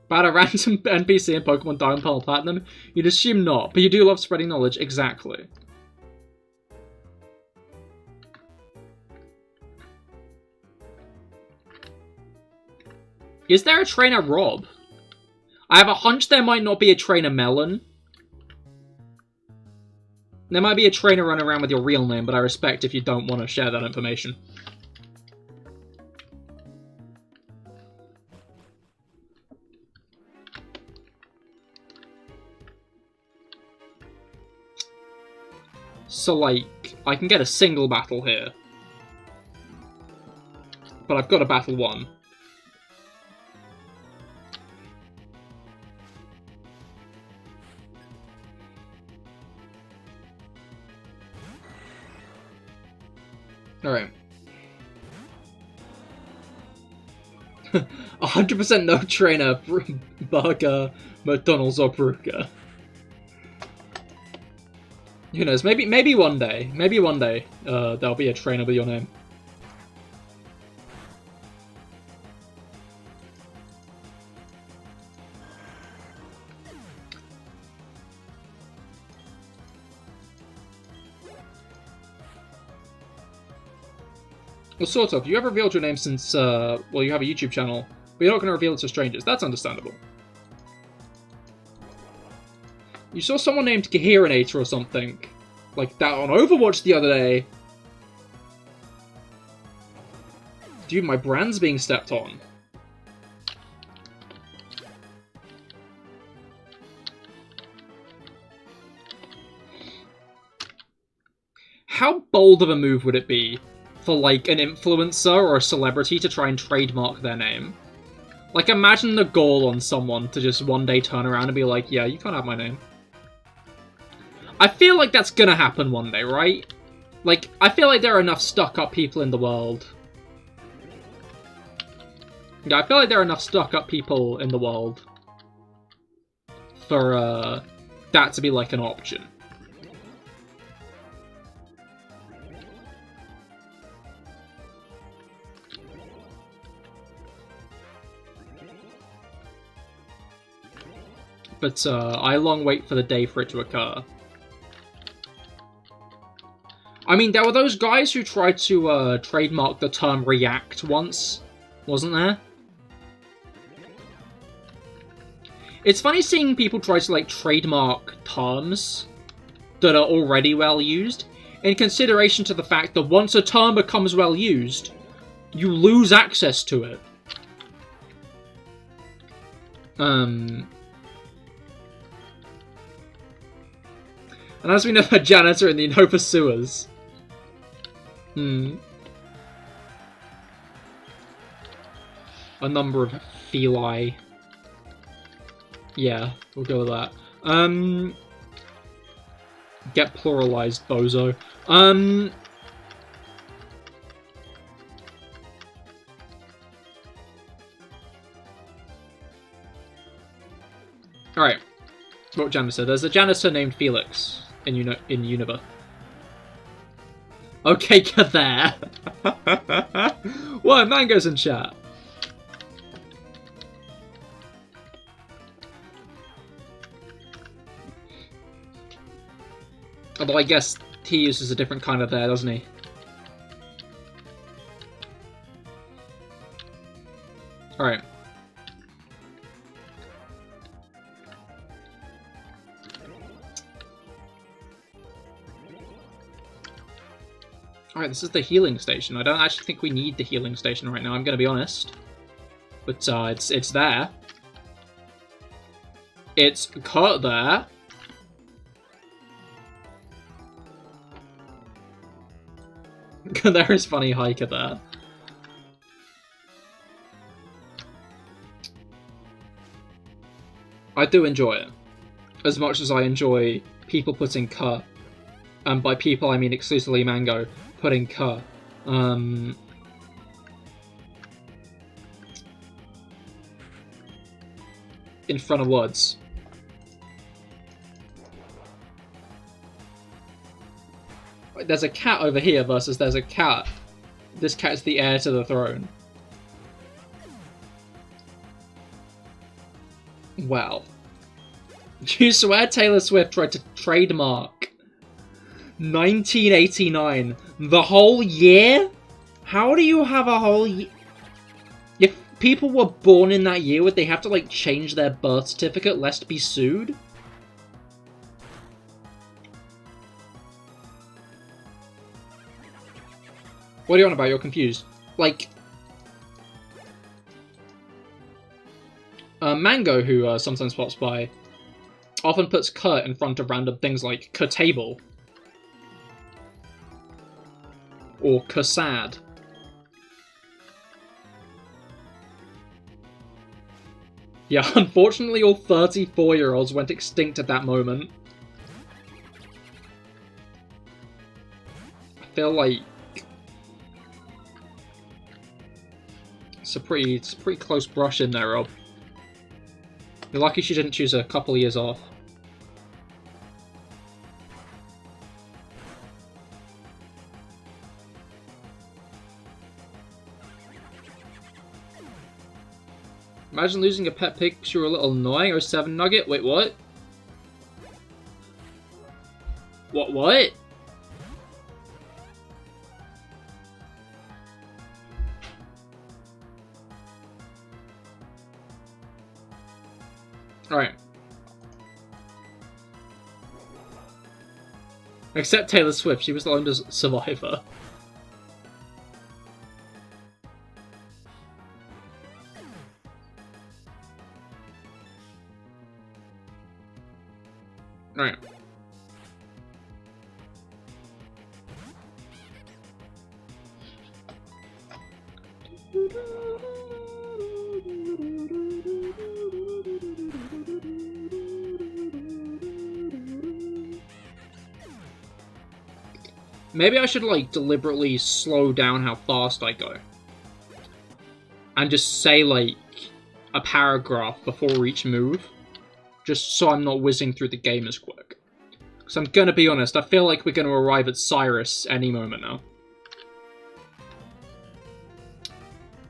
About a random NPC in Pokemon Diamond Pearl Platinum? You'd assume not, but you do love spreading knowledge. Exactly. Is there a trainer Rob? I have a hunch there might not be a trainer Melon. There might be a trainer running around with your real name, but I respect if you don't want to share that information. So, like, I can get a single battle here. But I've got a battle one. Alright. 100% no trainer, Burger, McDonald's, or Brugger. Who knows, maybe one day, there'll be a trainer with your name. Well, sort of. You have revealed your name since, well, you have a YouTube channel, but you're not going to reveal it to strangers. That's understandable. You saw someone named CahirLIVE or something like that on Overwatch the other day. Dude, my brand's being stepped on. How bold of a move would it be for, like, an influencer or a celebrity to try and trademark their name? Like, imagine the goal on someone to just one day turn around and be like, yeah, you can't have my name. I feel like that's gonna happen one day, right? Like, I feel like there are enough stuck-up people in the world. Yeah, I feel like there are enough stuck-up people in the world for, that to be, like, an option. But, I long wait for the day for it to occur. I mean, there were those guys who tried to, trademark the term react once, wasn't there? It's funny seeing people try to, like, trademark terms that are already well used, in consideration to the fact that once a term becomes well used, You lose access to it. And as we know, a janitor in the Nova sewers. A number of feli. Yeah, we'll go with that. Get pluralized, bozo. Alright. What janitor? There's a janitor named Felix in Univer. Okay, get there. Whoa, Mango's in chat. Although I guess he uses a different kind of there, doesn't he? Alright. Alright, this is the healing station. I don't actually think we need the healing station right now, I'm gonna be honest. But, it's there. It's cut there. There is funny hiker there. I do enjoy it. As much as I enjoy people putting cut. And by people I mean exclusively Mango putting cut. In front of words. There's a cat over here versus there's a cat. This cat is the heir to the throne. Wow. Do you swear Taylor Swift tried to trademark 1989? The whole year? How do you have a whole year? If people were born in that year, would they have to, like, change their birth certificate lest be sued? What are you on about? You're confused. Like, Mango, who sometimes pops by, often puts cut in front of random things like "table" or "sad." Yeah, unfortunately all 34-year-olds went extinct at that moment. I feel like it's a pretty close brush in there, Rob. You're lucky she didn't choose a couple of years off. Imagine losing a pet pig because you were a little annoying. 07 Nugget? Wait, what? What? Alright. Except Taylor Swift, she was the lone survivor. Alright. Maybe I should, like, deliberately slow down how fast I go. And just say, like, a paragraph before each move. Just so I'm not whizzing through the game as quick. Because I'm gonna be honest, I feel like we're gonna arrive at Cyrus any moment now.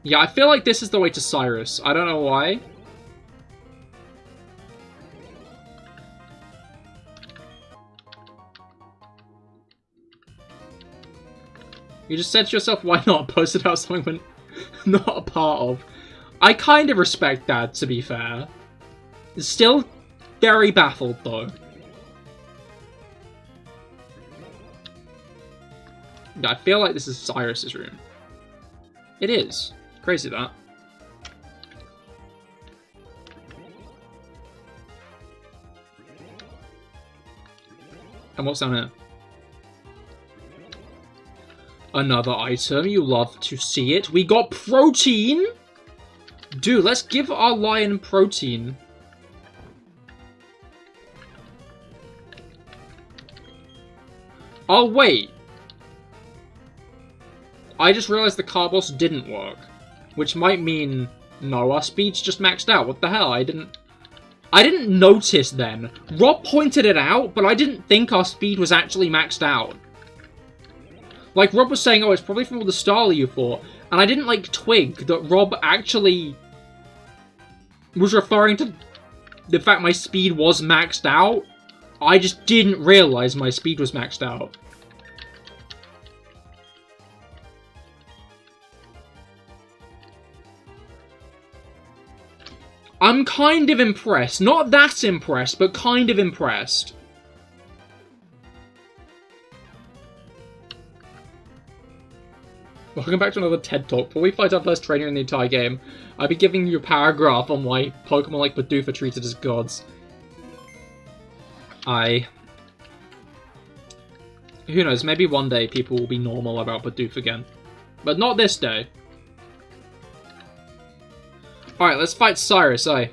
Yeah, I feel like this is the way to Cyrus. I don't know why. You just said to yourself, why not post it out something we're not a part of? I kind of respect that, to be fair. Still very baffled, though. I feel like this is Cyrus's room. It is. Crazy that. And what's down here? Another item. You love to see it. We got protein! Dude, let's give our lion protein. Oh, wait. I just realized the car boss didn't work. Which might mean, no, our speed's just maxed out. What the hell? I didn't notice then. Rob pointed it out, but I didn't think our speed was actually maxed out. Like, Rob was saying, oh, it's probably from all the Starly you fought. And I didn't, like, twig that Rob actually was referring to the fact my speed was maxed out. I just didn't realize my speed was maxed out. I'm kind of impressed. Not that impressed, but kind of impressed. Welcome back to another TED Talk. Before we fight our first trainer in the entire game, I'll be giving you a paragraph on why Pokemon like Bidoof are treated as gods. Who knows, maybe one day people will be normal about Bidoof again. But not this day. Alright, let's fight Cyrus, I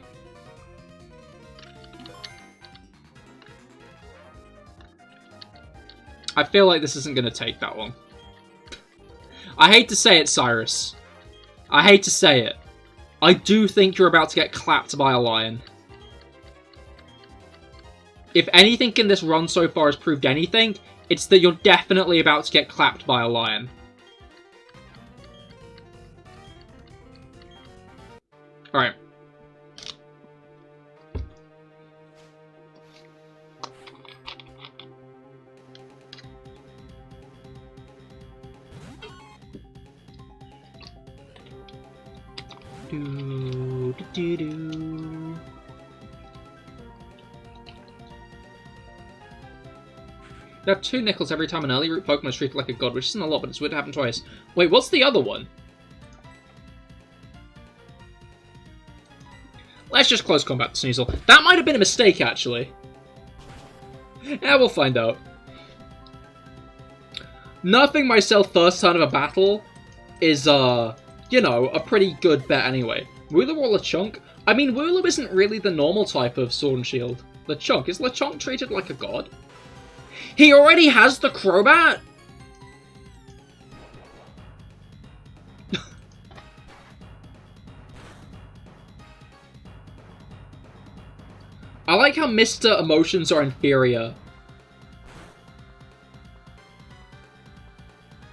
feel like this isn't going to take that long. I hate to say it, Cyrus. I hate to say it. I do think you're about to get clapped by a lion. If anything in this run so far has proved anything, it's that you're definitely about to get clapped by a lion. Alright. There are 2 nickels every time an early route Pokemon is treated like a god, which isn't a lot, but it's weird to happen twice. Wait, what's the other one? Let's just close combat the Sneasel. That might have been a mistake, actually. Yeah, we'll find out. Nerfing myself first turn of a battle is, you know, a pretty good bet anyway. Wooloo or Lechonk? I mean, Wooloo isn't really the normal type of Sword and Shield. Lechonk, is Lechonk treated like a god? He already has the Crobat? I like how Mr. Emotions are inferior.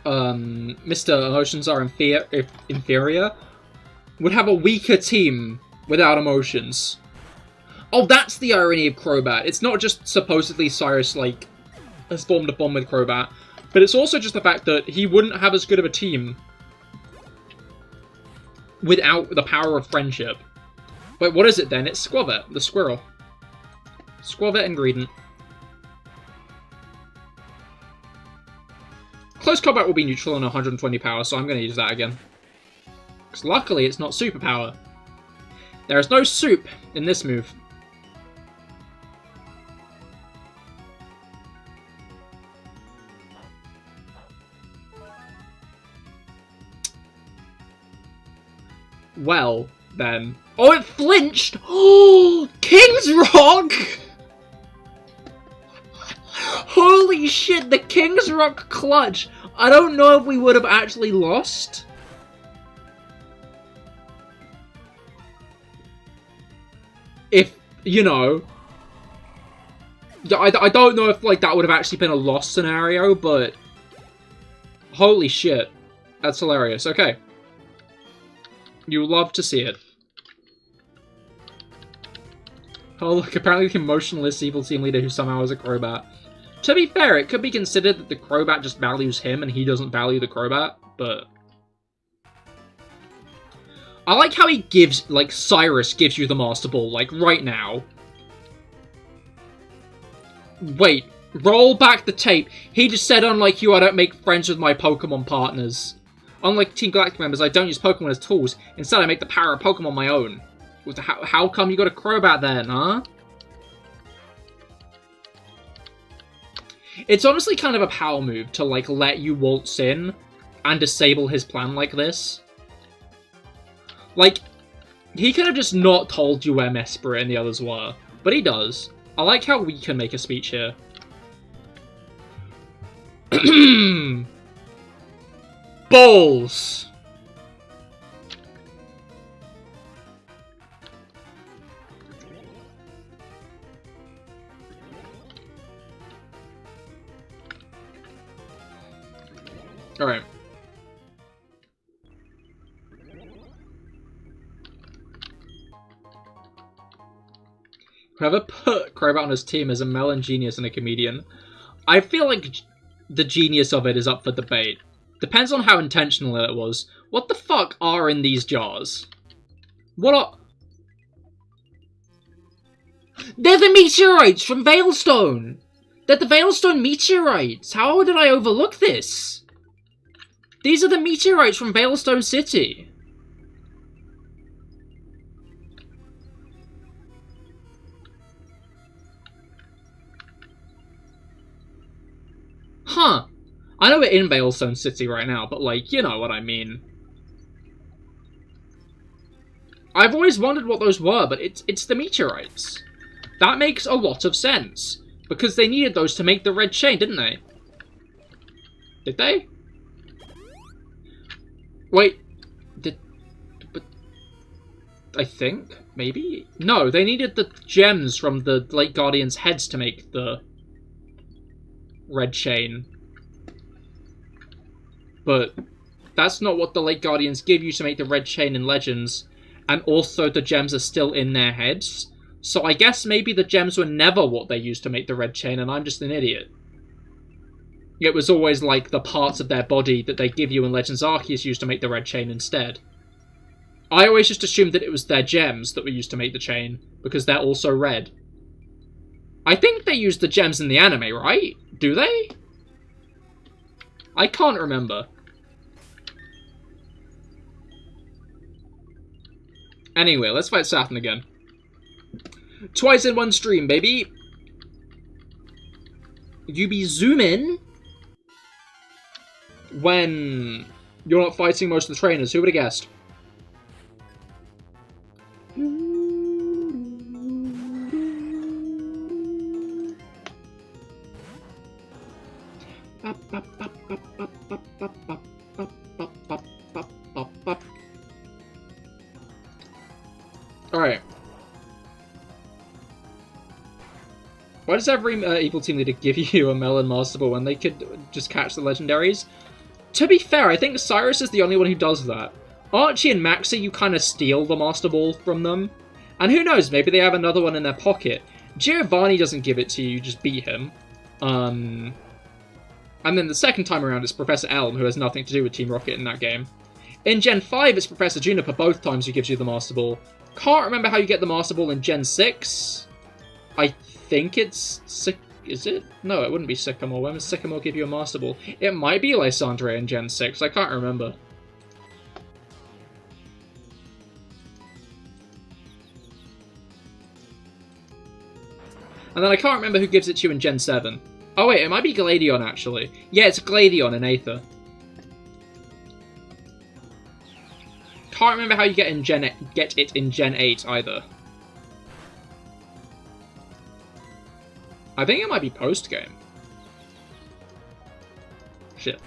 Mr. Emotions are inferior. Would have a weaker team without emotions. Oh, that's the irony of Crobat. It's not just supposedly Cyrus, like, has formed a bond with Crobat, but it's also just the fact that he wouldn't have as good of a team without the power of friendship. Wait, what is it then? It's Squavet, the squirrel. Squavet and Greedent. Close combat will be neutral on 120 power, so I'm going to use that again. Because luckily it's not superpower. There is no soup in this move. Well, then. Oh, it flinched! Oh, King's Rock! Holy shit, the King's Rock clutch! I don't know if we would have actually lost. If, you know... I don't know if, like, that would have actually been a loss scenario, but... Holy shit. That's hilarious. Okay. You love to see it. Oh, look, apparently the emotionless evil team leader who somehow is a Crobat. To be fair, it could be considered that the Crobat just values him and he doesn't value the Crobat, but... I like how he gives, like, Cyrus gives you the Master Ball, like, right now. Wait, roll back the tape. He just said, unlike you, I don't make friends with my Pokemon partners. Unlike Team Galactic members, I don't use Pokemon as tools. Instead, I make the power of Pokemon my own. How come you got a Crobat then, huh? It's honestly kind of a power move to, like, let you waltz in and disable his plan like this. Like, he could have just not told you where Mesprit and the others were, but he does. I like how we can make a speech here. Balls! Alright. Whoever put Crobat on his team is a melon genius and a comedian. I feel like the genius of it is up for debate. Depends on how intentional it was. What the fuck are in these jars? What are... They're the meteorites from Veilstone! They're the Veilstone meteorites! How did I overlook this? These are the meteorites from Veilstone City. Huh. I know we're in Veilstone City right now, but, like, you know what I mean. I've always wondered what those were, but it's the meteorites. That makes a lot of sense. Because they needed those to make the red chain, didn't they? Did they? Wait. But... I think? Maybe? No, they needed the gems from the Lake Guardians' heads to make the red chain. But that's not what the Lake Guardians give you to make the red chain in Legends. And also the gems are still in their heads. So I guess maybe the gems were never what they used to make the red chain and I'm just an idiot. It was always like the parts of their body that they give you in Legends Arceus used to make the red chain instead. I always just assumed that it was their gems that were used to make the chain, because they're also red. I think they use the gems in the anime, right? Do they? I can't remember. Anyway, let's fight Saturn again. Twice in one stream, baby! You be zooming when you're not fighting most of the trainers. Who would have guessed? Alright. Why does every evil team leader give you a Melon Master Ball when they could just catch the legendaries? To be fair, I think Cyrus is the only one who does that. Archie and Maxie, you kind of steal the Master Ball from them. And who knows, maybe they have another one in their pocket. Giovanni doesn't give it to you, you just beat him. And then the second time around it's Professor Elm, who has nothing to do with Team Rocket in that game. In Gen 5, it's Professor Juniper both times who gives you the Master Ball. Can't remember how you get the Master Ball in Gen 6. I think it's... Is it? No, it wouldn't be Sycamore. When does Sycamore give you a Master Ball? It might be Lysandre in Gen 6. I can't remember. And then I can't remember who gives it to you in Gen 7. Oh wait, it might be Gladion actually. Yeah, it's Gladion in Aether. Can't remember how you get it in Gen 8 either. I think it might be post-game. Shit.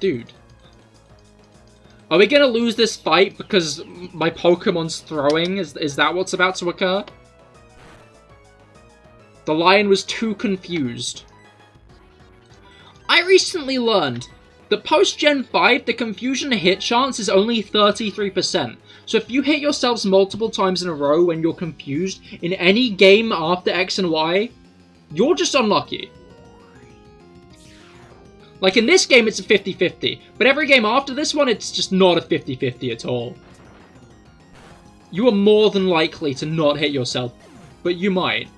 Dude. Are we gonna lose this fight because my Pokemon's throwing? Is that what's about to occur? The lion was too confused. I recently learned that post-Gen 5, the confusion hit chance is only 33%. So if you hit yourselves multiple times in a row when you're confused in any game after X and Y, you're just unlucky. Like in this game, it's a 50-50, but every game after this one, it's just not a 50-50 at all. you are more than likely to not hit yourself, but you might.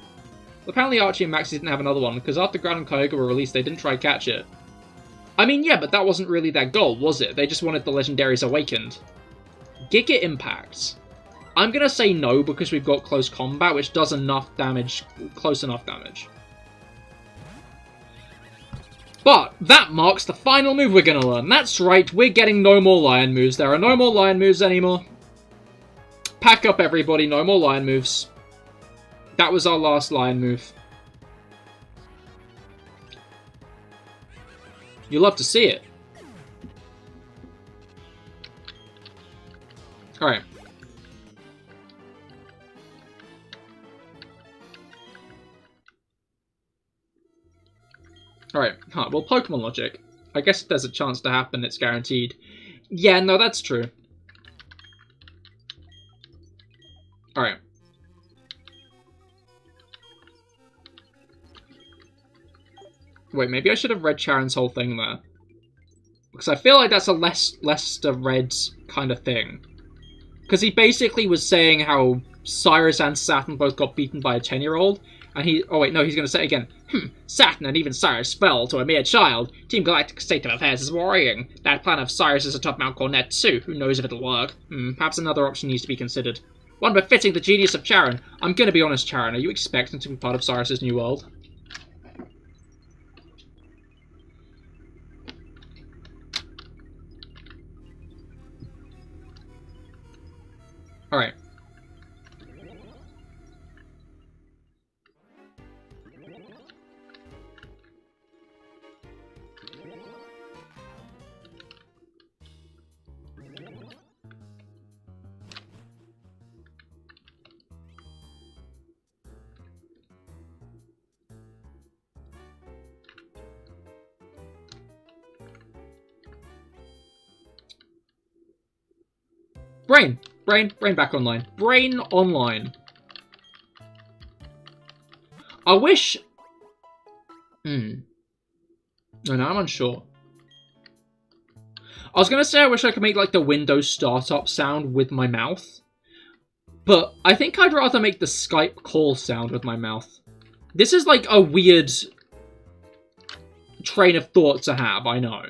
Apparently Archie and Maxie didn't have another one, because after Gran and Kyogre were released, they didn't try to catch it. I mean, yeah, but that wasn't really their goal, was it? They just wanted the Legendaries awakened. Giga Impact. I'm gonna say no, because we've got Close Combat, which does enough damage, close enough damage. But that marks the final move we're gonna learn. That's right, we're getting no more Lion moves. There are no more Lion moves anymore. Pack up, everybody, no more Lion moves. That was our last Lion move. You love to see it. Alright. Alright, huh, well, Pokemon logic. I guess if there's a chance to happen, it's guaranteed. Yeah, no, that's true. Alright. Wait, maybe I should have read Charon's whole thing there. Because I feel like that's a Lester Red kind of thing. Because he basically was saying how Cyrus and Saturn both got beaten by a 10-year-old. And he... Oh, wait, no, he's going to say it again. Saturn and even Cyrus fell to a mere child. Team Galactic's state of affairs is worrying. That plan of Cyrus is atop Mount Cornet too. Who knows if it'll work? Perhaps another option needs to be considered. One befitting the genius of Charon. I'm going to be honest, Charon. Are you expecting to be part of Cyrus's new world? Alright. Brain back online. Brain online. I wish... No, I'm unsure. I was going to say I wish I could make, like, the Windows startup sound with my mouth. But I think I'd rather make the Skype call sound with my mouth. This is, like, a weird train of thought to have, I know.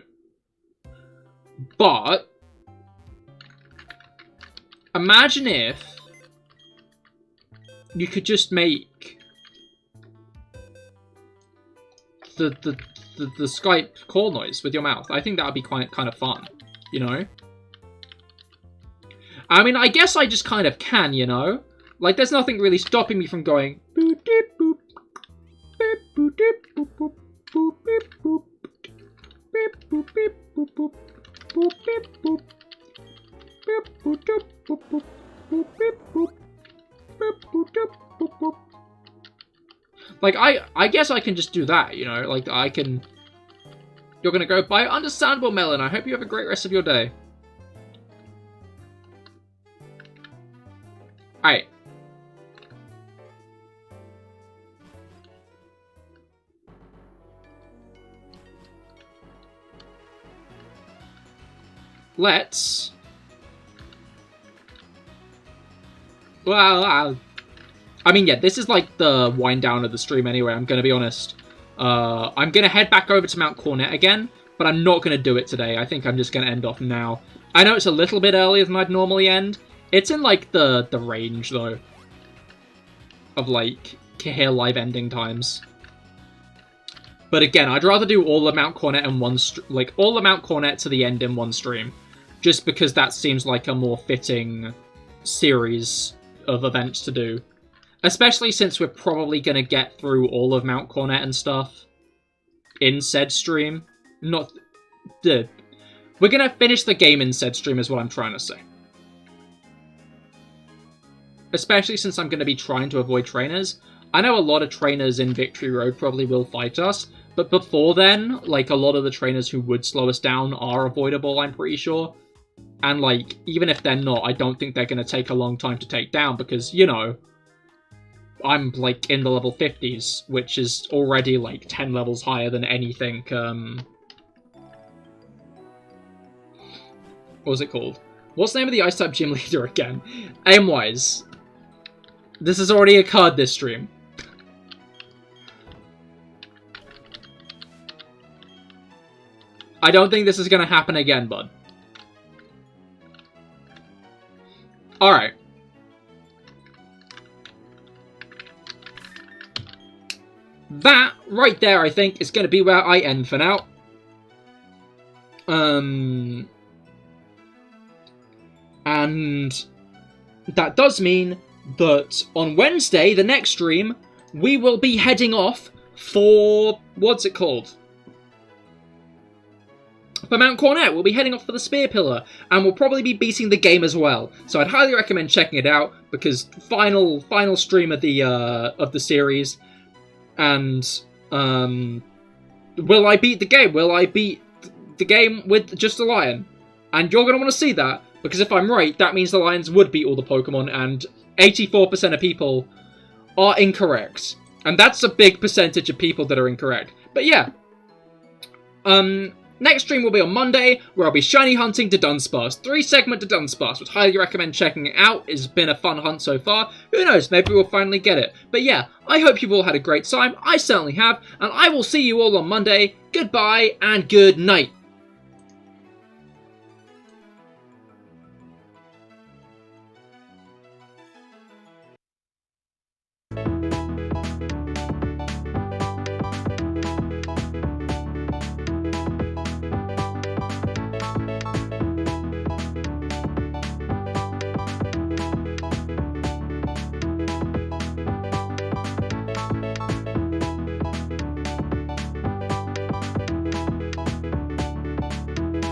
But... imagine if you could just make the Skype call noise with your mouth. I think that would be quite kind of fun, you know? I mean, I guess I just kind of can, you know? Like, there's nothing really stopping me from going boop deep boop beep boop deep boop boop boop beep boop beep boop beep boop boop boop beep boop beep boop boop boop boop boop beep boop beep boop boop boop. Like, I guess I can just do that, you know? Like, I can... You're gonna go, bye, understandable, Melon. I hope you have a great rest of your day. Alright. Let's... Well, I mean, yeah, this is like the wind down of the stream anyway, I'm gonna be honest. I'm gonna head back over to Mount Cornet again, but I'm not gonna do it today. I think I'm just gonna end off now. I know it's a little bit earlier than I'd normally end. It's in, like, the range, though, of, like, CahirLIVE ending times. But again, I'd rather do all of Mount Cornet in one all of Mount Cornet to the end in one stream. Just because that seems like a more fitting series of events to do. Especially since we're probably going to get through all of Mount Cornet and stuff in said stream. We're going to finish the game in said stream is what I'm trying to say. Especially since I'm going to be trying to avoid trainers. I know a lot of trainers in Victory Road probably will fight us, but before then, like, a lot of the trainers who would slow us down are avoidable, I'm pretty sure. And, like, even if they're not, I don't think they're going to take a long time to take down, because, you know, I'm, like, in the level 50s, which is already, like, 10 levels higher than anything, what was it called? What's the name of the Ice-type gym leader again? Aim-wise. This has already occurred this stream. I don't think this is going to happen again, bud. Alright. That, right there, I think, is going to be where I end for now. And that does mean that on Wednesday, the next stream, we will be heading off for... what's it called? For Mount Cornet. We'll be heading off for the Spear Pillar, and we'll probably be beating the game as well. So I'd highly recommend checking it out, because final stream of the series, and will I beat the game? Will I beat the game with just a lion? And you're going to want to see that, because if I'm right, that means the lions would beat all the Pokemon, and 84% of people are incorrect. And that's a big percentage of people that are incorrect. But yeah. Next stream will be on Monday, where I'll be shiny hunting to Dunsparce. 3-segment to Dunsparce, which highly recommend checking it out. It's been a fun hunt so far. Who knows, maybe we'll finally get it. But yeah, I hope you've all had a great time. I certainly have, and I will see you all on Monday. Goodbye, and good night.